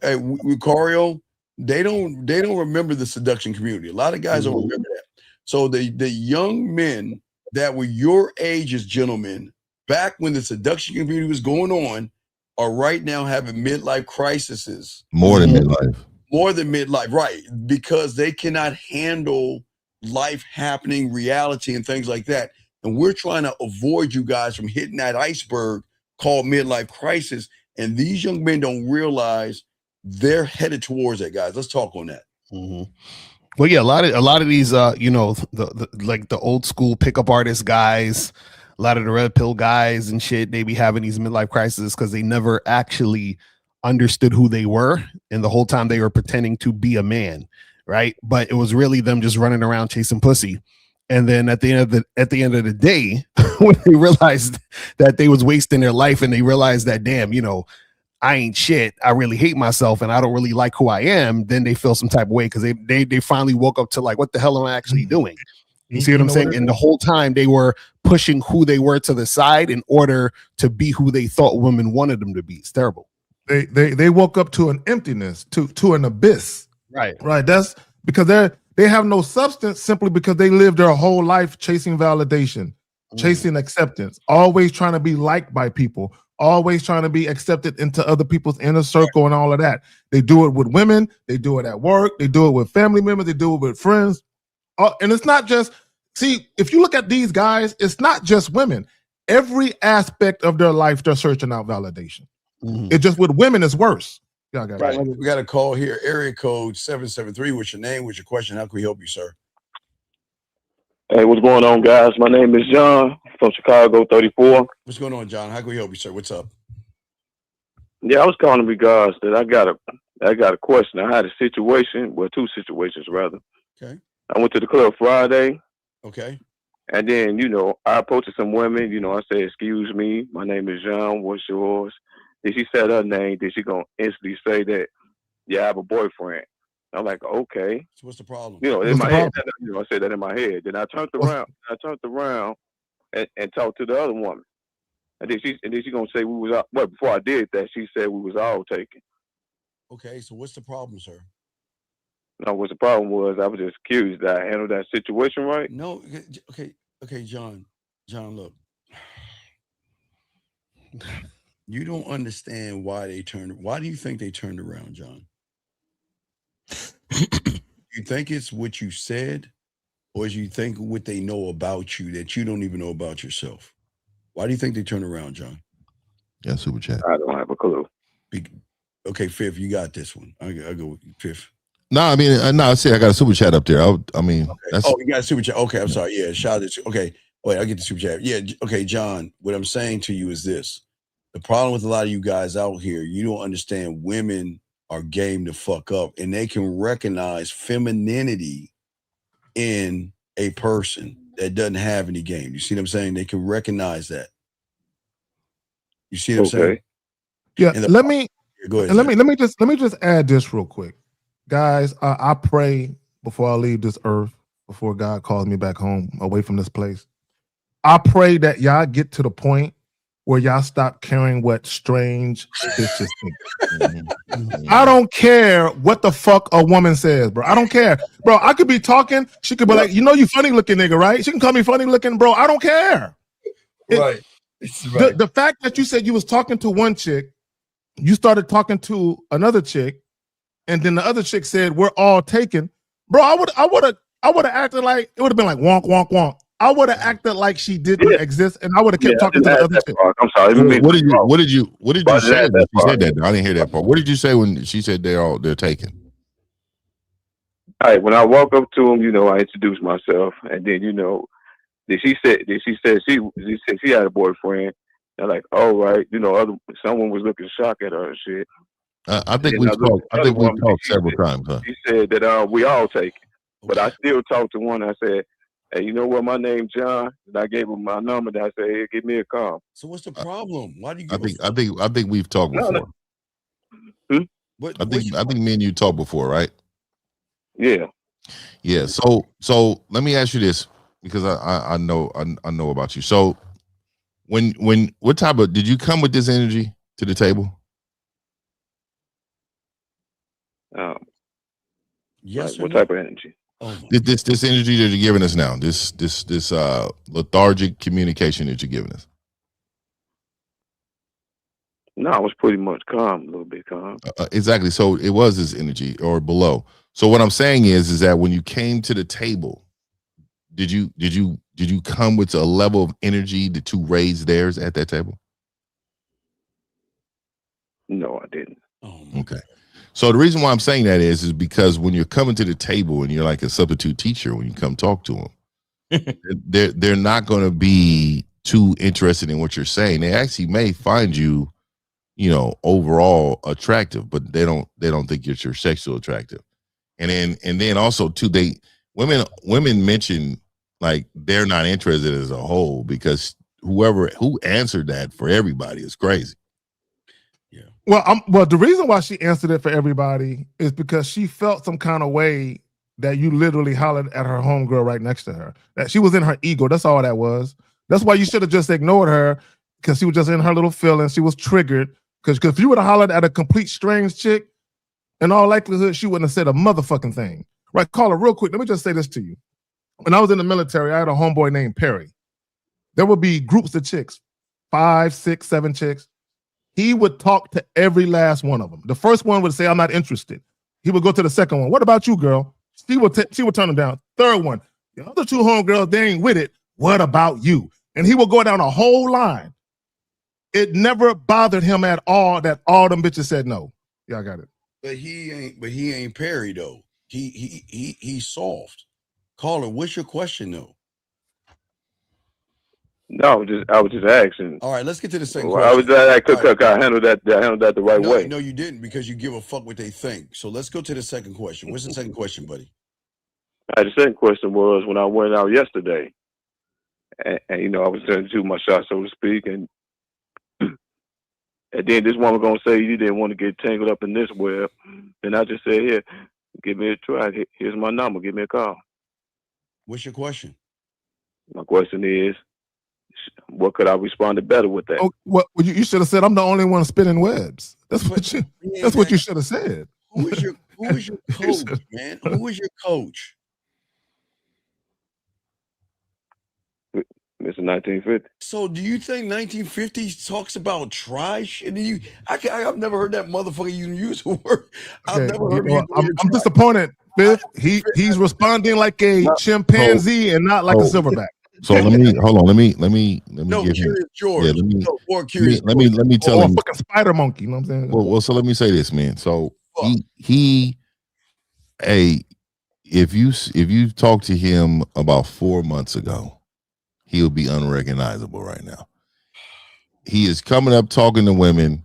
Hey, Lucario, they don't remember the seduction community. A lot of guys don't remember that. So the young men that were your age as gentlemen, back when the seduction community was going on, are right now having midlife crises. More than midlife. More than midlife, right. Because they cannot handle life happening, reality, and things like that. And we're trying to avoid you guys from hitting that iceberg called midlife crisis. And these young men don't realize they're headed towards that, guys. Let's talk on that. Mm-hmm. Well, yeah, a lot of these, the old school pickup artist guys, a lot of the red pill guys and shit, they be having these midlife crises because they never actually understood who they were, and the whole time they were pretending to be a man, right? But it was really them just running around chasing pussy. And then at the end of the day, when they realized that they was wasting their life, and they realized that, damn, I ain't shit, I really hate myself, and I don't really like who I am, then they feel some type of way because they finally woke up to like, what the hell am I actually doing? You see what I'm saying? And the whole time they were pushing who they were to the side in order to be who they thought women wanted them to be. It's terrible. They woke up to an emptiness, to an abyss. Right. That's because they have no substance simply because they lived their whole life chasing validation, chasing acceptance, always trying to be liked by people, always trying to be accepted into other people's inner circle and all of that. They do it with women, they do it at work, they do it with family members, they do it with friends. And it's not just, see, if you look at these guys, it's not just women. Every aspect of their life, they're searching out validation. It's just with women, it's worse. Yeah, We got a call here. Area code 773. What's your name? What's your question? How can we help you, sir? Hey, what's going on, guys? My name is John from Chicago, 34. What's going on, John? How can we help you, sir? What's up? Yeah, I was calling because that I got a question. I had a situation, well, two situations rather. Okay. I went to the club Friday. Okay. And then, I approached some women. I said, "Excuse me, my name is John. What's yours?" Then she said her name. Then she gonna instantly say that, "Yeah, I have a boyfriend." I'm like, "Okay." So what's the problem? In my head, I said that in my head. Then I turned around and talked to the other woman. And then she gonna say we was out. Well, before I did that, she said we was all taken. Okay, so what's the problem, sir? No, what the problem was, I was just curious. Did I handle that situation right? No, okay, John, look, you don't understand why they turned. Why do you think they turned around, John? You think it's what you said, or do you think what they know about you that you don't even know about yourself? Why do you think they turned around, John? Yeah, super chat. I don't have a clue. Okay, Fifth, you got this one. I go with Fifth. No, I mean, I say I got a super chat up there. I mean, that's. Oh, you got a super chat. Okay, I'm sorry. Yeah, shout out. Okay, wait, I'll get the super chat. Yeah, okay, John. What I'm saying to you is this: the problem with a lot of you guys out here, you don't understand. Women are game to fuck up, and they can recognize femininity in a person that doesn't have any game. You see what I'm saying? They can recognize that. You see what I'm saying? Yeah. Let me go ahead. And let me just add this real quick. Guys, I pray before I leave this earth, before God calls me back home, away from this place. I pray that y'all get to the point where y'all stop caring what strange bitches think. I don't care what the fuck a woman says, bro. I don't care. Bro, I could be talking. She could be like, you funny looking nigga, right? She can call me funny looking, bro. I don't care. Right. The fact that you said you was talking to one chick, you started talking to another chick, and then the other chick said, "We're all taken." Bro, I would have acted like it would have been like wonk, wonk, wonk. I would have acted like she didn't exist, and I would have kept talking to the other chick. I'm sorry. What did you say when she said that? I didn't hear that part. What did you say when she said they're taken? All right. When I walk up to him, I introduce myself, and then she said she had a boyfriend. And like, all right, someone was looking shocked at her and shit. I think we've talked several times, huh? She said that we all take it, but I still talked to one. I said, "Hey, you know what? My name's John," and I gave him my number. And I said, "Hey, give me a call." So what's the problem? Why do you? I think we've talked before. I think me and you talked before, right? Yeah. Yeah. So let me ask you this, because I know about you. So what type of, did you come with this energy to the table? Yes. What type of energy? This energy that you're giving us now, this lethargic communication that you're giving us. No, I was pretty much calm, a little bit calm. Exactly. So it was this energy or below. So what I'm saying is that when you came to the table, did you come with a level of energy to raise theirs at that table? No, I didn't. Okay. So the reason why I'm saying that is because when you're coming to the table and you're like a substitute teacher, when you come talk to them, they're not going to be too interested in what you're saying. They actually may find you, overall attractive, but they don't think you're sexual attractive. And then also too, women mention like they're not interested as a whole, because who answered that for everybody is crazy. Well, the reason why she answered it for everybody is because she felt some kind of way that you literally hollered at her homegirl right next to her. That she was in her ego. That's all that was. That's why you should have just ignored her, because she was just in her little feelings. She was triggered. Because if you would have hollered at a complete strange chick, in all likelihood, she wouldn't have said a motherfucking thing. Right, caller, real quick, let me just say this to you. When I was in the military, I had a homeboy named Perry. There would be groups of chicks, 5, 6, 7 chicks. He would talk to every last one of them. The first one would say, I'm not interested. He would go to the second one. What about you, girl? She would turn him down. Third one, the other 2 homegirls, they ain't with it. What about you? And he would go down a whole line. It never bothered him at all that all them bitches said no. Yeah, I got it. But he ain't Perry though. He's soft. Caller, what's your question though? No, I was just asking. All right, let's get to the second question. I handled that the right way. No, you didn't, because you give a fuck what they think. So let's go to the second question. What's the second question, buddy? The second question was, when I went out yesterday, and I was trying to shoot my shot, so to speak, and then this woman gonna say you didn't want to get tangled up in this web, and I just said, here, give me a try. Here's my number. Give me a call. What's your question? My question is, what could I respond better with that? Oh, well, you should have said, I'm the only one spinning webs. That's what you should have said. Who is your coach, man? Who is your coach? Mr. 1950. So do you think 1950 talks about try shit? I've never heard that motherfucker even use the word. I've never heard him. I'm disappointed, Biff. He's responding like a chimpanzee and not like a silverback. So let me hold on. Let me give Curious George. Yeah, let me tell him. A fucking spider monkey. You know what I'm saying? Well, so let me say this, man. So if you talk to him about 4 months ago, he'll be unrecognizable right now. He is coming up talking to women.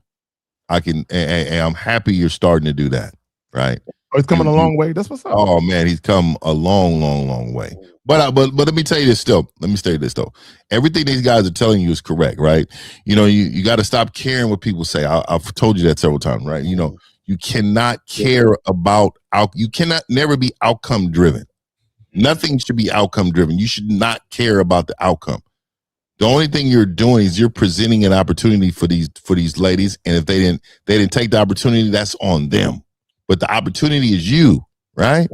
And I'm happy you're starting to do that, right? Oh, he's coming a long way. That's what's up. Oh man, he's come a long way. But let me tell you this still. Let me say this though. Everything these guys are telling you is correct, right? You got to stop caring what people say. I've told you that several times, right? You cannot care about you cannot never be outcome driven. Nothing should be outcome driven. You should not care about the outcome. The only thing you're doing is you're presenting an opportunity for these ladies, and if they didn't take the opportunity, that's on them. But the opportunity is you, right?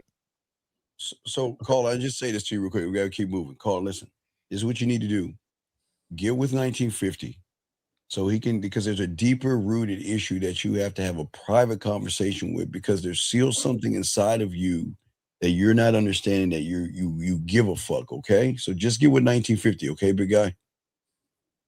So, caller, I just say this to you real quick. We got to keep moving. Caller, listen. This is what you need to do. Get with 1950 so he can, because there's a deeper rooted issue that you have to have a private conversation with, because there's still something inside of you that you're not understanding, that you give a fuck, okay? So just get with 1950, okay, big guy?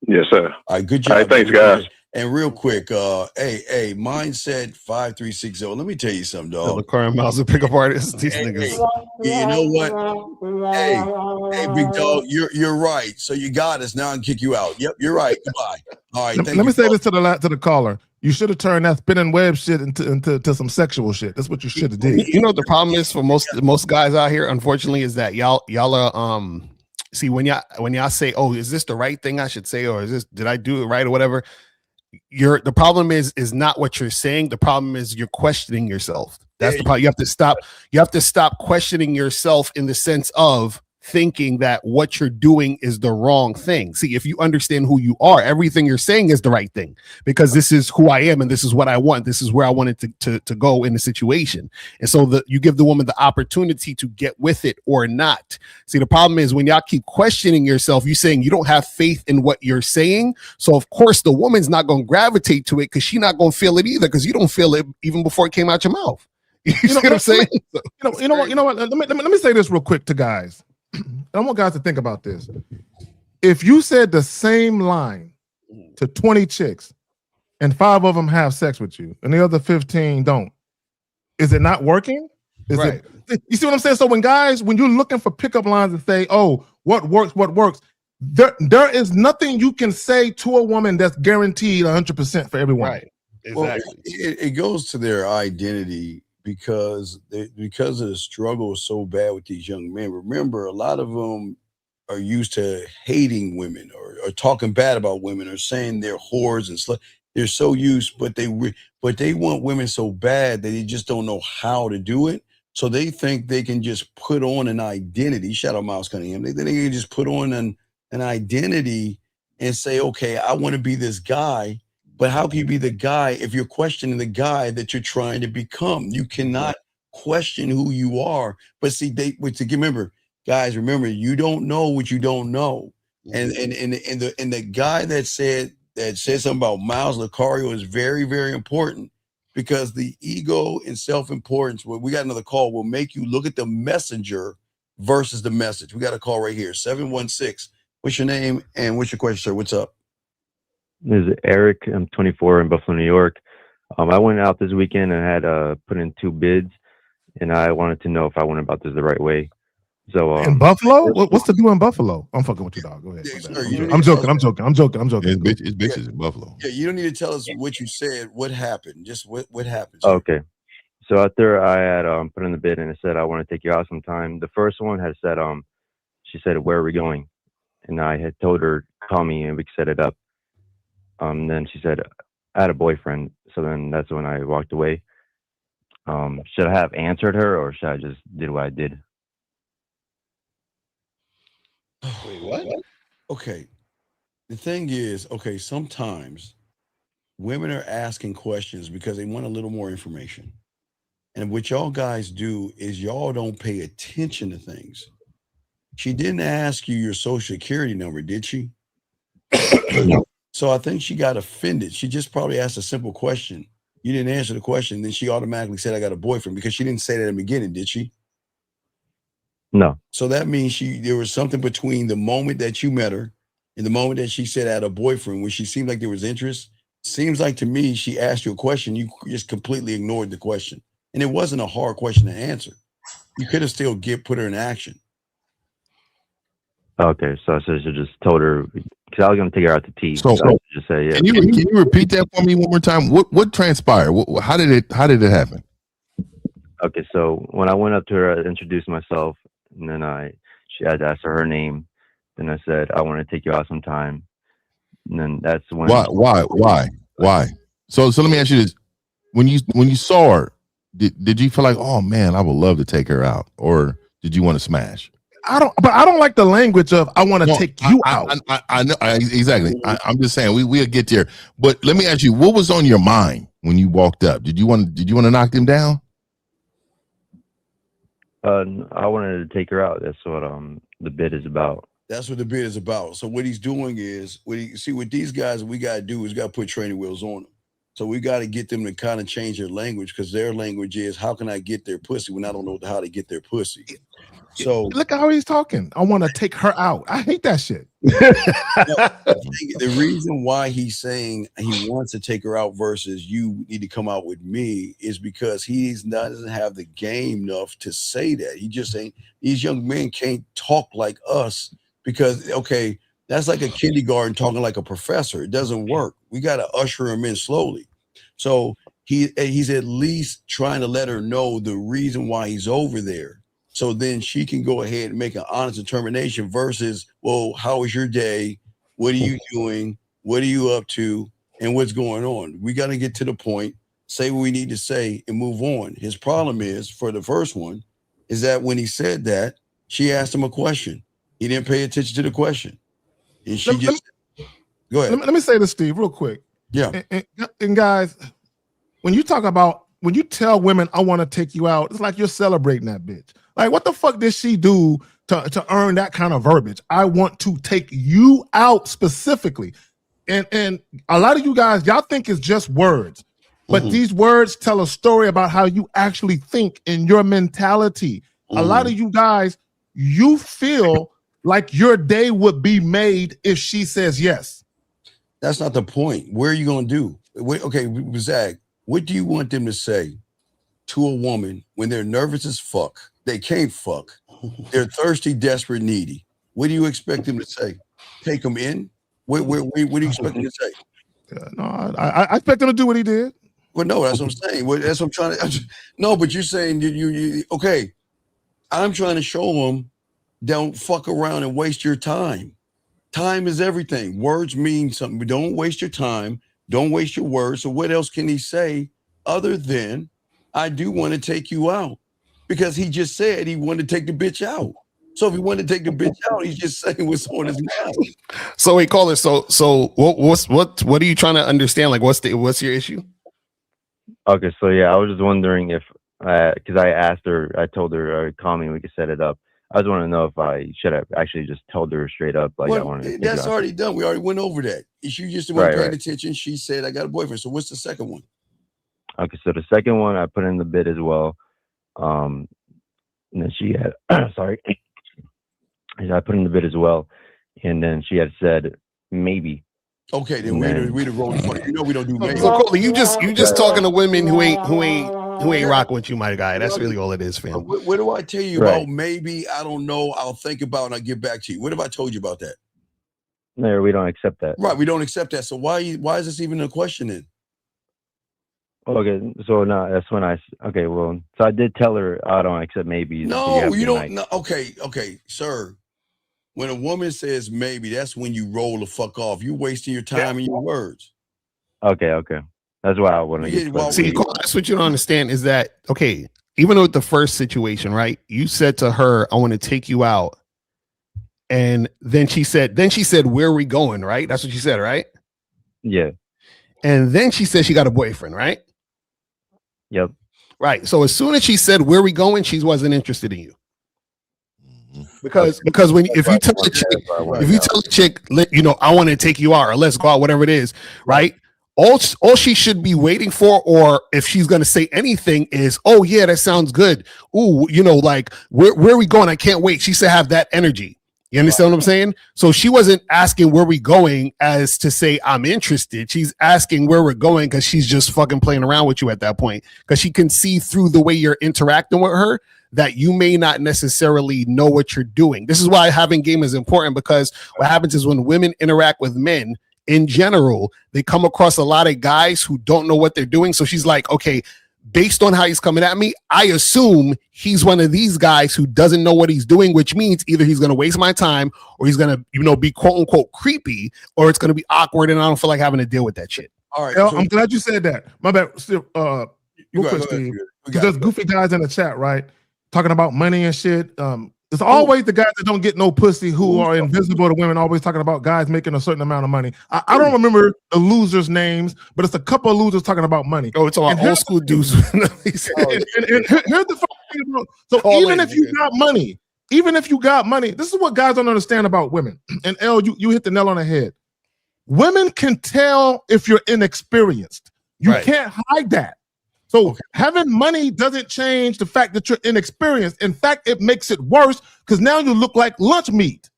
Yes, sir. All right, good job. All right, thanks, guys. And real quick, hey, Mindset 5360. Let me tell you something, dog. The current miles of pickup artists, these niggas. You know what? Hey, big dog, you're right. So you got us. Now I can kick you out. Yep, you're right. Goodbye. All right, let me say this to the caller. You should have turned that spinning web shit into some sexual shit. That's what you should have did. You know what the problem is for most guys out here, unfortunately, is that y'all are see, when y'all say, oh, is this the right thing I should say, or did I do it right or whatever? The problem is not what you're saying. The problem is you're questioning yourself. That's the problem. You have to stop questioning yourself in the sense of thinking that what you're doing is the wrong thing. See, if you understand who you are, everything you're saying is the right thing, because this is who I am and this is what I want. This is where I wanted to go in the situation. And so you give the woman the opportunity to get with it or not. See, the problem is when y'all keep questioning yourself, you're saying you don't have faith in what you're saying. So of course the woman's not going to gravitate to it, because she's not going to feel it either, because you don't feel it even before it came out your mouth. You see what I'm saying? You know what? Let me say this real quick to guys. I want guys to think about this. If you said the same line to 20 chicks and 5 of them have sex with you and the other 15 don't, is it not working? Right. You see what I'm saying? So when you're looking for pickup lines and say, oh, what works, there is nothing you can say to a woman that's guaranteed 100% for everyone. Right. Exactly. Well, it goes to their identity, because of the struggle so bad with these young men. Remember, a lot of them are used to hating women or talking bad about women or saying they're whores and slut. They're so used, but they want women so bad that they just don't know how to do it. So they think they can just put on an identity. Shout out Miles Cunningham. They think they can just put on an identity and say, okay, I want to be this guy. But how can you be the guy if you're questioning the guy that you're trying to become? You cannot question who you are. But see, remember, guys, remember, you don't know what you don't know. And the guy that said something about Miles Lucario is very, very important, because the ego and self-importance, well, we got another call, will make you look at the messenger versus the message. We got a call right here, 716. What's your name and what's your question, sir? What's up? This is Eric. I'm 24 in Buffalo, New York. I went out this weekend and had put in 2 bids, and I wanted to know if I went about this the right way. So in Buffalo, what's the deal in Buffalo? I'm fucking with you, dog. Go ahead. I'm joking. It's bitches in Buffalo. Yeah, you don't need to tell us what you said. What happened? Just what happened? Okay. So after I had put in the bid and it said I want to take you out sometime, the first one had said she said, where are we going? And I had told her, call me and we could set it up. Then she said, I had a boyfriend. So then that's when I walked away. Should I have answered her or should I just did what I did? Wait, what? Okay. The thing is, okay, sometimes women are asking questions because they want a little more information. And what y'all guys do is y'all don't pay attention to things. She didn't ask you your social security number, did she? No. So I think she got offended. She just probably asked a simple question. You didn't answer the question. Then she automatically said, I got a boyfriend, because she didn't say that in the beginning, did she? No. So that means there was something between the moment that you met her and the moment that she said I had a boyfriend, where she seemed like there was interest. Seems like to me, she asked you a question. You just completely ignored the question. And it wasn't a hard question to answer. You could have still put her in action. Okay, so I should just told her, because I was going to take her out to tea. So I should just say, yeah. Can you repeat that for me one more time? What transpired? How did it happen? Okay, so when I went up to her, I introduced myself, and then she had to ask her name. Then I said, I want to take you out sometime. And then that's when. Why? So let me ask you this: when you saw her, did you feel like, oh man, I would love to take her out, or did you want to smash? I don't like the language of I want to take you out. I know exactly. I'm just saying we'll get there. But let me ask you, what was on your mind when you walked up? Did you want to knock them down? I wanted to take her out. That's what the bid is about. That's what the bid is about. So what he's doing is, with these guys, what we got to do is got to put training wheels on them. So we got to get them to kind of change their language, because their language is, how can I get their pussy when I don't know how to get their pussy? So look at how he's talking. I want to take her out. I hate that shit. The reason why he's saying he wants to take her out versus you need to come out with me is because doesn't have the game enough to say that. He just saying these young men can't talk like us, because okay, that's like a kindergarten talking like a professor. It doesn't work. We got to usher him in slowly. So he's at least trying to let her know the reason why he's over there. So then she can go ahead and make an honest determination versus, well, how was your day? What are you doing? What are you up to? And what's going on? We got to get to the point, say what we need to say, and move on. His problem is, for the first one, is that when he said that, she asked him a question. He didn't pay attention to the question. And she go ahead. Let me say this, Steve, real quick. Yeah. And guys, when you tell women, I want to take you out, it's like you're celebrating that bitch. Like, what the fuck did she do to earn that kind of verbiage? I want to take you out specifically. And a lot of you guys, y'all think it's just words, but these words tell a story about how you actually think in your mentality. A lot of you guys, you feel like your day would be made if she says yes. That's not the point. Where are you going to do? Okay, Zach, what do you want them to say to a woman when they're nervous as fuck? They can't fuck. They're thirsty, desperate, needy. What do you expect them to say? Take them in? What do you expect them to say? No, I expect him to do what he did. Well, no, that's what I'm saying. That's what I'm trying to. No, but you're saying you okay. I'm trying to show them, don't fuck around and waste your time. Time is everything. Words mean something. But don't waste your time. Don't waste your words. So what else can he say other than, I do want to take you out? because he just said he wanted to take the bitch out. So if he wanted to take the bitch out, he's just saying what's on his mind. So wait, caller. So what are you trying to understand? Like, what's your issue? Okay, so yeah, I was just wondering if, because I asked her, I told her, call me, we could set it up. I just want to know if I should have actually just told her straight up, like, I wanted to take That's you out. already done. We already went over that. She just wasn't paying Right. attention. She said, I got a boyfriend. So what's the second one? Okay, so the second one I put in the bid as well. And then she had, sorry, I put in the bid as well. And then she had said, maybe. Okay, then we the roll. You know we don't do maybe. So Coley, you just talking to women who ain't rocking with you, my guy. That's really all it is, fam. What do I tell you about maybe? I don't know. I'll think about it and I'll get back to you. What have I told you about that? No, we don't accept that. Right, we don't accept that. So why is this even a question then? Okay, so no, that's when so I did tell her I don't accept maybe. No, you don't. No, okay, sir. When a woman says maybe, that's when you roll the fuck off. You're wasting your time and your words. Okay. That's why I want to get See, that's what you don't understand is that, okay, even with the first situation, right? You said to her, I want to take you out. And then she said, where are we going, right? That's what she said, right? Yeah. And then she said she got a boyfriend, right? Yep. Right. So as soon as she said, where are we going? She wasn't interested in you. Because if you tell the chick, I want to take you out or let's go out, whatever it is, right? All she should be waiting for, or if she's going to say anything, is, oh yeah, that sounds good. Ooh, like where are we going? I can't wait. She should have that energy. You understand what I'm saying? So she wasn't asking where we going as to say I'm interested. She's asking where we're going because she's just fucking playing around with you at that point. Because she can see through the way you're interacting with her that you may not necessarily know what you're doing. This is why having game is important, because what happens is when women interact with men in general, they come across a lot of guys who don't know what they're doing. So she's like, okay, based on how he's coming at me, I assume he's one of these guys who doesn't know what he's doing, which means either he's going to waste my time or he's going to, be quote unquote creepy, or it's going to be awkward and I don't feel like having to deal with that shit. All right. I'm glad you said that. My bad. Still, Steve. Because there's goofy guys in the chat, right? Talking about money and shit. It's always the guys that don't get no pussy who are invisible to women, always talking about guys making a certain amount of money. I don't remember the losers' names, but it's a couple of losers talking about money. Oh, it's all old school dudes. and here's the fucking thing, bro. So even if you got money, this is what guys don't understand about women. And L, you hit the nail on the head. Women can tell if you're inexperienced. You can't hide that. So having money doesn't change the fact that you're inexperienced. In fact, it makes it worse because now you look like lunch meat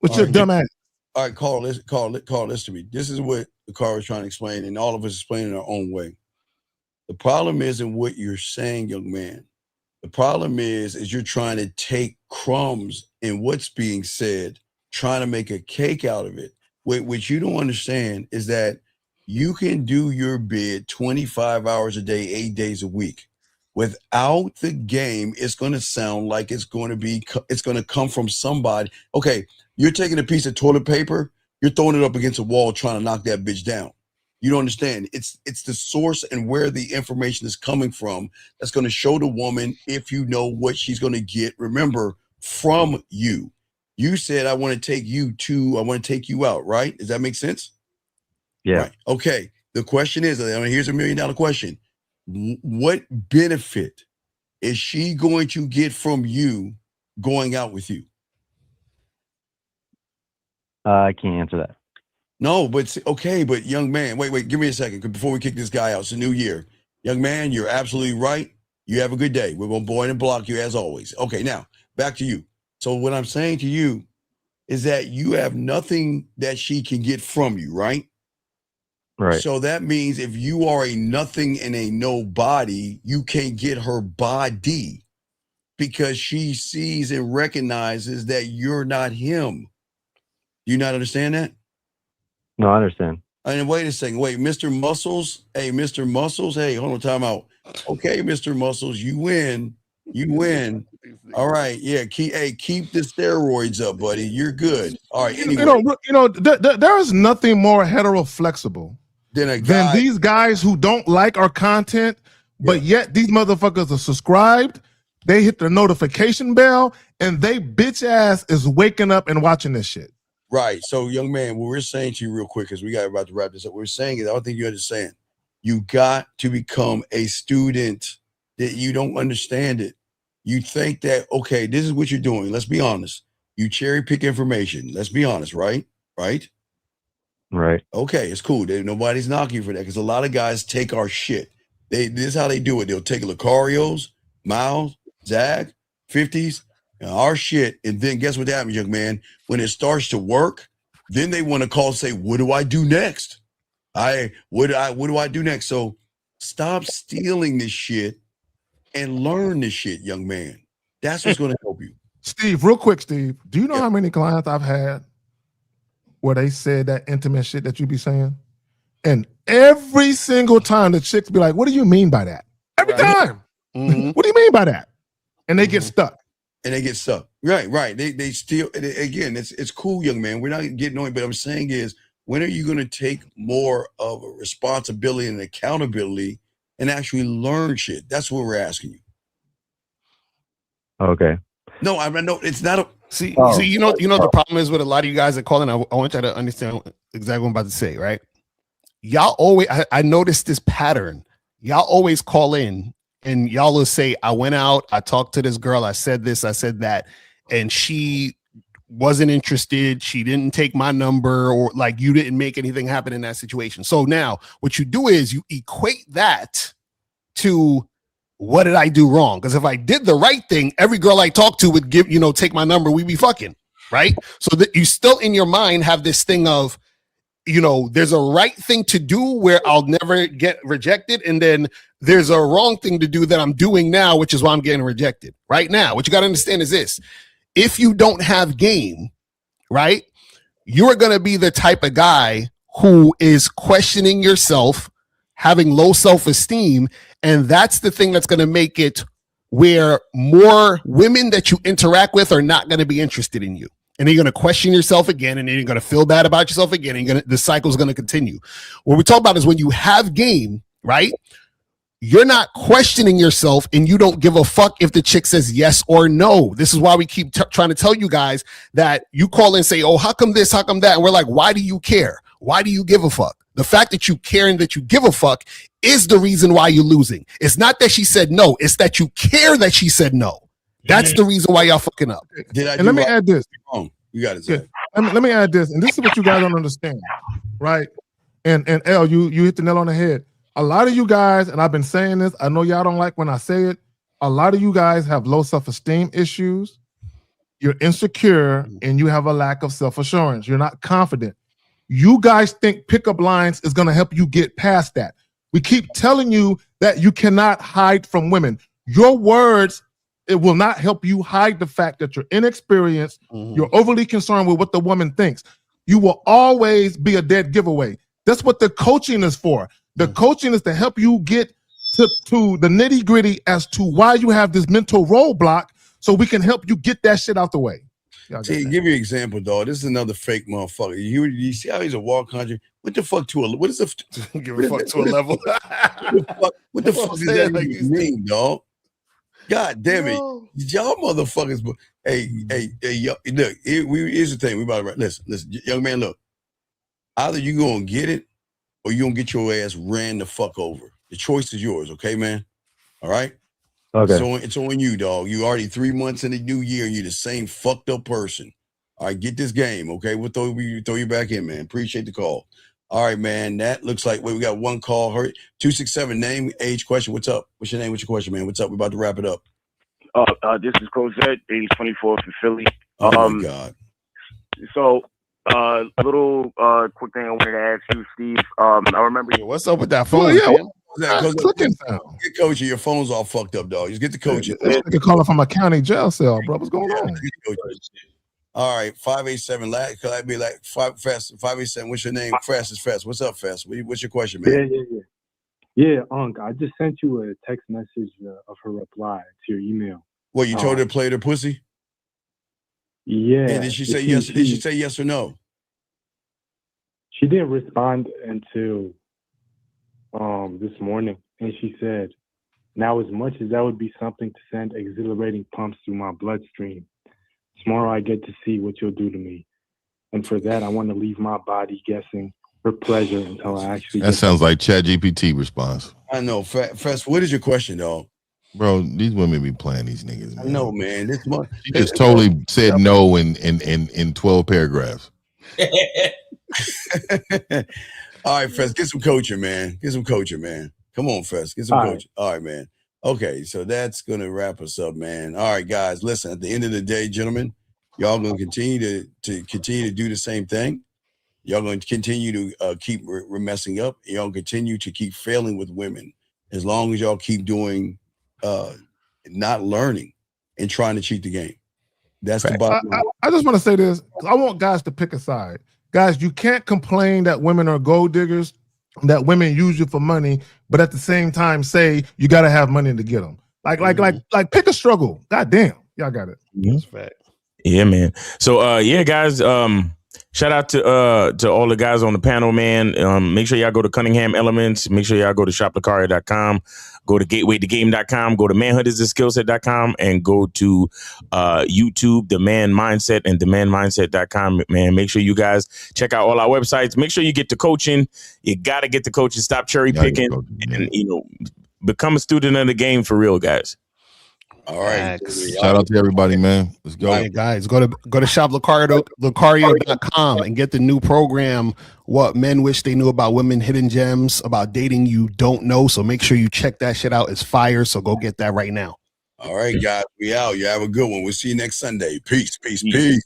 with your dumb ass. All right, call this to me. This is what the car is trying to explain, and all of us explain in our own way. The problem isn't what you're saying, young man. The problem is you're trying to take crumbs in what's being said, trying to make a cake out of it. What you don't understand is that you can do your bid 25 hours a day, 8 days a week. Without the game, it's going to sound like it's going to come from somebody. Okay, you're taking a piece of toilet paper, you're throwing it up against a wall trying to knock that bitch down. You don't understand. It's the source and where the information is coming from that's going to show the woman if you know what she's going to get. Remember, from you. You said, I want to take you out, right? Does that make sense? Yeah. Right. Okay. The question is, here's $1 million question. What benefit is she going to get from you going out with you? I can't answer that. No, but okay. But young man, wait, give me a second before we kick this guy out. It's a new year. Young man, you're absolutely right. You have a good day. We're going to void and block you as always. Okay. Now back to you. So what I'm saying to you is that you have nothing that she can get from you, right? Right. So that means if you are a nothing and a nobody, you can't get her body because she sees and recognizes that you're not him. Do you not understand that? No, I understand. And wait a second. Wait, Mr. Muscles. Hey, Mr. Muscles. Hey, hold on, time out. Okay, Mr. Muscles, you win. You win. All right. Yeah. Keep the steroids up, buddy. You're good. All right. Anyway. There is nothing more hetero-flexible than these guys who don't like our content, but yet these motherfuckers are subscribed they hit the notification bell, and they bitch ass is waking up and watching this shit. Right. So, young man, what we're saying to you real quick, because we got about to wrap this up. What we're saying is, I don't think you understand. You got to become a student. That you don't understand it. You think that, okay, this is what you're doing. Let's be honest. You cherry pick information. Let's be honest, right? Right? Right. Okay, it's cool. Nobody's knocking you for that because a lot of guys take our shit. This is how they do it. They'll take Lucarios, Miles, Zag, 50s, and our shit. And then guess what happens, young man? When it starts to work, then they want to call and say, what do I do next? What do I do next? So stop stealing this shit and learn this shit, young man. That's what's going to help you. Steve, real quick, Steve, do you know how many clients I've had where they said that intimate shit that you be saying? And every single time the chicks be like, what do you mean by that? Every time. What do you mean by that? And they get stuck. And they get stuck. Right. They still, again, it's cool, young man. We're not getting on it, but I'm saying is, when are you going to take more of a responsibility and accountability and actually learn shit? That's what we're asking you. Okay. No, I know it's not a see. You know the problem is with a lot of you guys that call in. I want you to understand exactly what I'm about to say. Right? Y'all always. I noticed this pattern. Y'all always call in and y'all will say, "I went out. I talked to this girl. I said this. I said that, and she wasn't interested. She didn't take my number, or like you didn't make anything happen in that situation." So now what you do is you equate that to, what did I do wrong? Because if I did the right thing, every girl I talk to would take my number. We'd be fucking, right? So that you still in your mind have this thing of, there's a right thing to do where I'll never get rejected. And then there's a wrong thing to do that I'm doing now, which is why I'm getting rejected right now. What you got to understand is this: if you don't have game, right, you're going to be the type of guy who is questioning yourself, having low self-esteem. And that's the thing that's going to make it where more women that you interact with are not going to be interested in you. And you're going to question yourself again, and then you're going to feel bad about yourself again. And the cycle is going to continue. What we talk about is when you have game, right? You're not questioning yourself, and you don't give a fuck if the chick says yes or no. This is why we keep trying to tell you guys that you call and say, oh, how come this, how come that? And we're like, why do you care? Why do you give a fuck? The fact that you care and that you give a fuck is the reason why you're losing. It's not that she said no. It's that you care that she said no. That's the reason why y'all fucking up. And let me add this. You got it. Yeah. Let me add this. And this is what you guys don't understand, right? And L, you hit the nail on the head. A lot of you guys, and I've been saying this, I know y'all don't like when I say it, a lot of you guys have low self-esteem issues. You're insecure, and you have a lack of self-assurance. You're not confident. You guys think pickup lines is going to help you get past that. We keep telling you that you cannot hide from women. Your words, it will not help you hide the fact that you're inexperienced. You're overly concerned with what the woman thinks. You will always be a dead giveaway. That's what the coaching is for. The coaching is to help you get to the nitty gritty as to why you have this mental roadblock, so we can help you get that shit out the way. See, give you an example, dog. This is another fake motherfucker. You see how he's a wall country? What the fuck to a what is a give a fuck to a level? What the fuck does that even mean, dog? God damn it, y'all motherfuckers! Hey, yo, look. Here's the thing. We about to listen, young man. Look, either you gonna get it, or you gonna get your ass ran the fuck over. The choice is yours, okay, man? All right? Okay. So it's on you, dog. You already 3 months in the new year, and you're the same fucked up person. All right, get this game, okay? We'll throw you back in, man. Appreciate the call. All right, man. That looks like we got one call. 267, name, age, question. What's up? What's your name? What's your question, man? What's up? We're about to wrap it up. This is Cosette, age 24 from Philly. Oh my God. So little quick thing I wanted to ask you, Steve. I remember what's up with that phone? Get coaching. Your phone's all fucked up, dog. Just get the coaching. You're calling from a county jail cell, bro. What's going on? All right, 587. Could I be like 587? What's your name? Fast. What's up, Fast? What's your question, man? Yeah, Unc. I just sent you a text message of her reply to your email. What, you told her to play her pussy? Yeah. And did she say yes? Did she say yes or no? She didn't respond until this morning, and she said, Now, as much as that would be something to send exhilarating pumps through my bloodstream, tomorrow I get to see what you'll do to me. And for that, I want to leave my body guessing for pleasure until I actually That sounds like ChatGPT response. I know. Fest, what is your question, dog? Bro, these women be playing these niggas, man. I know, man. This month She just totally said no in 12 paragraphs. All right, Fest, get some coaching, man. Get some coaching, man. Come on, Fest, get some All coaching. All right, man. Okay, so that's gonna wrap us up, man. All right, guys. Listen, at the end of the day, gentlemen, y'all gonna continue to do the same thing. Y'all going to continue to keep messing up. Y'all continue to keep failing with women as long as y'all keep doing, not learning and trying to cheat the game. That's the bottom line. I just want to say this. I want guys to pick a side. Guys, you can't complain that women are gold diggers, that women use you for money, but at the same time say you got to have money to get them. Like pick a struggle. God damn. Y'all got it. That's fact. Yeah, man. So yeah, guys, shout out to all the guys on the panel, man. Make sure y'all go to Cunningham Elements. Make sure y'all go to shoplakaria.com, go to gatewaytogame.com, go to manhoodistheskillset.com, and go to YouTube, The Man Mindset, and themanmindset.com, man. Make sure you guys check out all our websites. Make sure you get the coaching. You got to get the coaching. Stop cherry picking and, become a student of the game for real, guys. All right. Shout out to everybody, man. Let's go. Yeah, guys, go to shoplakaria.com and get the new program, What Men Wish They Knew About Women, Hidden Gems About Dating You Don't Know. So make sure you check that shit out. It's fire. So go get that right now. All right, guys. We out. You have a good one. We'll see you next Sunday. Peace, peace, peace.